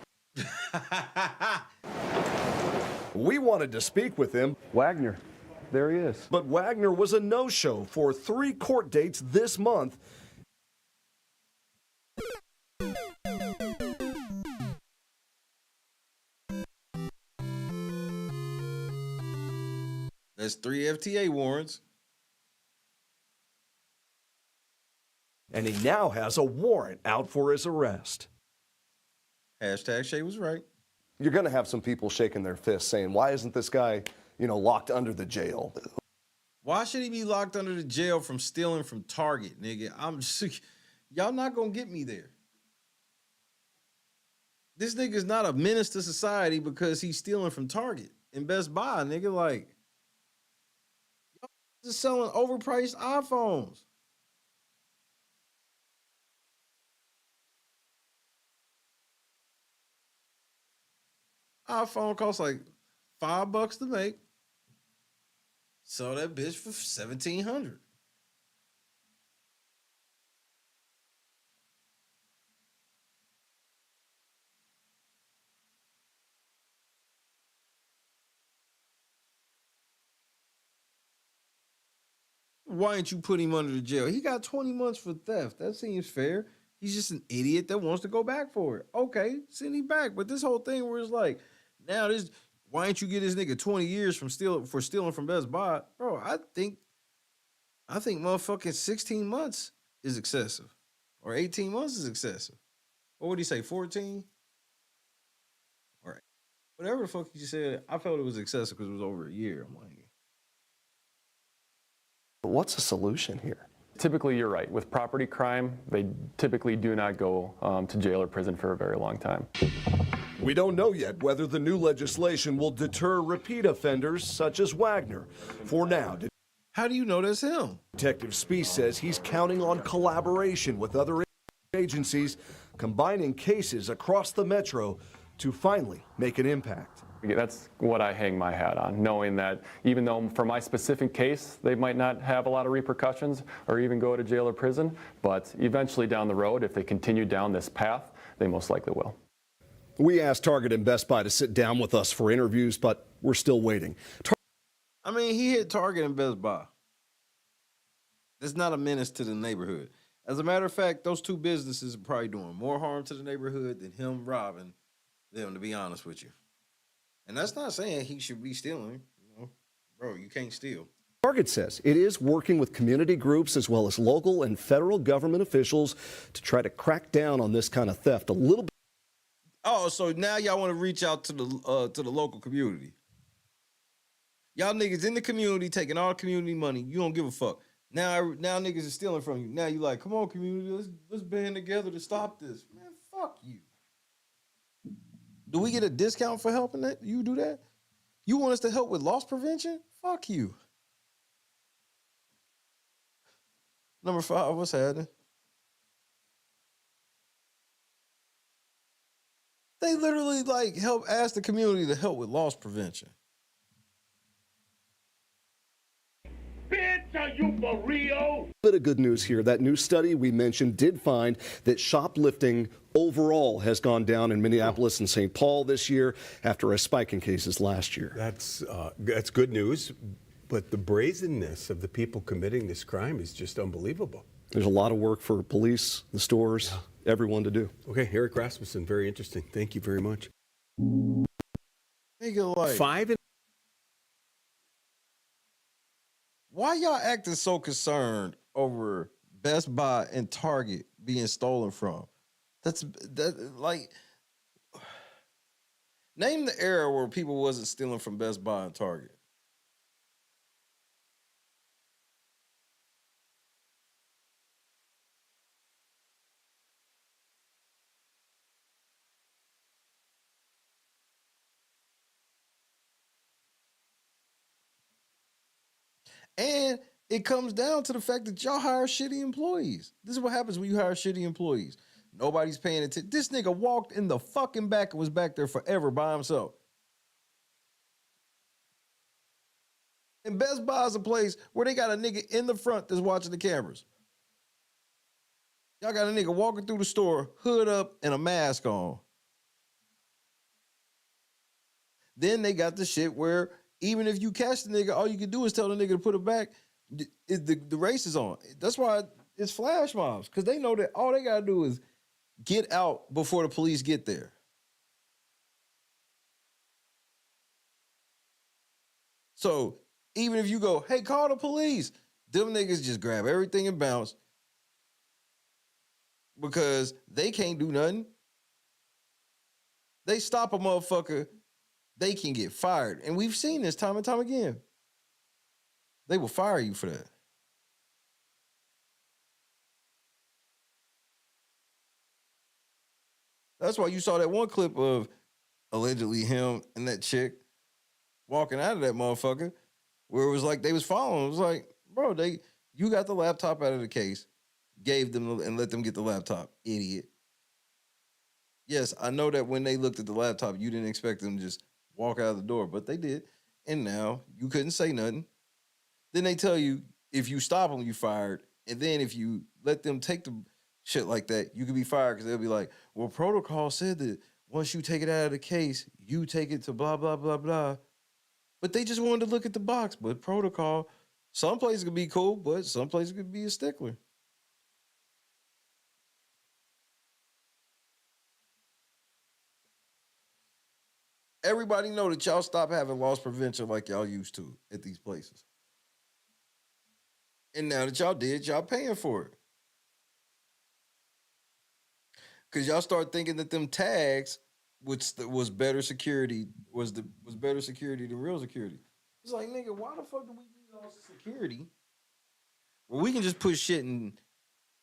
We wanted to speak with him. Wagner, there he is. But Wagner was a no-show for 3 court dates this month. That's 3 FTA warrants. And he now has a warrant out for his arrest. Hashtag Shay was right. You're going to have some people shaking their fists saying, why isn't this guy, locked under the jail? Why should he be locked under the jail from stealing from Target, nigga? Y'all not gonna get me there. This nigga's not a menace to society because he's stealing from Target and Best Buy, nigga. Like, y'all just selling overpriced iPhones. iPhone costs like $5 to make. Sell that bitch for $1,700. Why didn't you put him under the jail? He got 20 months for theft. That seems fair. He's just an idiot that wants to go back for it. Okay, send him back. But this whole thing where it's like, now this, why didn't you get this nigga 20 years for stealing from Best Buy? Bro, I think motherfucking 16 months is excessive. Or 18 months is excessive. What would he say, 14? Or whatever the fuck you said. I felt it was excessive because it was over a year. I'm like, But what's the solution here? Typically, you're right. With property crime, they typically do not go to jail or prison for a very long time. We don't know yet whether the new legislation will deter repeat offenders such as Wagner. For now, how do you know that's him? Detective Speece says he's counting on collaboration with other agencies, combining cases across the metro to finally make an impact. That's what I hang my hat on, knowing that even though for my specific case, they might not have a lot of repercussions or even go to jail or prison, but eventually down the road, if they continue down this path, they most likely will. We asked Target and Best Buy to sit down with us for interviews, but we're still waiting. I mean, he hit Target and Best Buy. That's not a menace to the neighborhood. As a matter of fact, those two businesses are probably doing more harm to the neighborhood than him robbing them, to be honest with you. And that's not saying he should be stealing. Bro, you can't steal. Target says it is working with community groups as well as local and federal government officials to try to crack down on this kind of theft a little bit. Oh, so now y'all want to reach out to the local community. Y'all niggas in the community taking all community money. You don't give a fuck. Now niggas is stealing from you. Now you like, come on, community, let's band together to stop this. Man, fuck you. Do we get a discount for helping that? You do that? You want us to help with loss prevention? Fuck you. Number 5, what's happening? They literally ask the community to help with loss prevention. Bitch, are you for real? Bit of good news here. That new study we mentioned did find that shoplifting overall has gone down in Minneapolis and St. Paul this year after a spike in cases last year. That's good news, but the brazenness of the people committing this crime is just unbelievable. There's a lot of work for police, the stores, everyone to do. Okay, Eric Rasmussen, very interesting. Thank you very much. Nigga, like, 5 and why y'all acting so concerned over Best Buy and Target being stolen from? Name the era where people wasn't stealing from Best Buy and Target. And it comes down to the fact that y'all hire shitty employees. This is what happens when you hire shitty employees. Nobody's paying attention. This nigga walked in the fucking back and was back there forever by himself. And Best Buy is a place where they got a nigga in the front that's watching the cameras. Y'all got a nigga walking through the store, hood up and a mask on. Then they got the shit where even if you catch the nigga, all you can do is tell the nigga to put it back. The race is on. That's why it's flash mobs, because they know that all they got to do is get out before the police get there. So Even if you go, hey, call the police, them niggas just grab everything and bounce because they can't do nothing. They stop a motherfucker, they can get fired. And we've seen this time and time again. They will fire you for that. That's why you saw that one clip of allegedly him and that chick walking out of that motherfucker where it was like they was following. It was like, bro, you got the laptop out of the case, gave them and let them get the laptop. Idiot. Yes, I know that when they looked at the laptop, you didn't expect them to just walk out of the door, but they did. And now you couldn't say nothing. Then they tell you if you stop them, you fired. And then if you let them take the shit like that, you could be fired because they'll be like, well, protocol said that once you take it out of the case, you take it to blah, blah, blah, blah. But they just wanted to look at the box. But protocol, some places could be cool, but some places could be a stickler. Everybody know that y'all stop having loss prevention like y'all used to at these places. And now that y'all did, y'all paying for it. Because y'all start thinking that them tags was better security, was better security than real security. It's like, nigga, why the fuck do we need all this security? Well, we can just put shit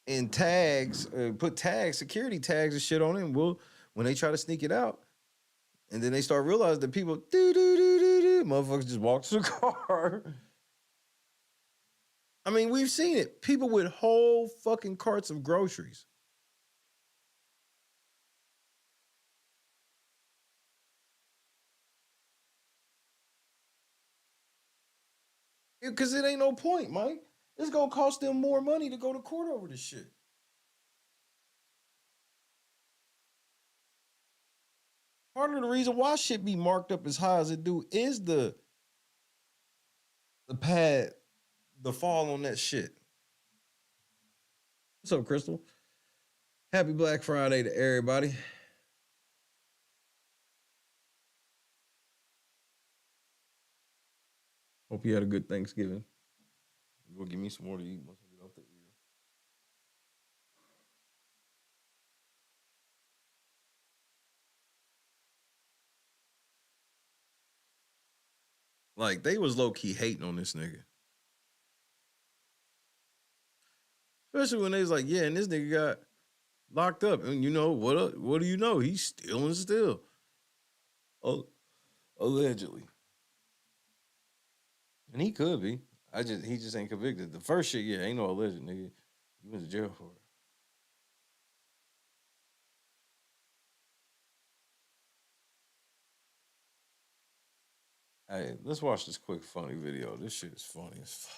in tags, put tags, security tags and shit on it, and when they try to sneak it out, and then they start realizing that people, motherfuckers just walk to the car. I mean, we've seen it. People with whole fucking carts of groceries. Because it ain't no point, Mike. It's going to cost them more money to go to court over this shit. Part of the reason why shit be marked up as high as it do is the pad, the fall on that shit. What's up, Crystal? Happy Black Friday to everybody. Hope you had a good Thanksgiving. Go give me some more to eat once I get off the ear. Like, they was low-key hating on this nigga. Especially when they was like, yeah, and this nigga got locked up. And you know, what do you know? He's stealing still. Oh, allegedly. And he could be. He just ain't convicted. The first shit, yeah, ain't no alleged, nigga. You went to jail for it. Hey, let's watch this quick funny video. This shit is funny as fuck.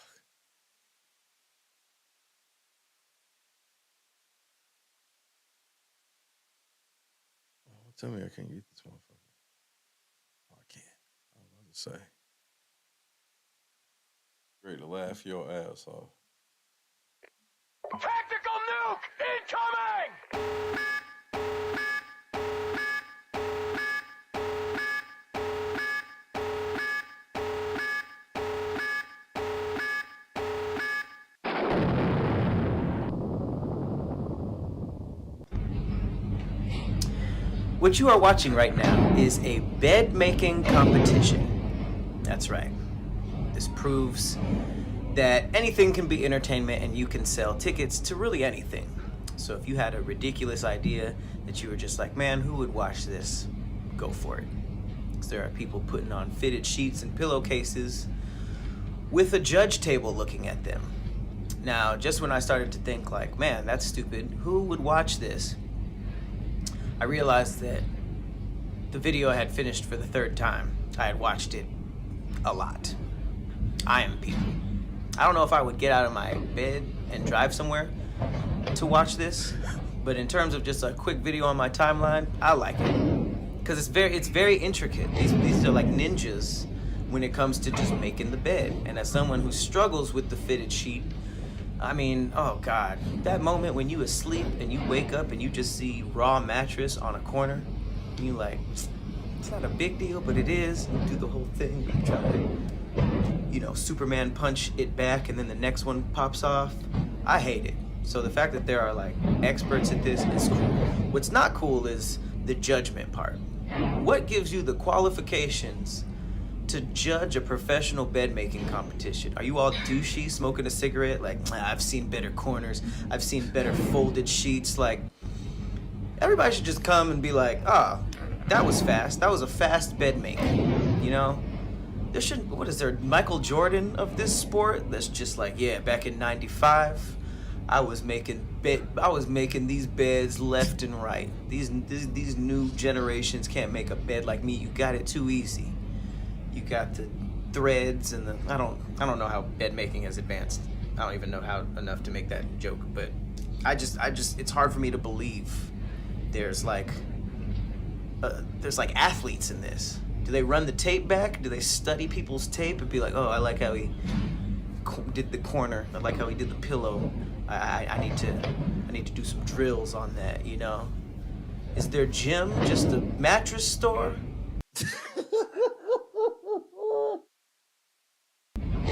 Oh, tell me I can't get this motherfucker. Oh, I can't. I don't know what to say. Great to laugh your ass off. Tactical nuke incoming! What you are watching right now is a bed making competition. That's right. This proves that anything can be entertainment and you can sell tickets to really anything. So if you had a ridiculous idea that you were just like, man, who would watch this? Go for it. Because there are people putting on fitted sheets and pillowcases with a judge table looking at them. Now, just when I started to think like, man, that's stupid, who would watch this? I realized that the video had finished for the third time. I had watched it a lot. I am people. I don't know if I would get out of my bed and drive somewhere to watch this, but in terms of just a quick video on my timeline, I like it. Because it's very intricate. These are like ninjas when it comes to just making the bed. And as someone who struggles with the fitted sheet, I mean, oh God, that moment when you asleep and you wake up and you just see raw mattress on a corner, and you like, it's not a big deal, but it is. You do the whole thing, but you try to you know, Superman punch it back and then the next one pops off. I hate it. So the fact that there are like experts at this is cool. What's not cool is the judgment part. What gives you the qualifications to judge a professional bed making competition? Are you all douchey, smoking a cigarette? Like, I've seen better corners, I've seen better folded sheets. Like, everybody should just come and be like, ah, that was fast. That was a fast bed making, you know? There shouldn't, what is there, Michael Jordan of this sport? That's just like, yeah, back in 95, I was making these beds left and right. These new generations can't make a bed like me. You got it too easy. You got the threads and the, I don't know how bed making has advanced. I don't even know how enough to make that joke, but I just it's hard for me to believe there's like athletes in this. Do they run the tape back? Do they study people's tape and be like, oh, I like how he did the corner. I like how he did the pillow. I need to do some drills on that, you know? Is their gym just a mattress store?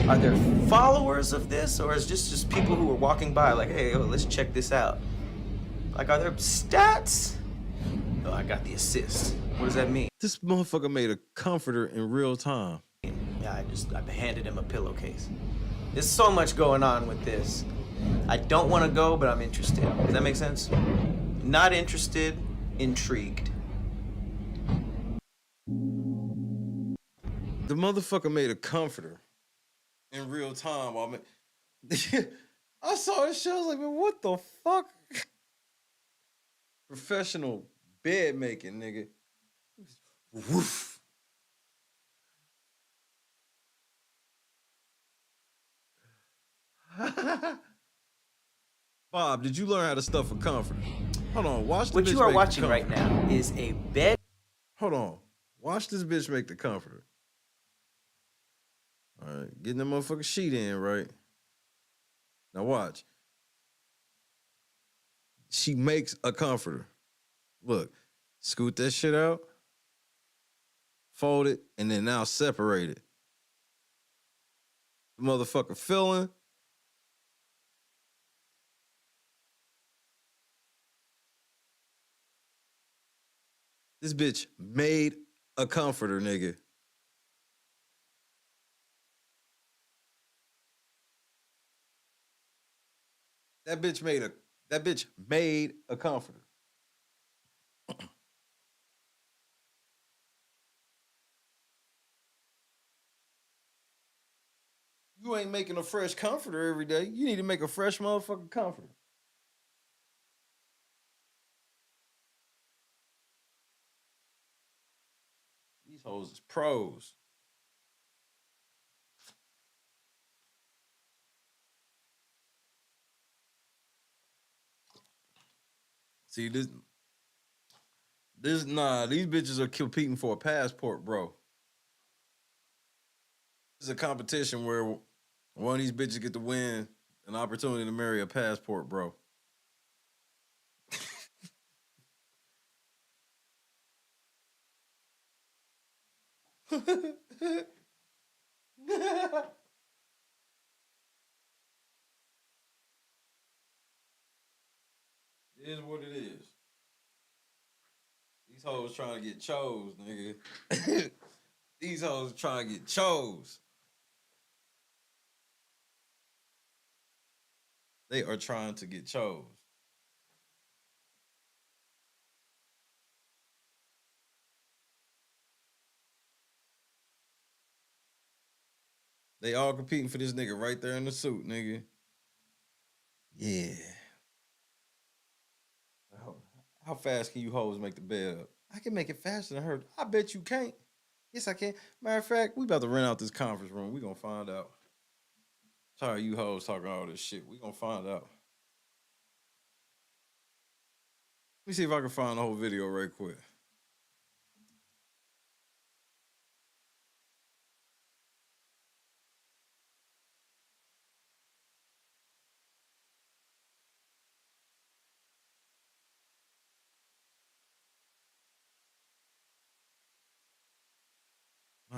Are there followers of this, or is this just people who are walking by like, hey, let's check this out? Like, are there stats? Oh, I got the assist. What does that mean? This motherfucker made a comforter in real time. Yeah, I handed him a pillowcase. There's so much going on with this. I don't want to go, but I'm interested. Does that make sense? Not interested, intrigued. The motherfucker made a comforter in real time. I saw this shit. I was like, man, what the fuck? Professional bed making, nigga. Woof. Bob, did you learn how to stuff a comforter? Hold on, watch the What bitch you are make the watching right comforter. now is a bed. Hold on. Watch this bitch make the comforter. All right, getting that motherfucking sheet in, right? Now watch. She makes a comforter. Look, scoot that shit out, fold it, and then now separate it. The motherfucker filling. This bitch made a comforter, nigga. That bitch made a comforter. You ain't making a fresh comforter every day. You need to make a fresh motherfucking comforter. These hoes is pros. See, these bitches are competing for a passport, bro. This is a competition where one of these bitches get to win an opportunity to marry a passport, bro. It is what it is. These hoes trying to get chose, nigga. These hoes trying to get chose. They are trying to get chose. They all competing for this nigga right there in the suit, nigga. Yeah. How fast can you hoes make the bed up? I can make it faster than her. I bet you can't. Yes, I can. Matter of fact, we about to rent out this conference room. We gonna find out. Sorry, you hoes talking all this shit. We gonna find out. Let me see if I can find the whole video right quick.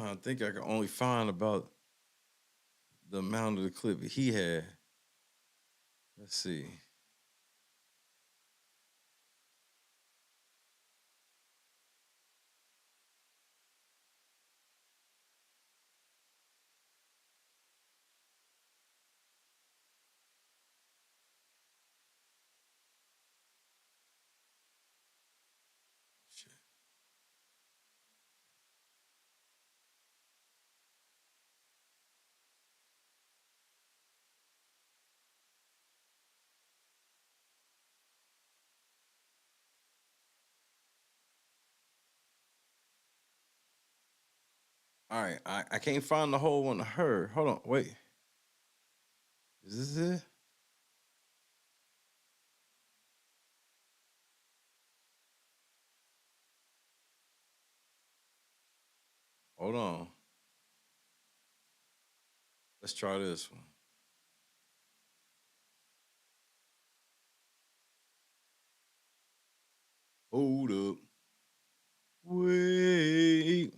I think I can only find about the amount of the clip he had. Let's see. All right, I can't find the whole one of her. Hold on, wait. Is this it? Hold on. Let's try this one. Hold up. Wait.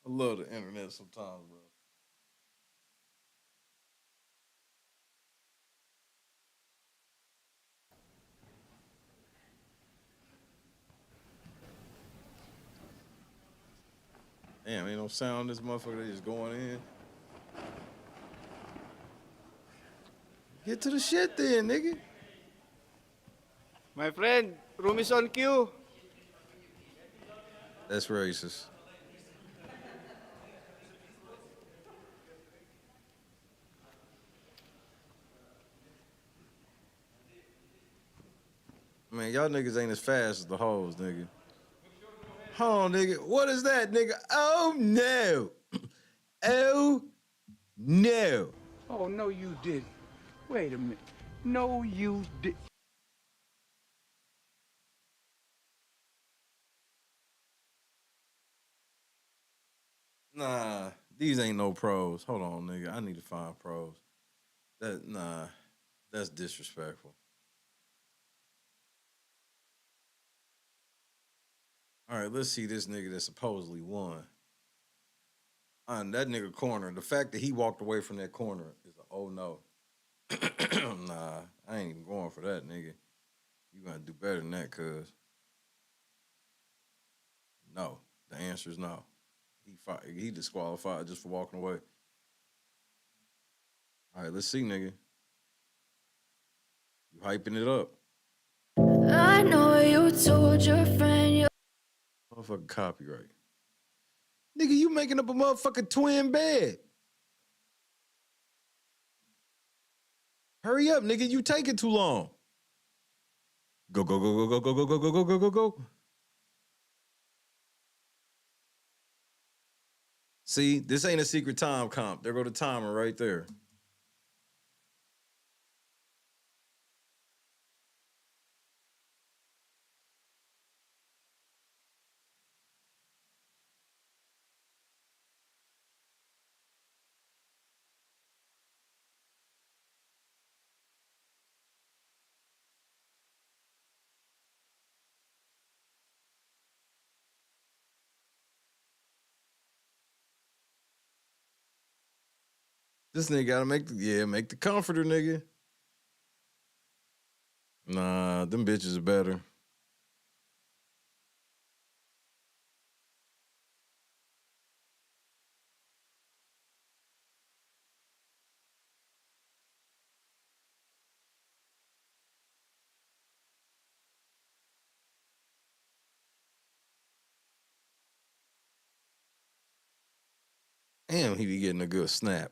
I love the internet sometimes, bro. Damn, ain't no sound in this motherfucker. They just going in. Get to the shit then, nigga. My friend, room is on queue. That's racist. Man, y'all niggas ain't as fast as the hoes, nigga. Hold on, nigga. What is that, nigga? Oh, no. Oh, no. Oh, no, you didn't. Wait a minute. No, you did. Nah, these ain't no pros. Hold on, nigga. I need to find pros. That's disrespectful. All right, let's see this nigga that supposedly won. That nigga corner. The fact that he walked away from that corner is a oh no. Nah, I ain't even going for that, nigga. You gotta do better than that, cuz. No. The answer is no. He disqualified just for walking away. All right, let's see, nigga. You hyping it up. I know you told your friend you. Motherfucking copyright. Nigga, you making up a motherfucking twin bed. Hurry up, nigga. You taking too long. Go, go, go, go, go, go, go, go, go, go, go, go. See, this ain't a secret time comp. There go the timer right there. This nigga gotta make the comforter, nigga. Nah, them bitches are better. Damn, he be getting a good snap.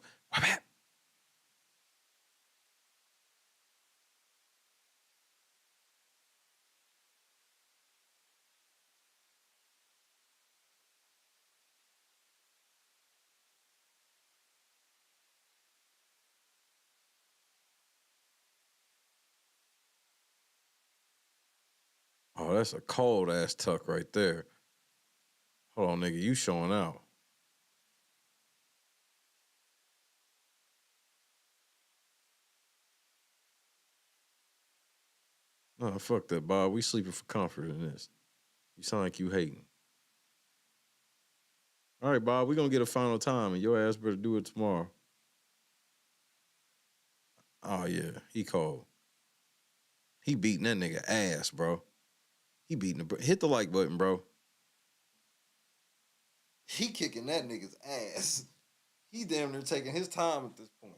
Oh, that's a cold ass tuck right there. Hold on, nigga, you showing out. No, fuck that, Bob. We sleeping for comfort in this. You sound like you hating. All right, Bob, we're gonna get a final time, and your ass better do it tomorrow. Oh yeah, he cold. He beating that nigga ass, bro. He beating the hit the like button, bro. He kicking that nigga's ass. He damn near taking his time at this point.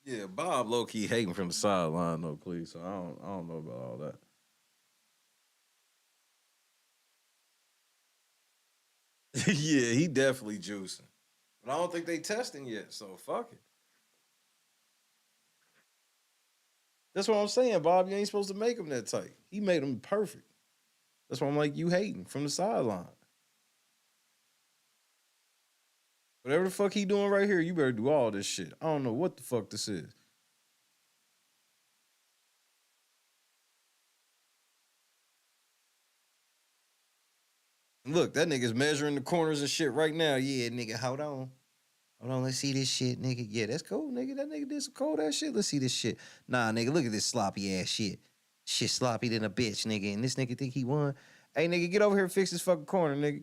Yeah, Bob low key hating from the sideline though, please. So I don't know about all that. Yeah, he definitely juicing. But I don't think they testing yet, so fuck it. That's what I'm saying, Bob. You ain't supposed to make him that tight. He made him perfect. That's why I'm like, you hating from the sideline. Whatever the fuck he doing right here, you better do all this shit. I don't know what the fuck this is. Look, that nigga's measuring the corners and shit right now. Yeah, nigga, hold on. Hold on, let's see this shit, nigga. Yeah, that's cool, nigga. That nigga did some cold ass shit. Let's see this shit. Nah, nigga, look at this sloppy ass shit. Shit sloppy than a bitch, nigga. And this nigga think he won. Hey, nigga, get over here and fix this fucking corner, nigga.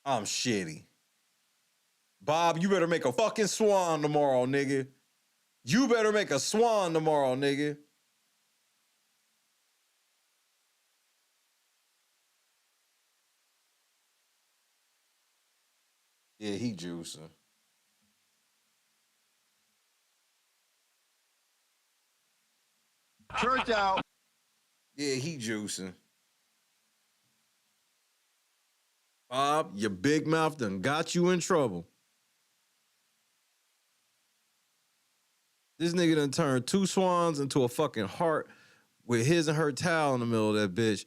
I'm shitty. Bob, you better make a fucking swan tomorrow, nigga. You better make a swan tomorrow, nigga. Yeah, he juicing. Church out. Yeah, he juicing. Bob, your big mouth done got you in trouble. This nigga done turned two swans into a fucking heart with his and her towel in the middle of that bitch.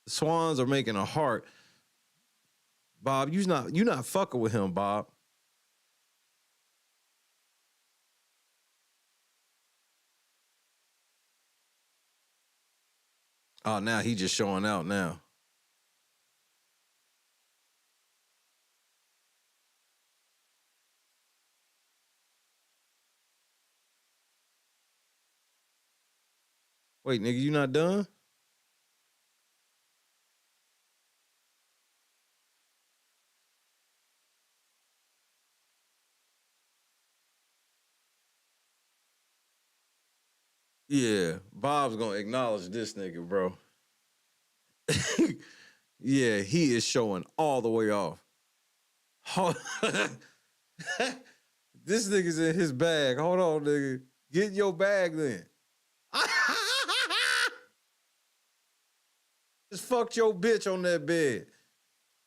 The swans are making a heart. Bob, you not fucking with him, Bob. Oh, now he just showing out now. Wait, nigga, you not done? Yeah, Bob's gonna acknowledge this nigga, bro. Yeah, he is showing all the way off. This nigga's in his bag. Hold on, nigga. Get in your bag then. Just fucked your bitch on that bed.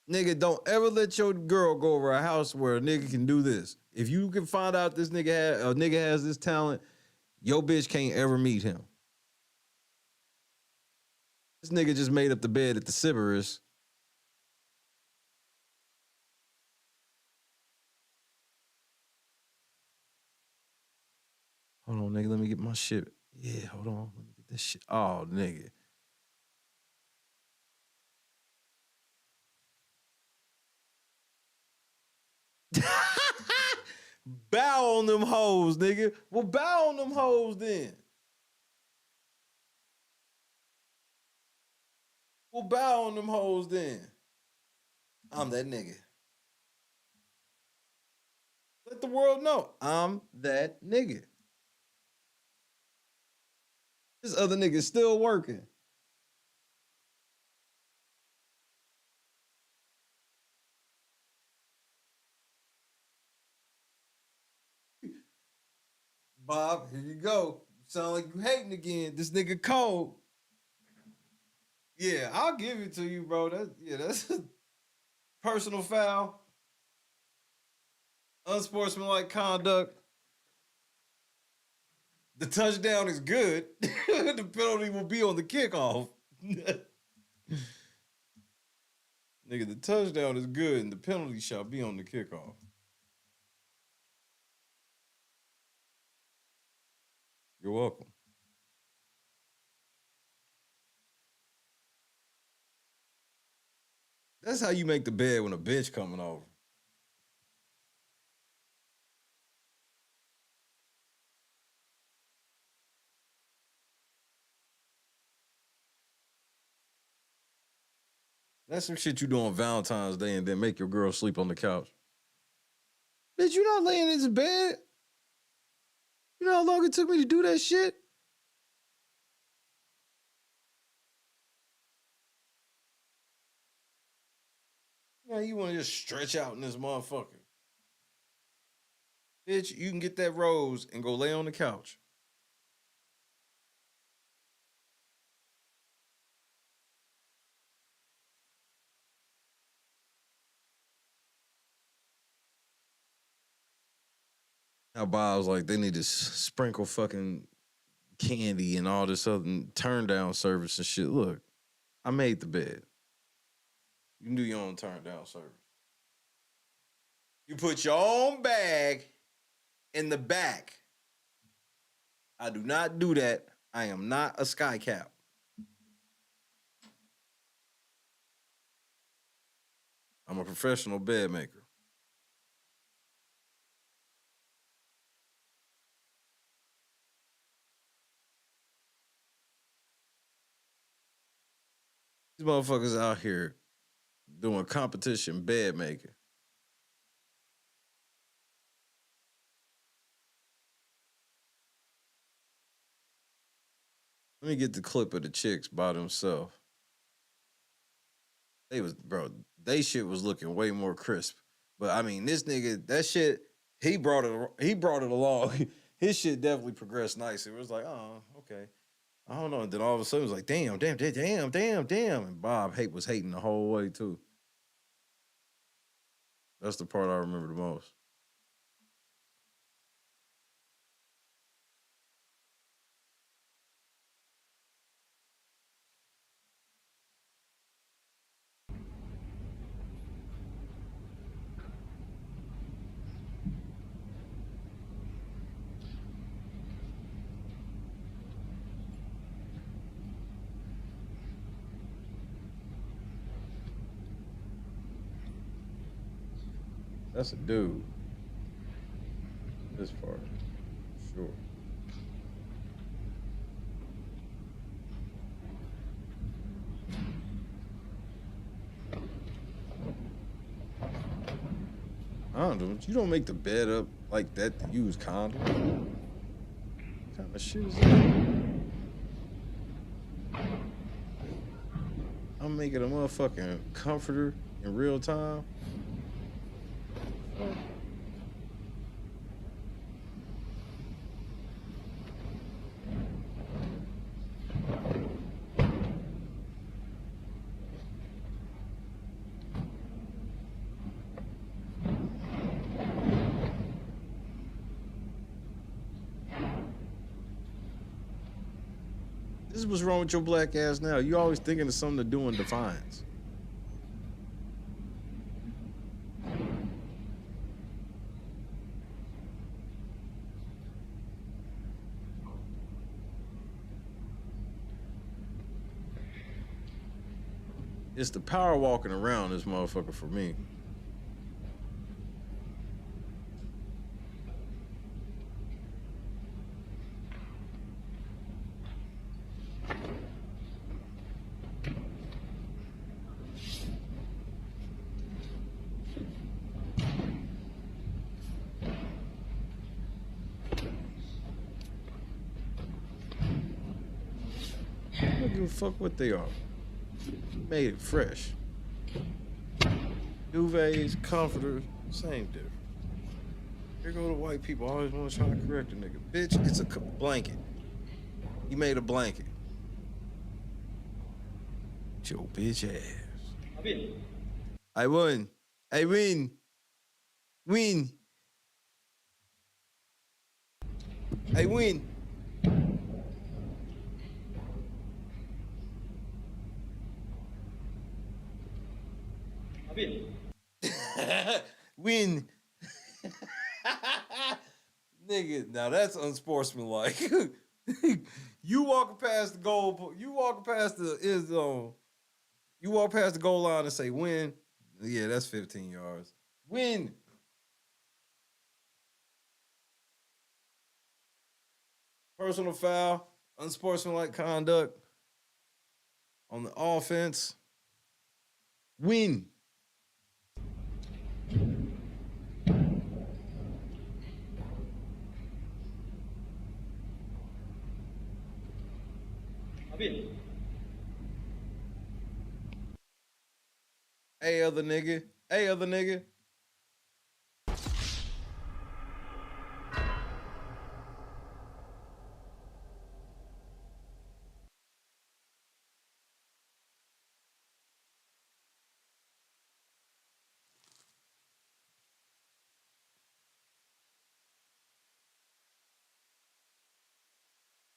Nigga, don't ever let your girl go over a house where a nigga can do this. If you can find out this nigga has this talent, your bitch can't ever meet him. This nigga just made up the bed at the Sybaris. Hold on, nigga. Let me get my shit. Yeah, hold on. Let me get this shit. Oh, nigga. Bow on them hoes, nigga. Well, bow on them hoes then. Well, bow on them hoes then. I'm that nigga. Let the world know I'm that nigga. This other nigga's still working. Bob, here you go. You sound like you hating again. This nigga cold. Yeah, I'll give it to you, bro. That's a personal foul. Unsportsmanlike conduct. The touchdown is good. The penalty will be on the kickoff. Nigga, the touchdown is good and the penalty shall be on the kickoff. You're welcome. That's how you make the bed when a bitch coming over. That's some shit you do on Valentine's Day and then make your girl sleep on the couch. Bitch, you not laying in this bed? You know how long it took me to do that shit? Yeah, you want to just stretch out in this motherfucker. Bitch, you can get that rose and go lay on the couch. Now Bob's like, they need to sprinkle fucking candy and all this other turn down service and shit. Look, I made the bed. You can do your own turn down service. You put your own bag in the back. I do not do that. I am not a sky cap. I'm a professional bed maker. These motherfuckers out here doing competition bed making. Let me get the clip of the chicks by themselves. They shit was looking way more crisp. But I mean, this nigga, that shit, he brought it along. His shit definitely progressed nicely. It was like, oh, okay. I don't know. And then all of a sudden it was like, damn. And Bob was hating the whole way too. That's the part I remember the most. That's a dude. This part, sure. Condoms? You don't make the bed up like that to use condoms. What kind of shit is that? I'm making a motherfucking comforter in real time. This is what's wrong with your black ass now. You always thinking of something to do in Defiance. It's the power walking around this motherfucker for me. I don't give a fuck what they are. Made it fresh. Duvets, comforters, same difference. Here go the white people always want to try to correct a nigga. Bitch, it's a blanket. He made a blanket. Your bitch ass. I won. I win. Win. I win. Win. Nigga, now that's unsportsmanlike. You walking past the goal, you walking past the end zone, you walk past the goal line and say win. Yeah, that's 15 yards. Win. Personal foul, unsportsmanlike conduct on the offense. Win. Hey, other nigga. Hey, other nigga.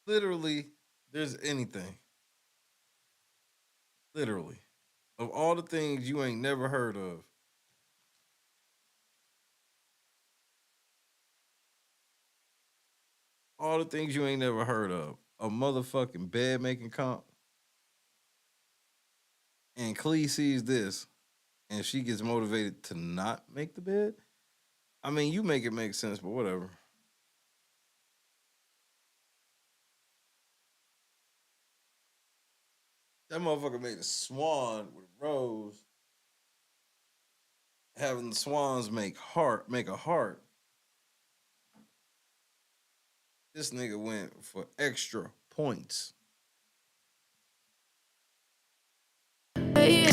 Literally, there's anything. Literally. Of all the things you ain't never heard of. All the things you ain't never heard of. A motherfucking bed making comp. And Clee sees this and she gets motivated to not make the bed. I mean, you make it make sense, but whatever. That motherfucker made a swan with a rose. Having the swans make a heart. This nigga went for extra points. Be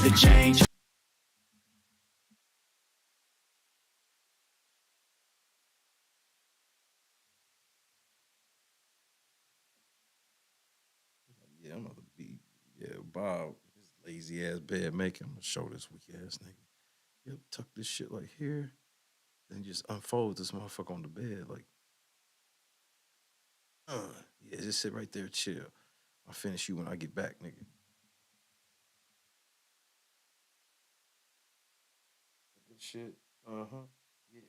the change. Yeah, I'm gonna be. Yeah, Bob, his lazy ass bed making. I'm gonna show this weak ass nigga. Yep, tuck this shit like here. Then just unfold this motherfucker on the bed. Like, yeah, just sit right there, chill. I'll finish you when I get back, nigga. Good shit. Uh-huh. Yeah.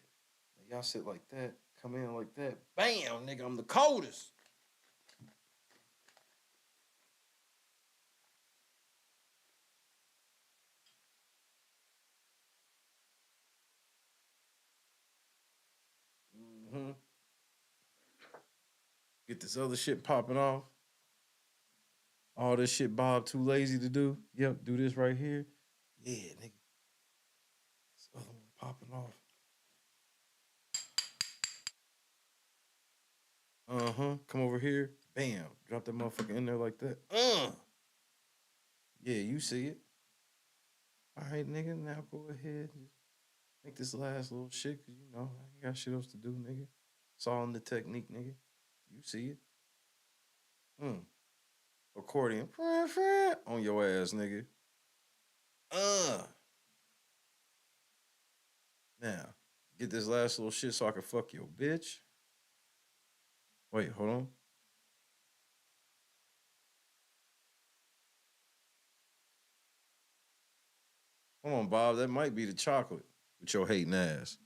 Now y'all sit like that. Come in like that. Bam, nigga, I'm the coldest. Mm-hmm. Get this other shit popping off. All this shit Bob too lazy to do. Yep, do this right here. Yeah, nigga. This other one popping off. Uh-huh. Come over here. Bam. Drop that motherfucker in there like that. Yeah, you see it. All right, nigga. Now go ahead and just make this last little shit, cause you know I ain't got shit else to do, nigga. It's all in the technique, nigga. You see it. Accordion on your ass, nigga. Now, get this last little shit so I can fuck your bitch. Wait, hold on. Hold on, Bob. That might be the chocolate with your hating ass.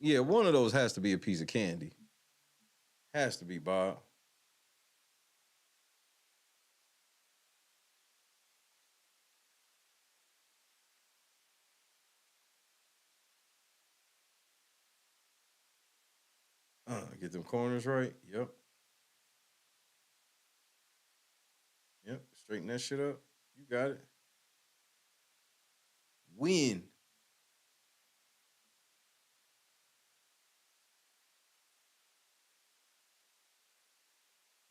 Yeah, one of those has to be a piece of candy. Has to be, Bob. Get them corners right. Yep. Yep. Straighten that shit up. You got it. Win.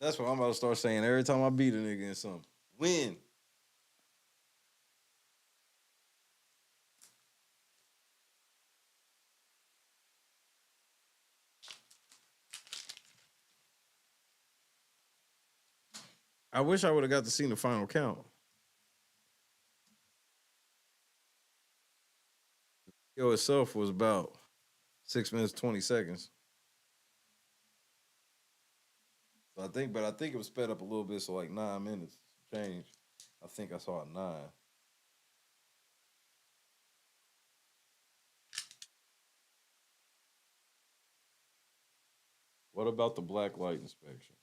That's what I'm about to start saying every time I beat a nigga in something. Win. I wish I would have got to see the final count. The video itself was about 6 minutes 20 seconds. So I think it was sped up a little bit, so like 9 minutes change. I think I saw it 9. What about the black light inspection?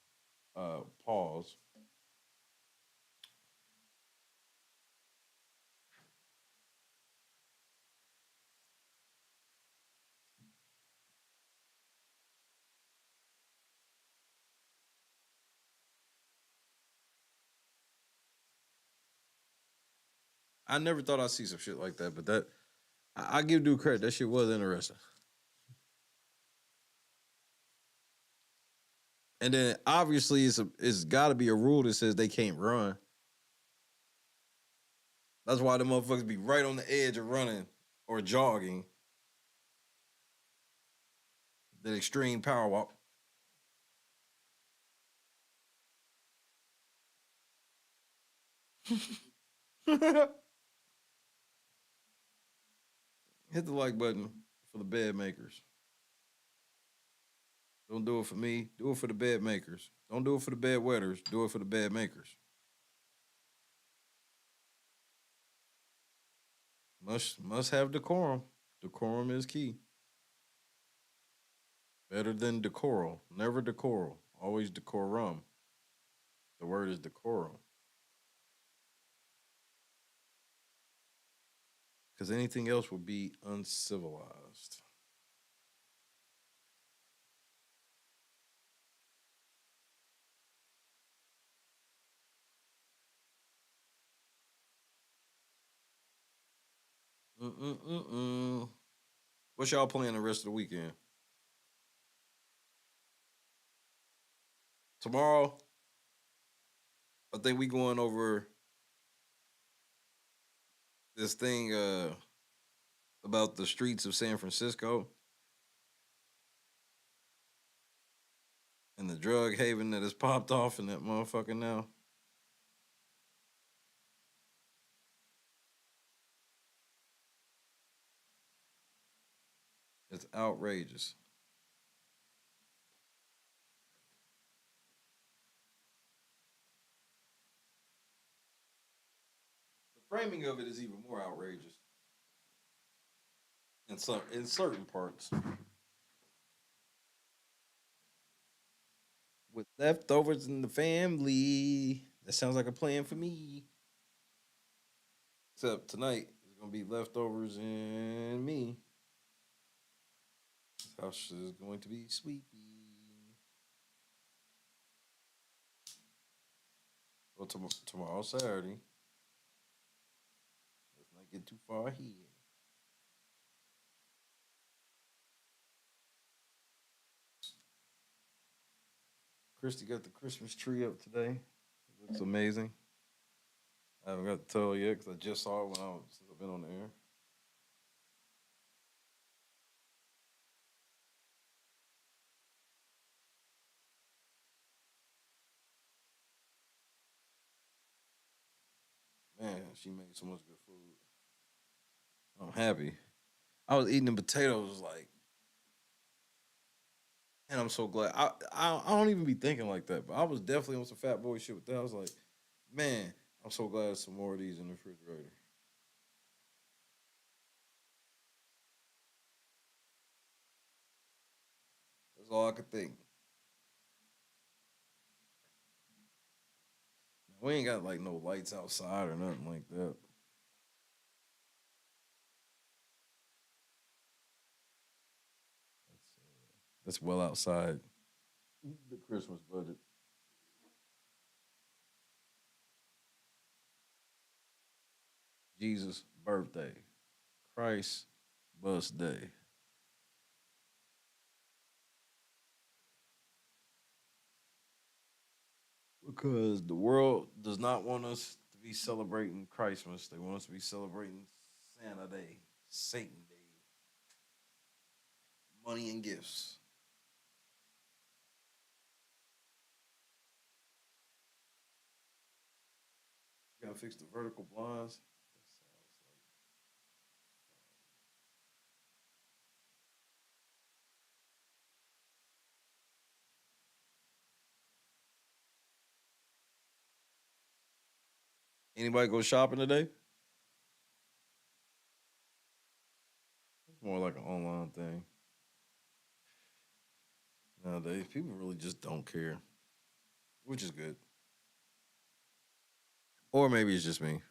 Pause. I never thought I'd see some shit like that, but that I give dude credit. That shit was interesting. And then obviously it's got to be a rule that says they can't run. That's why the motherfuckers be right on the edge of running or jogging. The extreme power walk. Hit the like button for the bed makers. Don't do it for me. Do it for the bed makers. Don't do it for the bed wetters. Do it for the bed makers. Must have decorum. Decorum is key. Better than decoral. Never decoral. Always decorum. The word is decorum. Because anything else would be uncivilized. What's y'all playing the rest of the weekend? Tomorrow, I think we going over this thing about the streets of San Francisco and the drug haven that has popped off in that motherfucker now. It's outrageous. The framing of it is even more outrageous in certain parts. With leftovers in the family. That sounds like a plan for me. Except tonight is gonna be leftovers and me. This house is going to be sweepy. Well, tomorrow Saturday. Let's not get too far ahead. Christy got the Christmas tree up today. It looks amazing. I haven't got to tell her yet because I just saw it since I've been on the air. Man, she made so much good food. I'm happy. I was eating the potatoes like, and I'm so glad. I don't even be thinking like that, but I was definitely on some fat boy shit with that. I was like, man, I'm so glad there's some more of these in the refrigerator. That's all I could think. We ain't got like no lights outside or nothing like that. That's well outside the Christmas budget. Jesus' birthday. Christ's birthday. Because the world does not want us to be celebrating Christmas. They want us to be celebrating Santa Day, Satan Day, money and gifts. Gotta fix the vertical blinds. Anybody go shopping today? It's more like an online thing. Nowadays, people really just don't care, which is good. Or maybe it's just me.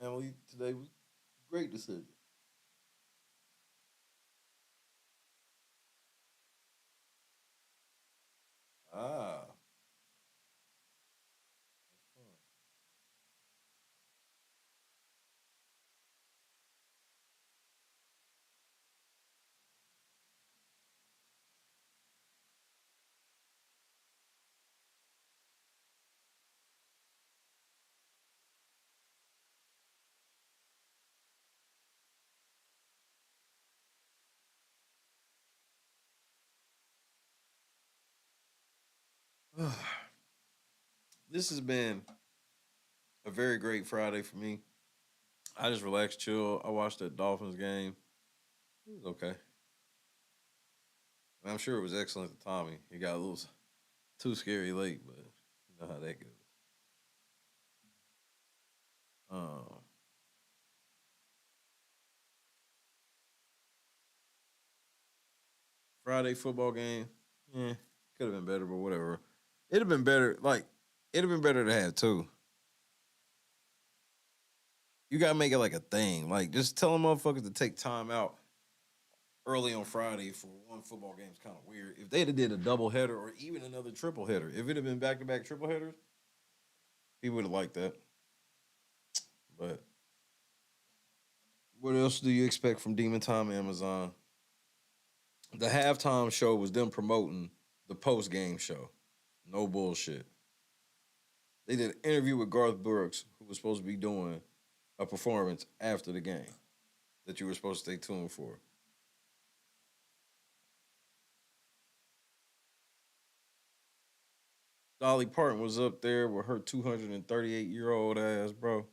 Family today was a great decision. Ah. This has been a very great Friday for me. I just relaxed, chill. I watched that Dolphins game. It was okay. I'm sure it was excellent to Tommy. He got a little too scary late, but you know how that goes. Um, Friday football game, yeah, could have been better, but whatever. It'd have been better. Like it'd have been better to have two. You gotta make it like a thing. Like just tell them motherfuckers to take time out early on Friday for one football game is kind of weird. If they'd have did a double header or even another triple header, if it had been back to back triple headers, people would have liked that. But what else do you expect from Demon Time Amazon? The halftime show was them promoting the post game show. No bullshit. They did an interview with Garth Brooks, who was supposed to be doing a performance after the game that you were supposed to stay tuned for. Dolly Parton was up there with her 238-year-old ass, bro.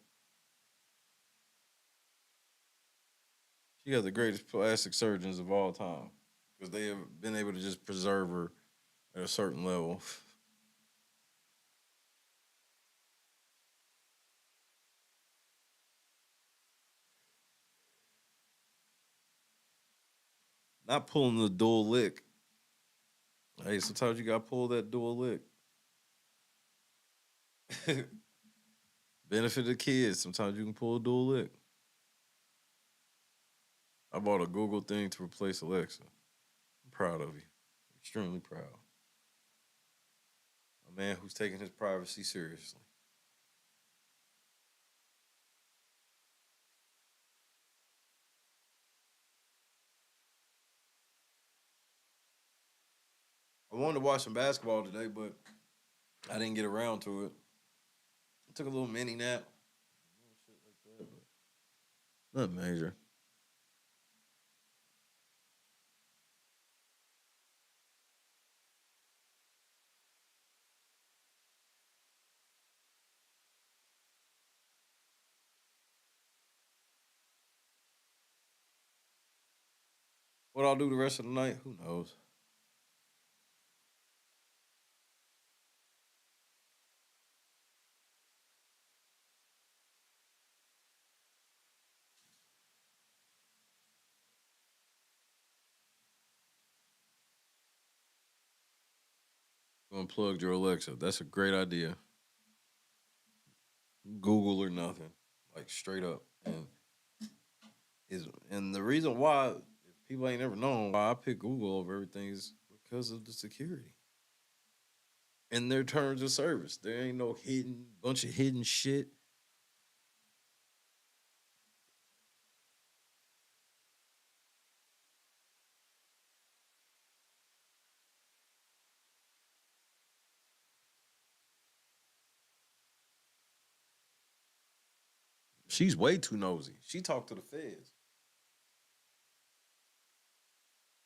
She has the greatest plastic surgeons of all time because they have been able to just preserve her at a certain level. Not pulling the dual lick. Hey, sometimes you gotta pull that dual lick. Benefit of the kids. Sometimes you can pull a dual lick. I bought a Google thing to replace Alexa. I'm proud of you. Extremely proud. A man who's taking his privacy seriously. I wanted to watch some basketball today, but I didn't get around to it. I took a little mini nap. Shit like that, but nothing major. What I'll do the rest of the night, who knows? Unplugged your Alexa. That's a great idea. Google or nothing, like straight up. And the reason why, if people ain't ever known why I pick Google over everything is because of the security and their terms of service. There ain't no hidden bunch of hidden shit. She's way too nosy. She talked to the feds.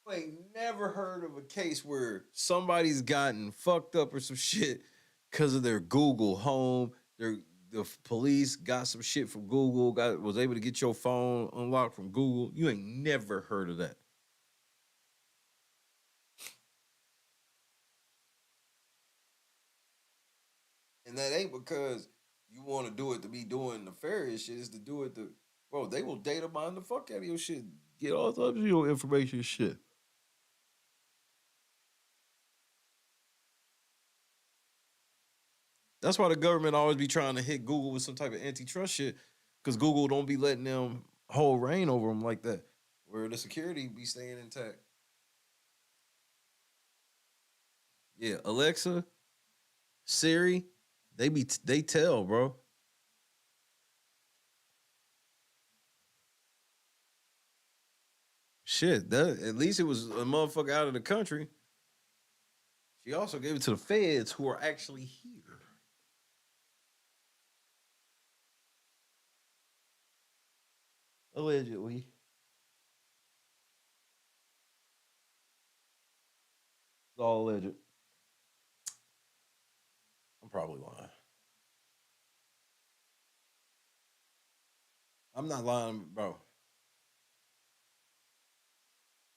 I ain't never heard of a case where somebody's gotten fucked up or some shit because of their Google Home. The police got some shit from Google, was able to get your phone unlocked from Google. You ain't never heard of that. And that ain't because you want to do it to be doing nefarious shit. It's to do it to, bro, they will data mine the fuck out of your shit. Get all types of your information and shit. That's why the government always be trying to hit Google with some type of antitrust shit, because Google don't be letting them hold reign over them like that, where the security be staying intact. Yeah, Alexa, Siri, they tell, bro. Shit, that at least it was a motherfucker out of the country. She also gave it to the feds who are actually here. Allegedly. It's all alleged. I'm probably lying. I'm not lying, bro.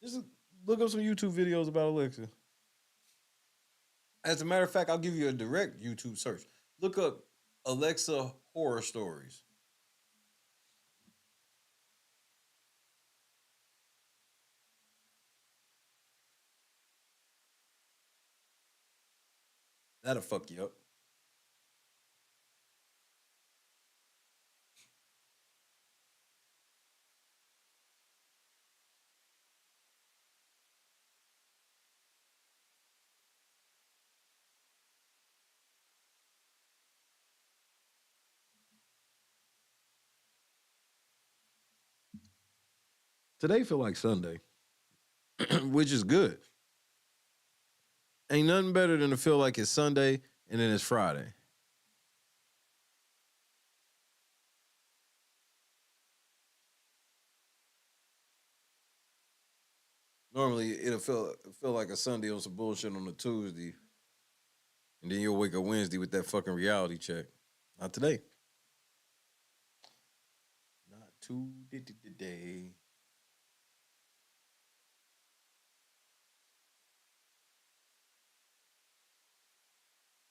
Just look up some YouTube videos about Alexa. As a matter of fact, I'll give you a direct YouTube search. Look up Alexa horror stories. That'll fuck you up. Today feel like Sunday, which is good. Ain't nothing better than to feel like it's Sunday and then it's Friday. Normally it'll feel like a Sunday on some bullshit on a Tuesday, and then you'll wake up Wednesday with that fucking reality check. Not today. Not today.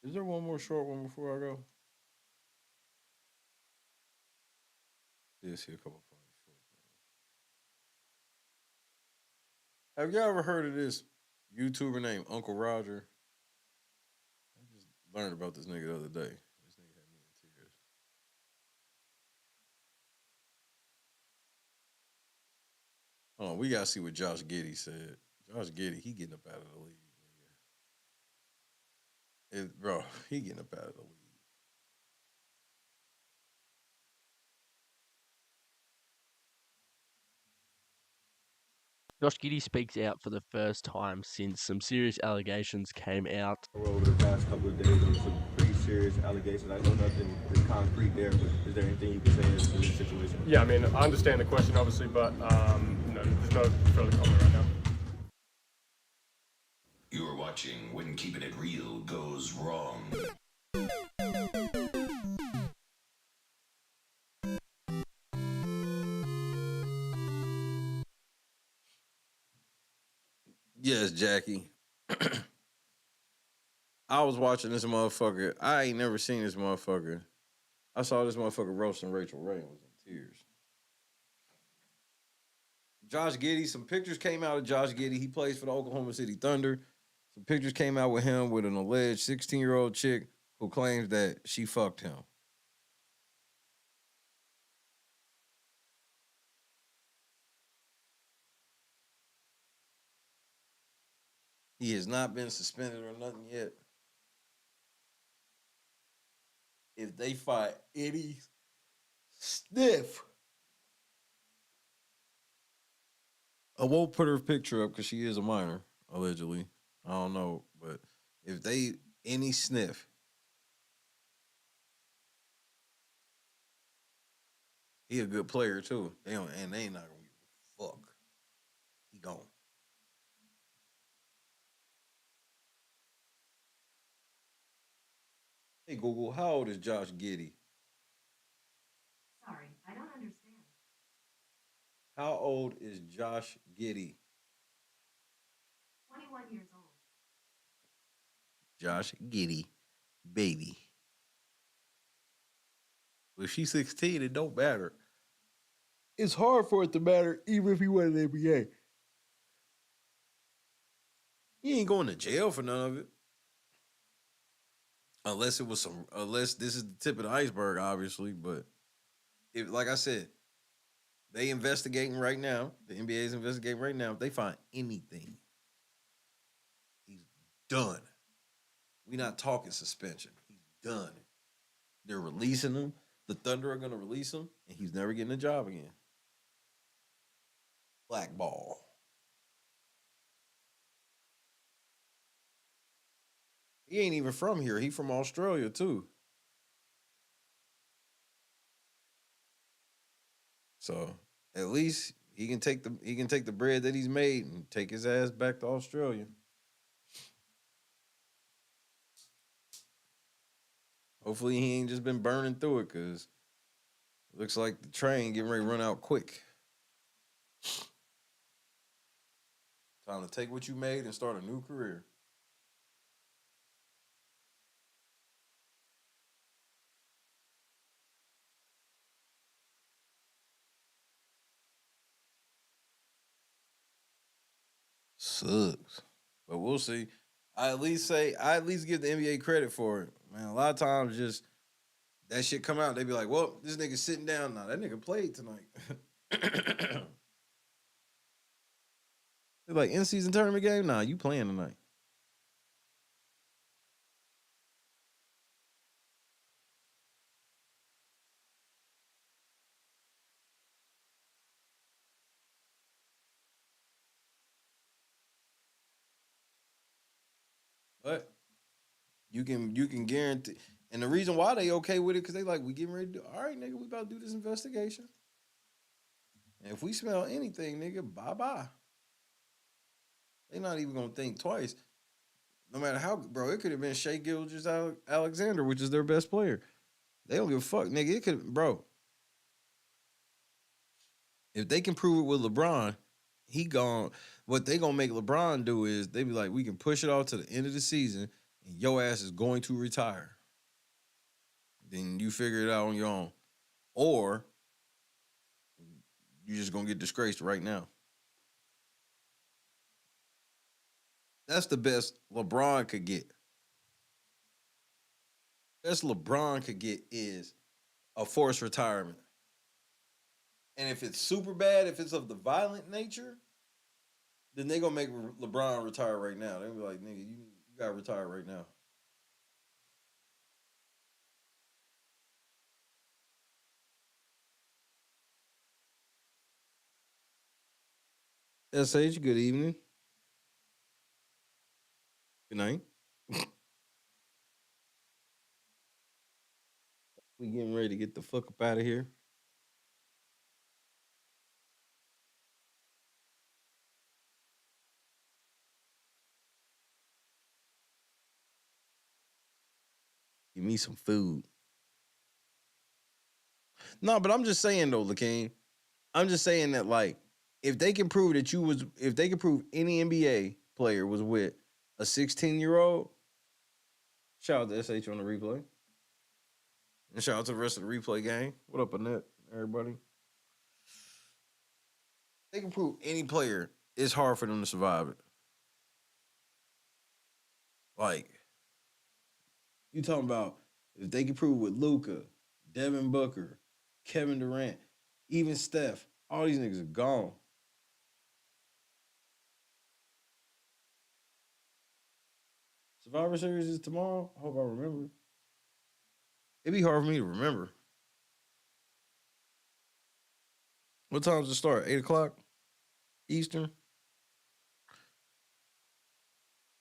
Is there one more short one before I go? This here, a couple funny short things. Have y'all ever heard of this YouTuber named Uncle Roger? I just learned about this nigga the other day. This nigga had me in tears. Hold on, we gotta see what Josh Giddey said. Josh Giddey, he getting up out of the league, nigga. Bro, he getting up out of the league. Josh Giddey speaks out for the first time since some serious allegations came out. Over the past couple of days, there was some pretty serious allegations. I know nothing is concrete there, but is there anything you can say as to this situation? Yeah, I mean, I understand the question, obviously, but no, there's no further comment right now. You are watching When Keeping It Real Goes Wrong. Yes, Jackie. I was watching this motherfucker. I ain't never seen this motherfucker. I saw this motherfucker roasting Rachel Ray and was in tears. Josh Giddey, some pictures came out of Josh Giddey. He plays for the Oklahoma City Thunder. Some pictures came out with him with an alleged 16-year-old chick who claims that she fucked him. He has not been suspended or nothing yet. If they find any sniff, I won't put her picture up because she is a minor, allegedly. I don't know, but if they any sniff, He a good player too. They don't, and they ain't not gonna give a fuck. He gone. Hey Google, how old is Josh Giddey? Sorry, I don't understand. How old is Josh Giddey? 21 years old. Josh Giddey, baby. Well, if she's 16, it don't matter. It's hard for it to matter even if he went in the NBA. He ain't going to jail for none of it. Unless it was some, unless this is the tip of the iceberg, obviously. But if, like I said, they investigating right now. The NBA is investigating right now. If they find anything, he's done. We're not talking suspension. He's done. They're releasing him. The Thunder are going to release him, and he's never getting a job again. Blackball. He ain't even from here. He from Australia too. So at least he can take the bread that he's made and take his ass back to Australia. Hopefully he ain't just been burning through it, cause it looks like the train getting ready to run out quick. Time to take what you made and start a new career. Sucks. But we'll see. I at least give the NBA credit for it. Man, a lot of times just that shit come out, they be like, well, this nigga sitting down now. That nigga played tonight. They're like, in-season tournament game? Nah, you playing tonight. But you can guarantee, and the reason why they okay with it, because they like, we getting ready to do, all right, nigga, we about to do this investigation. And if we smell anything, nigga, bye-bye. They not even gonna think twice. No matter how, bro, it could have been Shai Gilgeous-Alexander, which is their best player. They don't give a fuck, nigga. It could, bro. If they can prove it with LeBron, he gone. What they gonna make LeBron do is they be like, we can push it off to the end of the season, and your ass is going to retire. Then you figure it out on your own, or you just gonna get disgraced right now. That's the best LeBron could get. Best LeBron could get is a forced retirement. And if it's super bad, if it's of the violent nature, then they gonna make LeBron retire right now. They be like, nigga, you gotta retire right now. SH, good evening. Good night. We getting ready to get the fuck up out of here. Give me some food. No, but I'm just saying though, Lakeem. I'm just saying that, like, if they can prove that if they can prove any NBA player was with a 16-year-old, shout out to SH on the replay. And shout out to the rest of the replay gang. What up, Annette, everybody? They can prove any player, it's hard for them to survive it. Like, you talking about if they can prove with Luka, Devin Booker, Kevin Durant, even Steph, all these niggas are gone. Survivor Series is tomorrow. I hope I remember. It'd be hard for me to remember. What time does it start? 8 o'clock Eastern?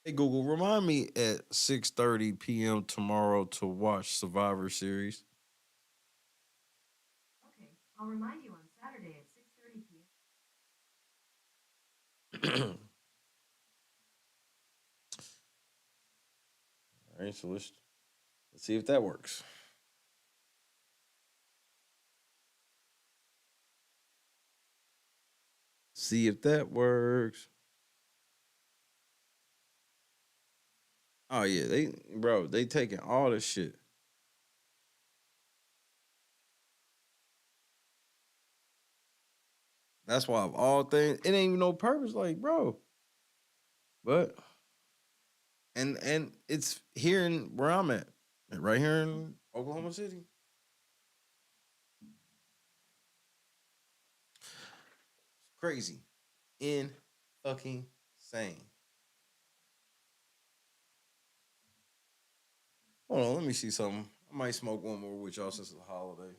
Hey, Google, remind me at 6:30 p.m. tomorrow to watch Survivor Series. Okay. I'll remind you on Saturday at 6:30 p.m. All right, so let's see if that works. See if that works. Oh yeah, they taking all this shit. That's why of all things, it ain't even no purpose, like, bro. But and it's here in where I'm at, right here in Oklahoma City. Crazy, in fucking sane. Hold on, let me see something. I might smoke one more with y'all since it's a holiday.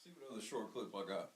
See what other short clip I got.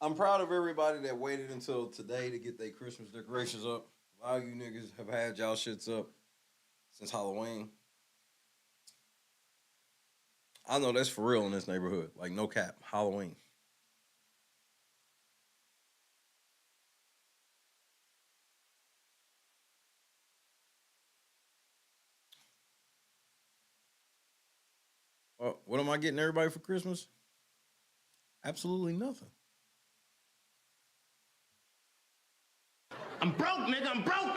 I'm proud of everybody that waited until today to get their Christmas decorations up. A lot of you niggas have had y'all shits up since Halloween. I know that's for real in this neighborhood. Like, no cap. Halloween. What am I getting everybody for Christmas? Absolutely nothing. I'm broke, nigga. I'm broke.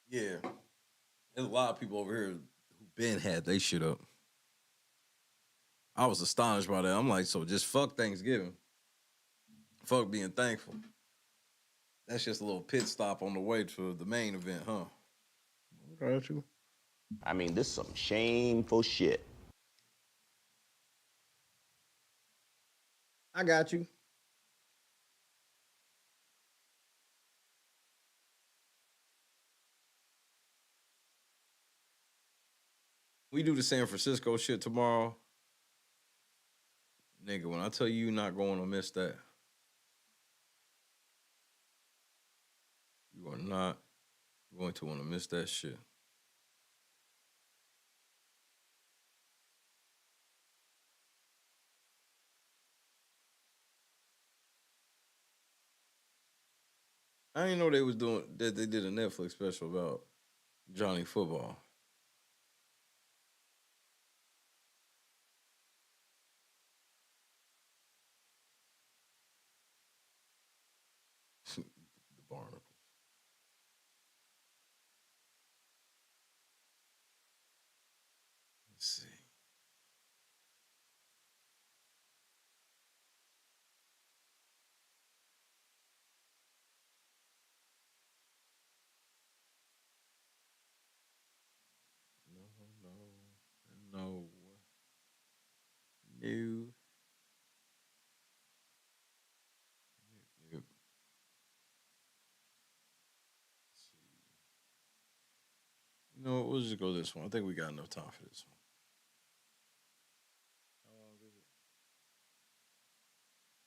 Yeah. There's a lot of people over here who been had they shit up. I was astonished by that. I'm like, so just fuck Thanksgiving. Fuck being thankful. That's just a little pit stop on the way to the main event, huh? Got you. I mean, this is some shameful shit. I got you. We do the San Francisco shit tomorrow. Nigga, when I tell you you're not going to miss that. You are not going to want to miss that shit. I didn't know they was doing that. They did a Netflix special about Johnny Football. The Barnacles. Let's No. Nope. You know what? We'll just go this one. I think we got enough time for this one. How long is it?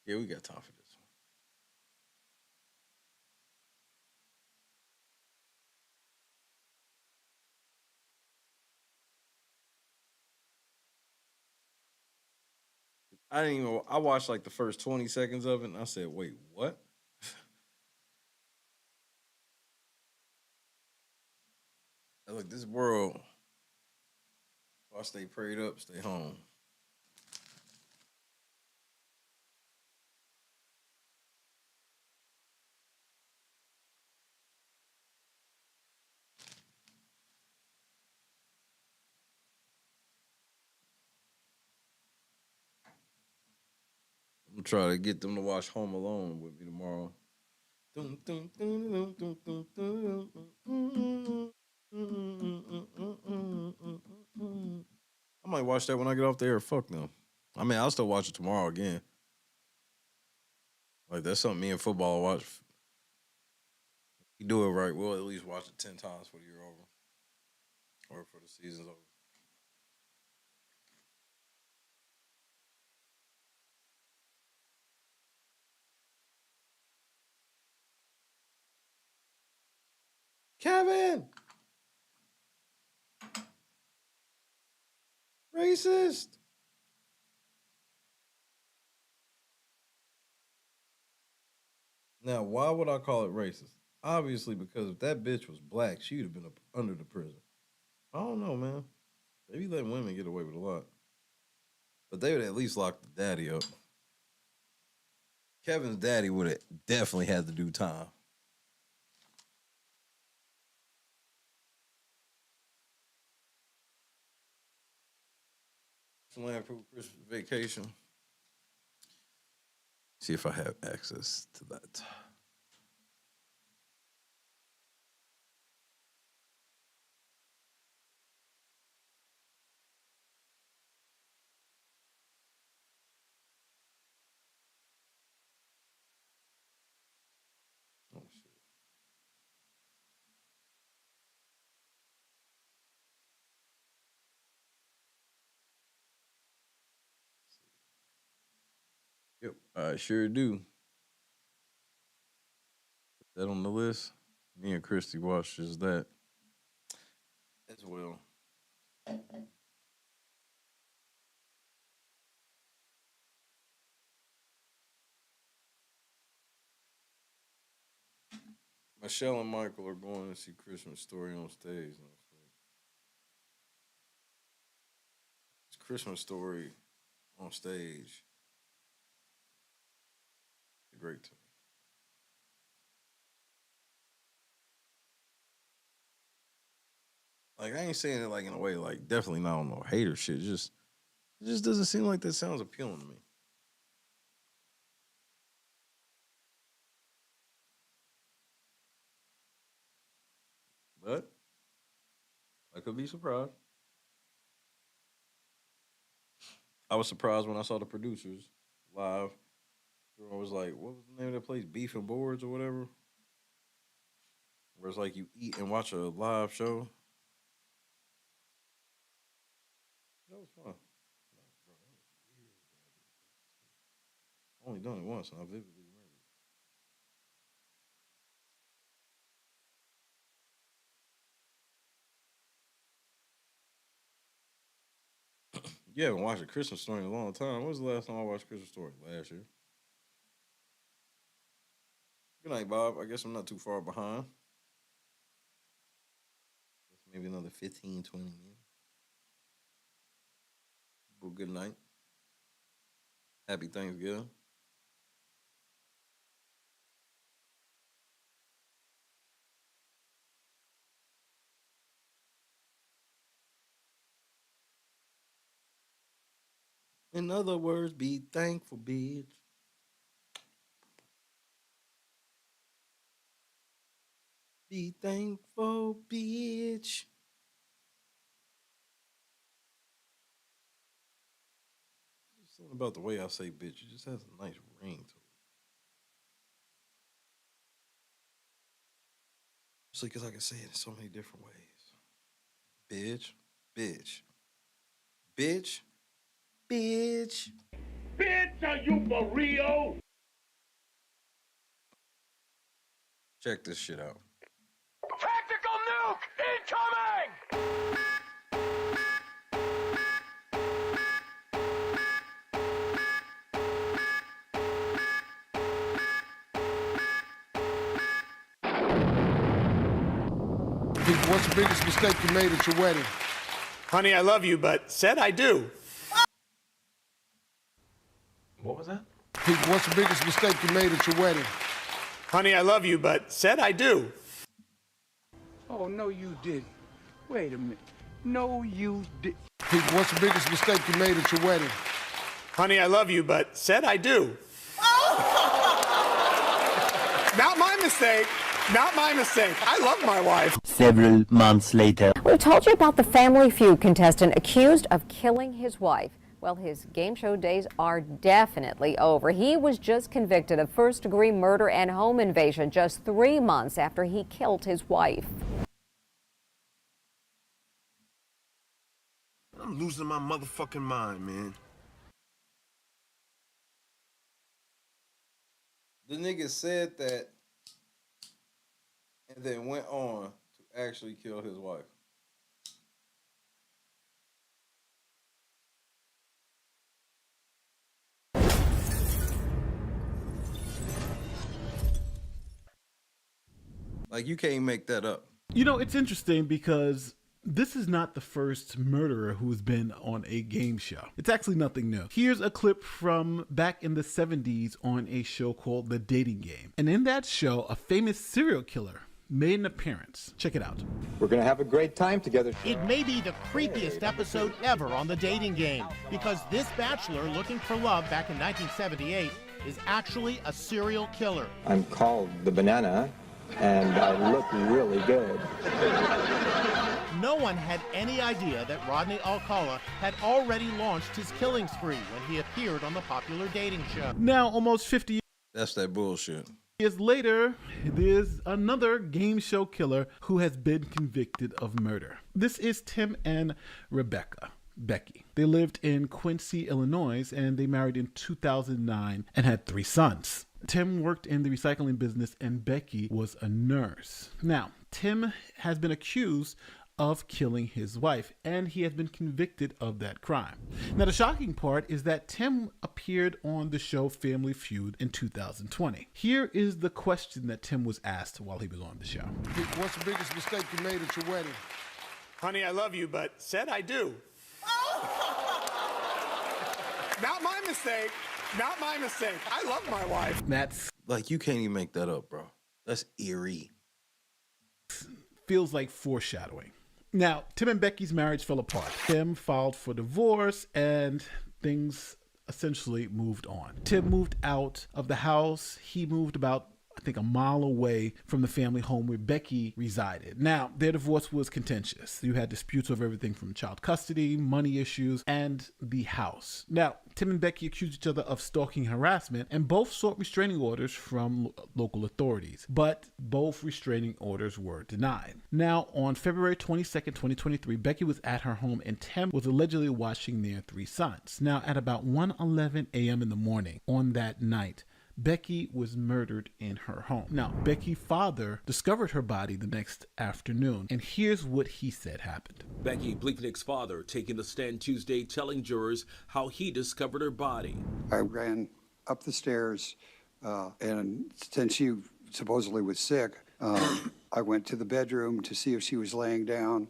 Yeah, we got time for this one. I didn't even. I watched like the first 20 seconds of it, and I said, "Wait, what?" Look, this world. If I stay prayed up, stay home. I'm gonna try to get them to watch Home Alone with me tomorrow. I might watch that when I get off the air. Fuck them. I mean, I'll still watch it tomorrow again. Like that's something me and football watch. You do it right, we'll at least watch it 10 times for the year over, or for the season's over. Kevin, racist. Now, why would I call it racist? Obviously, because if that bitch was black, she'd have been up under the prison. I don't know, man. They be letting women get away with a lot, but they would at least lock the daddy up. Kevin's daddy would have definitely had to do time. Land Proof Christmas Vacation. See if I have access to that. Oh shit. Yep, I sure do. Put that on the list. Me and Christy watched just that as well. Michelle and Michael are going to see Christmas Story on stage next week. It's Christmas Story on stage. Great to me. Like I ain't saying it like in a way like definitely not on no hater shit. It just doesn't seem like that sounds appealing to me. But I could be surprised. I was surprised when I saw the producers live. I was like, what was the name of that place? Beef and Boards or whatever? Where it's like you eat and watch a live show. That was fun. I only done it once and I vividly remember it. You haven't watched a Christmas Story in a long time. When was the last time I watched Christmas Story? Last year. Good night, Bob. I guess I'm not too far behind. Maybe another 15, 20 minutes. Well, good night. Happy Thanksgiving. In other words, be thankful, bitch. Be thankful, bitch. Something about the way I say bitch. It just has a nice ring to it. See, because I can say it in so many different ways. Bitch, bitch, bitch, bitch. Bitch, are you for real? Check this shit out. Tactical nuke incoming! What's the biggest mistake you made at your wedding? Honey, I love you, but said I do. What was that? What's the biggest mistake you made at your wedding? Honey, I love you, but said I do. Oh, no, you didn't. Wait a minute. No, you didn't. What's the biggest mistake you made at your wedding? Honey, I love you, but said I do. Not my mistake. Not my mistake. I love my wife. Several months later. We've told you about the Family Feud contestant accused of killing his wife. Well, his game show days are definitely over. He was just convicted of first-degree murder and home invasion just 3 months after he killed his wife. I'm losing my motherfucking mind, man. The nigga said that and then went on to actually kill his wife. Like, you can't make that up. You know, it's interesting because this is not the first murderer who's been on a game show. It's actually nothing new. Here's a clip from back in the 70s on a show called The Dating Game. And in that show, a famous serial killer made an appearance. Check it out. We're gonna have a great time together. It may be the creepiest episode ever on The Dating Game because this bachelor looking for love back in 1978 is actually a serial killer. I'm called the Banana, and I look really good. No one had any idea that Rodney Alcala had already launched his killing spree when he appeared on the popular dating show. Now, almost 50 That's that bullshit. years later, there's another game show killer who has been convicted of murder. This is Tim and Becky. They lived in Quincy, Illinois, and they married in 2009 and had 3 sons. Tim worked in the recycling business and Becky was a nurse. Now, Tim has been accused of killing his wife, and he has been convicted of that crime. Now, the shocking part is that Tim appeared on the show Family Feud in 2020. Here is the question that Tim was asked while he was on the show. What's the biggest mistake you made at your wedding? Honey, I love you, but said I do. Not my mistake. Not my mistake. I love my wife. That's like, you can't even make that up, bro. That's eerie. Feels like foreshadowing. Now, Tim and Becky's marriage fell apart. Tim filed for divorce and things essentially moved on. Tim moved out of the house. He moved about, I think, a mile away from the family home where Becky resided. Now, their divorce was contentious. You had disputes over everything from child custody, money issues, and the house. Now, Tim and Becky accused each other of stalking harassment, and both sought restraining orders from local authorities, but both restraining orders were denied. Now, on February 22nd, 2023, Becky was at her home, and Tim was allegedly watching their 3 sons. Now, at about 1:11 a.m. in the morning on that night, Becky was murdered in her home. Now, Becky's father discovered her body the next afternoon, and here's what he said happened. Becky Bleaknick's father taking the stand Tuesday telling jurors how he discovered her body. I ran up the stairs, and since she supposedly was sick, I went to the bedroom to see if she was laying down.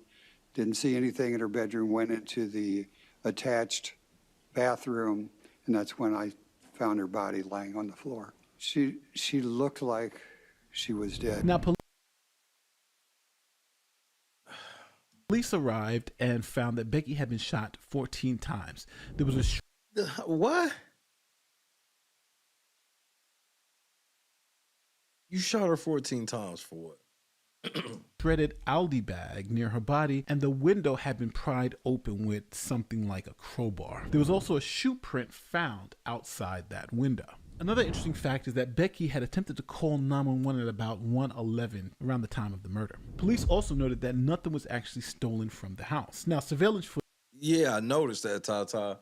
Didn't see anything in her bedroom, went into the attached bathroom, and that's when I found her body lying on the floor. She looked like she was dead. Now, police arrived and found that Becky had been shot 14 times. There was a what? You shot her 14 times for what? threaded Aldi bag near her body, and the window had been pried open with something like a crowbar. There was also a shoe print found outside that window. Another interesting fact is that Becky had attempted to call 911 at about 1:11 around the time of the murder. Police also noted that nothing was actually stolen from the house. Now, surveillance Yeah, I noticed that, Tata.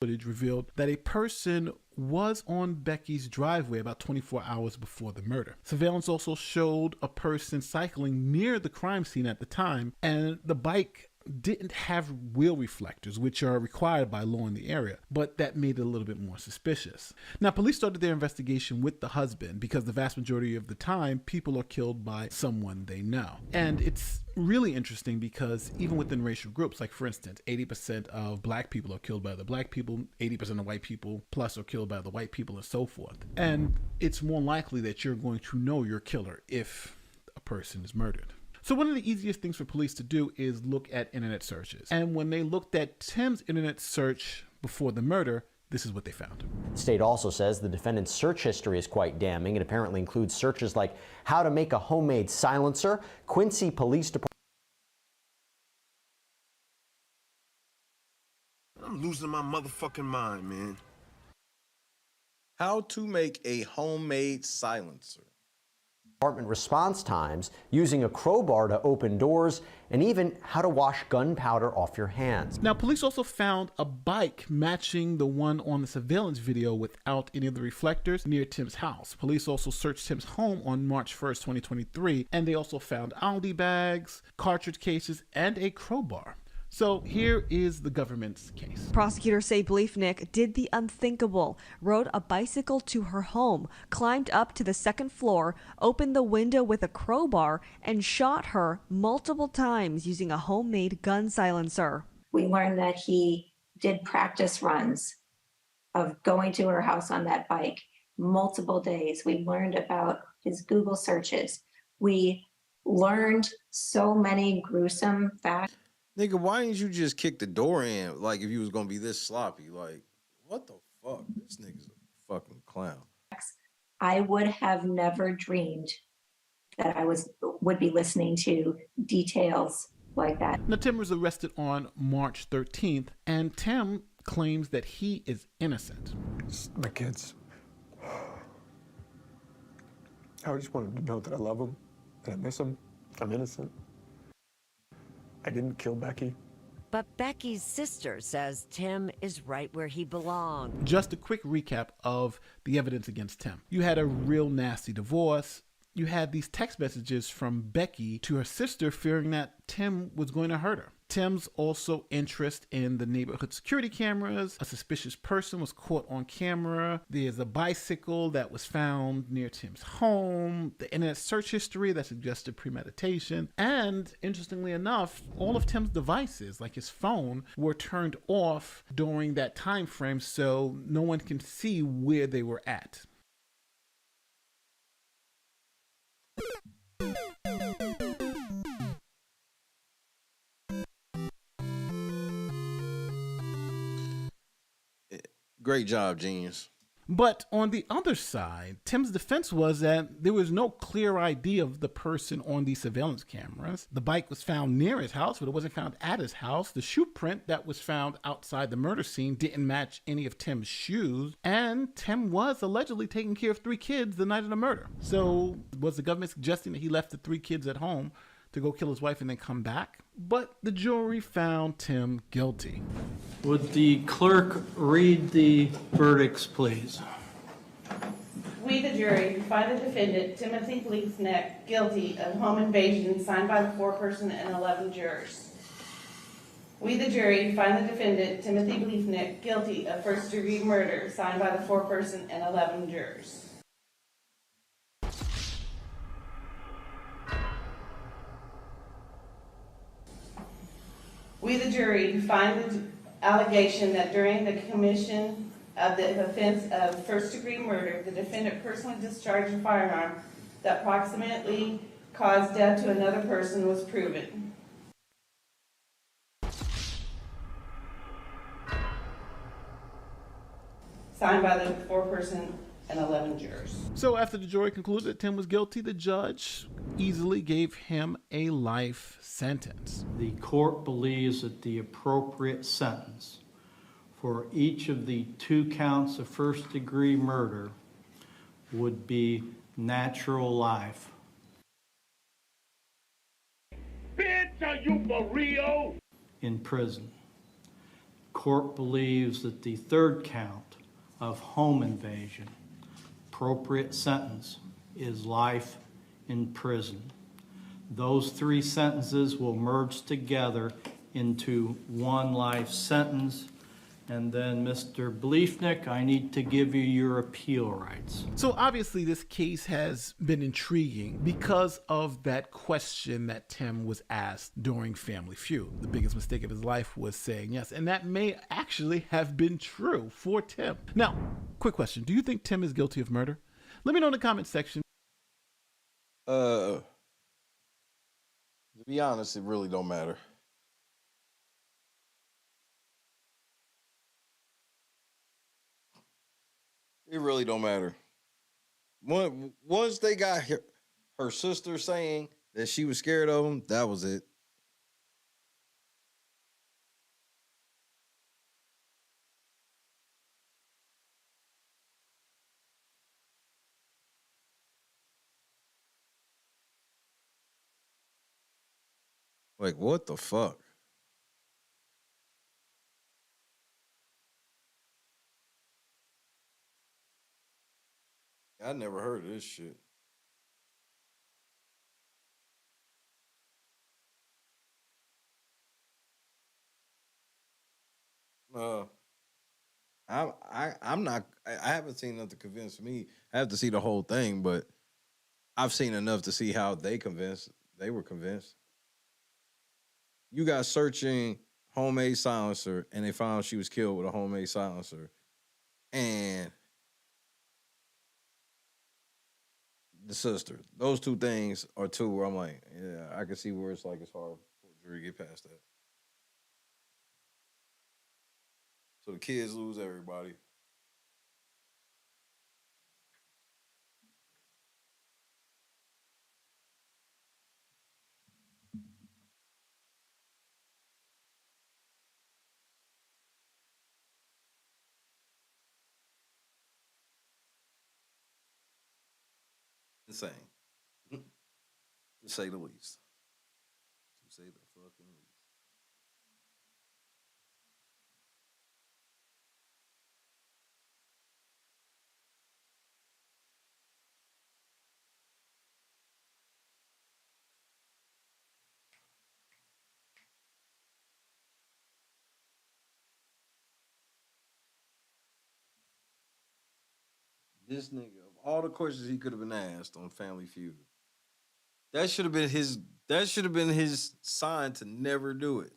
footage revealed that a person was on Becky's driveway about 24 hours before the murder. Surveillance also showed a person cycling near the crime scene at the time, and the bike didn't have wheel reflectors, which are required by law in the area, but that made it a little bit more suspicious. Now, police started their investigation with the husband because the vast majority of the time, people are killed by someone they know. And it's really interesting because even within racial groups, like for instance, 80% of black people are killed by the black people, 80% of white people plus are killed by the white people, and so forth. And it's more likely that you're going to know your killer if a person is murdered. So one of the easiest things for police to do is look at internet searches. And when they looked at Tim's internet search before the murder, this is what they found. The state also says the defendant's search history is quite damning. It apparently includes searches like how to make a homemade silencer, Quincy Police Department. I'm losing my motherfucking mind, man. How to make a homemade silencer. Response times, using a crowbar to open doors, and even how to wash gunpowder off your hands. Now, police also found a bike matching the one on the surveillance video without any of the reflectors near Tim's house. Police also searched Tim's home on March 1st, 2023, and they also found Aldi bags, cartridge cases, and a crowbar. So here is the government's case. Prosecutors say Bleefnick did the unthinkable, rode a bicycle to her home, climbed up to the second floor, opened the window with a crowbar, and shot her multiple times using a homemade gun silencer. We learned that he did practice runs of going to her house on that bike multiple days. We learned about his Google searches. We learned so many gruesome facts. Nigga, why didn't you just kick the door in? Like, if you was gonna be this sloppy, like, what the fuck? This nigga's a fucking clown. I would have never dreamed that I would be listening to details like that. Now, Tim was arrested on March 13th, and Tim claims that he is innocent. My kids. I just wanted to know that I love them, that I miss them. I'm innocent. I didn't kill Becky. But Becky's sister says Tim is right where he belongs. Just a quick recap of the evidence against Tim. You had a real nasty divorce. You had these text messages from Becky to her sister fearing that Tim was going to hurt her. Tim's also interest in the neighborhood security cameras. A suspicious person was caught on camera. There's a bicycle that was found near Tim's home. The internet search history that suggested premeditation. And interestingly enough, all of Tim's devices, like his phone, were turned off during that time frame so no one can see where they were at. Great job, genius. But on the other side, Tim's defense was that there was no clear ID of the person on the surveillance cameras. The bike was found near his house, but it wasn't found at his house. The shoe print that was found outside the murder scene didn't match any of Tim's shoes. And Tim was allegedly taking care of 3 kids the night of the murder. So was the government suggesting that he left the 3 kids at home to go kill his wife and then come back? But the jury found Tim guilty. Would the clerk read the verdicts, please? We, the jury, find the defendant, Timothy Bleefnick, guilty of home invasion signed by the 4-person and 11 jurors. We, the jury, find the defendant, Timothy Bleefnick, guilty of first-degree murder signed by the 4-person and 11 jurors. We, the jury, find the allegation that during the commission of the offense of first-degree murder, the defendant personally discharged a firearm that approximately caused death to another person was proven. Signed by the 4-person and 11 jurors. So after the jury concluded that Tim was guilty, the judge easily gave him a life sentence. The court believes that the appropriate sentence for each of the 2 counts of first-degree murder would be natural life. Bitch, are you for real? In prison. Court believes that the 3rd count of home invasion, appropriate sentence is life in prison. Those 3 sentences will merge together into one life sentence. And then, Mr. Bleefnick, I need to give you your appeal rights. So obviously this case has been intriguing because of that question that Tim was asked during Family Feud. The biggest mistake of his life was saying yes, and that may actually have been true for Tim. Now, quick question. Do you think Tim is guilty of murder? Let me know in the comment section. To be honest, it really don't matter. It really don't matter. Once they got her sister saying that she was scared of him, that was it. Like, what the fuck? I never heard of this shit. I'm not. I haven't seen enough to convince me. I have to see the whole thing, but I've seen enough to see how they were convinced. You got searching homemade silencer, and they found she was killed with a homemade silencer, and the sister. Those 2 things are 2 where I'm like, yeah, I can see where it's like it's hard for a jury to get past that. So the kids lose everybody. Insane. To say the least. To say the fucking least. This nigga, of all the questions he could have been asked on Family Feud, that should have been his. That should have been his sign to never do it.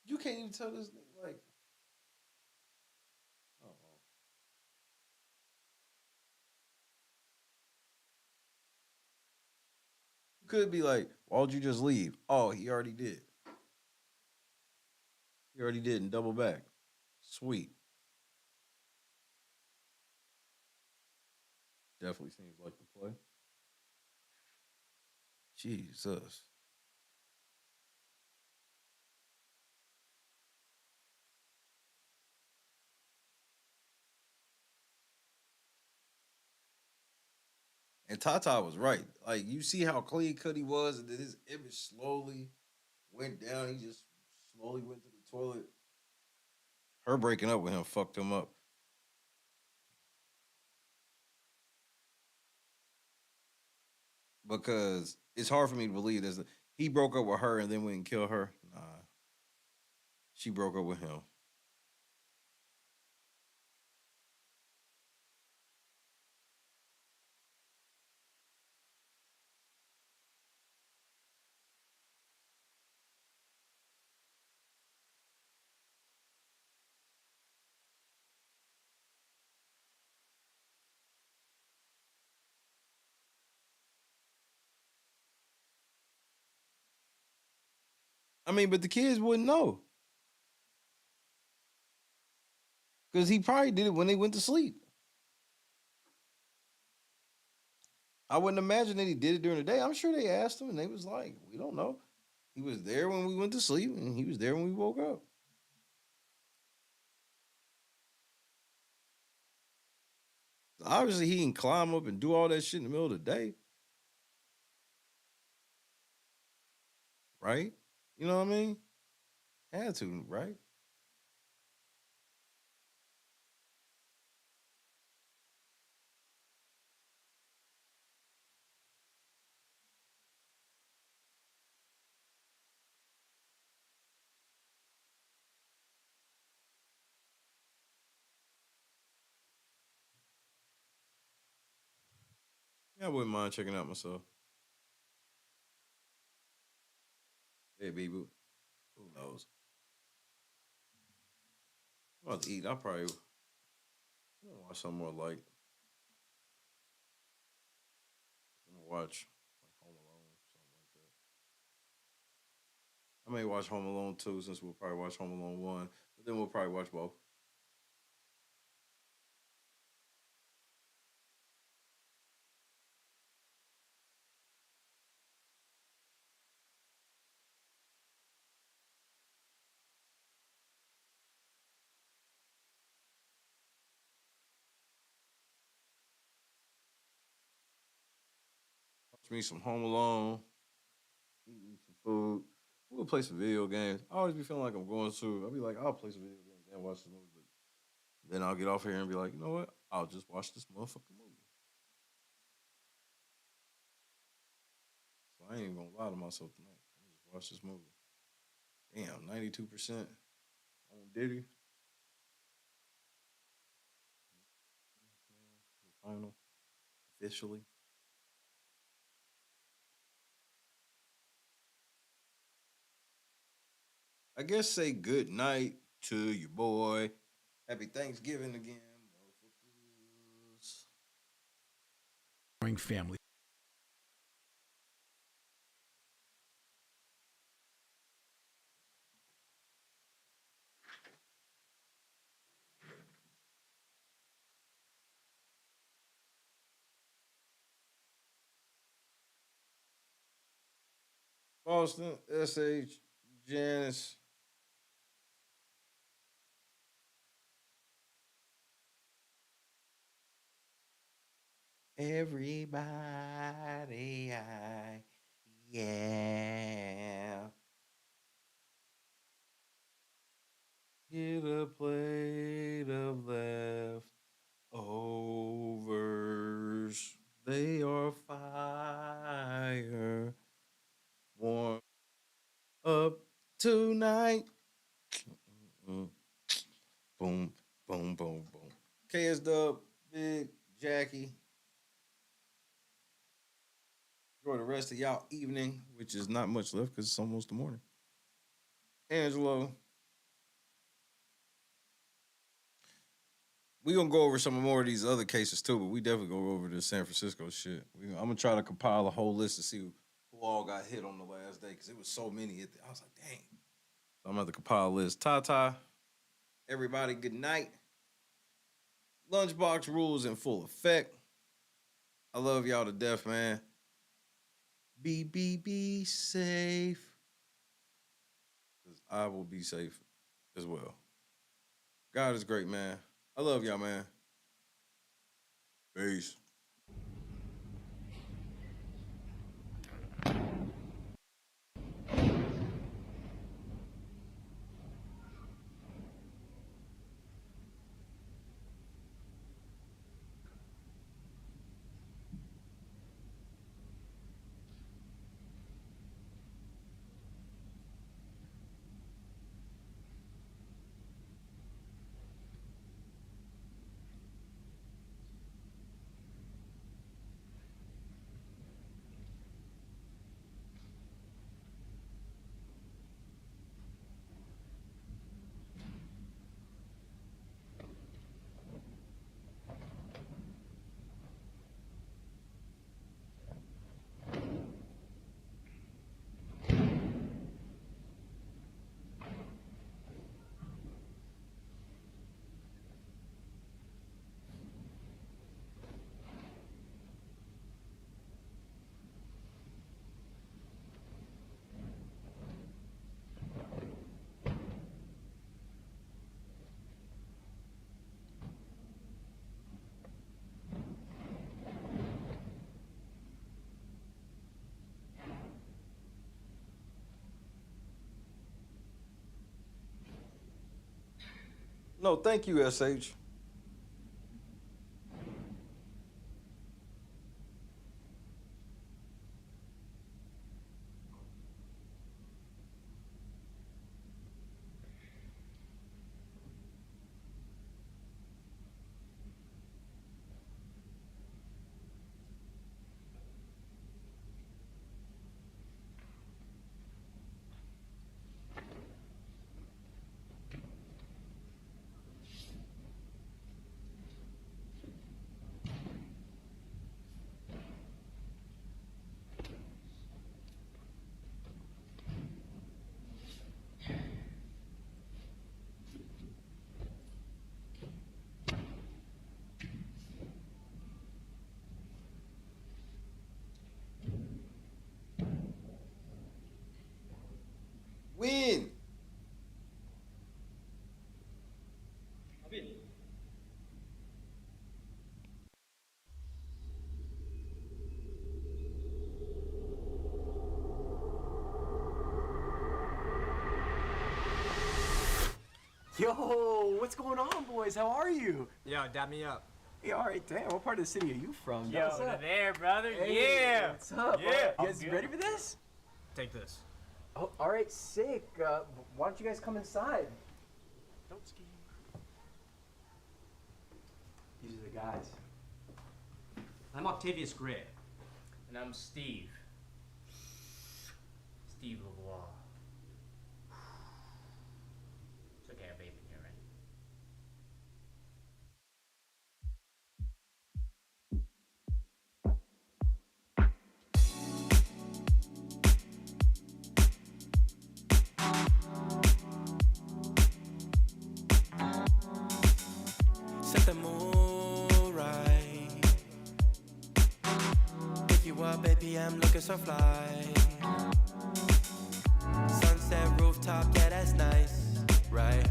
You can't even tell this nigga like. Oh. You could be like, why would you just leave? Oh, he already did. He already did and double back. Sweet. Definitely seems like the play. Jesus. And Tata was right. Like, you see how clean cut he was, and then his image slowly went down. He just slowly went to the toilet. Her breaking up with him fucked him up. Because it's hard for me to believe this. He broke up with her and then went and killed her. Nah. She broke up with him. I mean, but the kids wouldn't know. Because he probably did it when they went to sleep. I wouldn't imagine that he did it during the day. I'm sure they asked him and they was like, we don't know. He was there when we went to sleep and he was there when we woke up. Obviously, he can climb up and do all that shit in the middle of the day. Right? You know what I mean? Had to, right? Yeah, I wouldn't mind checking out myself. Hey, B-Boo. Who knows? I'm about to eat. I'll probably watch something more light. I'm gonna watch like Home Alone, something like that. I may watch Home Alone 2 since we'll probably watch Home Alone 1, but then we'll probably watch both. Watch me some Home Alone, eat me some food. We'll play some video games. I always be feeling like I'm going to. I'll be like, I'll play some video games and watch the movie. But then I'll get off here and be like, you know what? I'll just watch this motherfucking movie. So I ain't even gonna lie to myself tonight. I'm just watch this movie. Damn, 92% on Diddy. The final, officially. I guess say good night to your boy. Happy Thanksgiving again, motherfuckers. Family. Boston, SH, Janice. Everybody, yeah. Get a plate of leftovers. They are fire. Warm up tonight. Mm. Boom, boom, boom, boom. KS Dub, Big, Jackie. Enjoy the rest of y'all evening, which is not much left because it's almost the morning. Angelo. We gonna go over some more of these other cases too, but we definitely go over the San Francisco shit. I'm gonna try to compile a whole list to see who all got hit on the last day because it was so many. I was like, dang. So I'm gonna have to compile a list. Tata, everybody, good night. Lunchbox rules in full effect. I love y'all to death, man. Be safe. Because I will be safe as well. God is great, man. I love y'all, man. Peace. No, thank you, SH. Win. Yo, what's going on, boys? How are you? Yo, dab me up. Hey, all right, damn. What part of the city are you from? Yo, What's up? there, brother. Hey, Yeah. What's up? Yeah. You guys ready for this? Take this. Oh, all right, sick. Why don't you guys come inside? Don't ski. These are the guys. I'm Octavius Gray. And I'm Steve. Steve LeBlanc. It's okay, I vape in here, right? Set the mood right. Pick you up, baby, I'm looking so fly. Sunset rooftop, yeah, that's nice, right?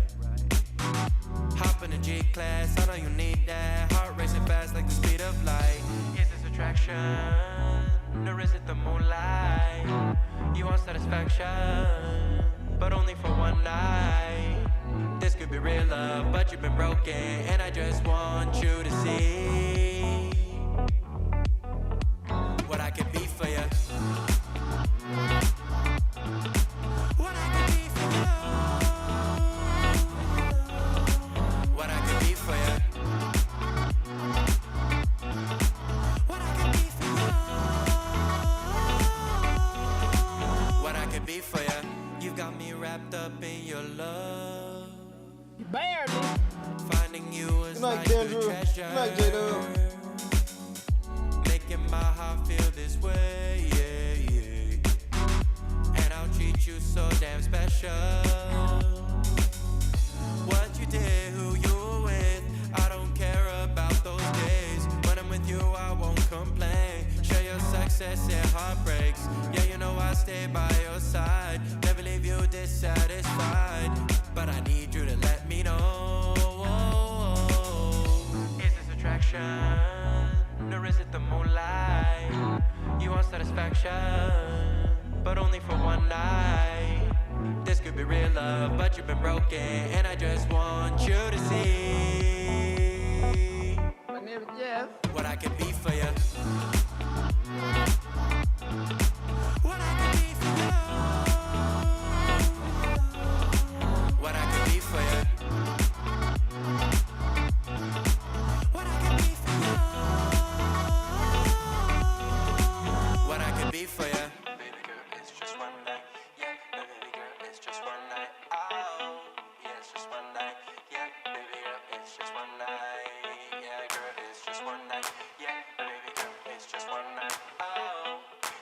Hop in the G-Class, I know you need that. Heart racing fast like the speed of light. Is this attraction, or is it the moonlight? You want satisfaction, but only for one night. This could be real love, but you've been broken, and I just want you to see what I can be for you. What I can be for you. What I can be for you. What I can be for you. What I can be for you. You got me wrapped up in your love. Barely. Finding you is Good night, like Kendra. a treasure. Good night, J-Dub. Making my heart feel this way, yeah, yeah. And I'll treat you so damn special. What you did, who you were with, I don't care about those days. When I'm with you, I won't complain. Share your success and heartbreaks. Yeah, you know I stay by your side. Never leave you dissatisfied. But I need you to let me know. Is this attraction, or is it the moonlight? You want satisfaction, but only for one night. This could be real love, but you've been broken, and I just want you to see My name is Jeff. what I can be for you. What I can be for you. What I can be for you. What I can be for you. What I can be for you. Baby girl, it's just one night. Yeah, baby girl, it's just one night. Oh, yeah, it's just one night. Yeah, baby girl, it's just one night. Yeah, girl, it's just one night. Yeah, baby girl, it's just one night. Oh,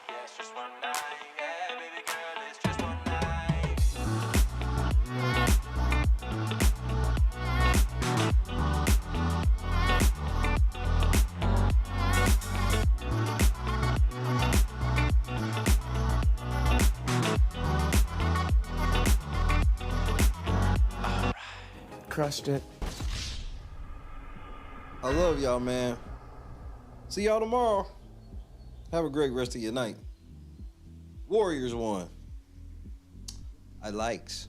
yeah, it's just one night. Yeah, baby girl, it's just one night. Crushed it. I love y'all, man. See y'all tomorrow. Have a great rest of your night. Warriors won. I likes.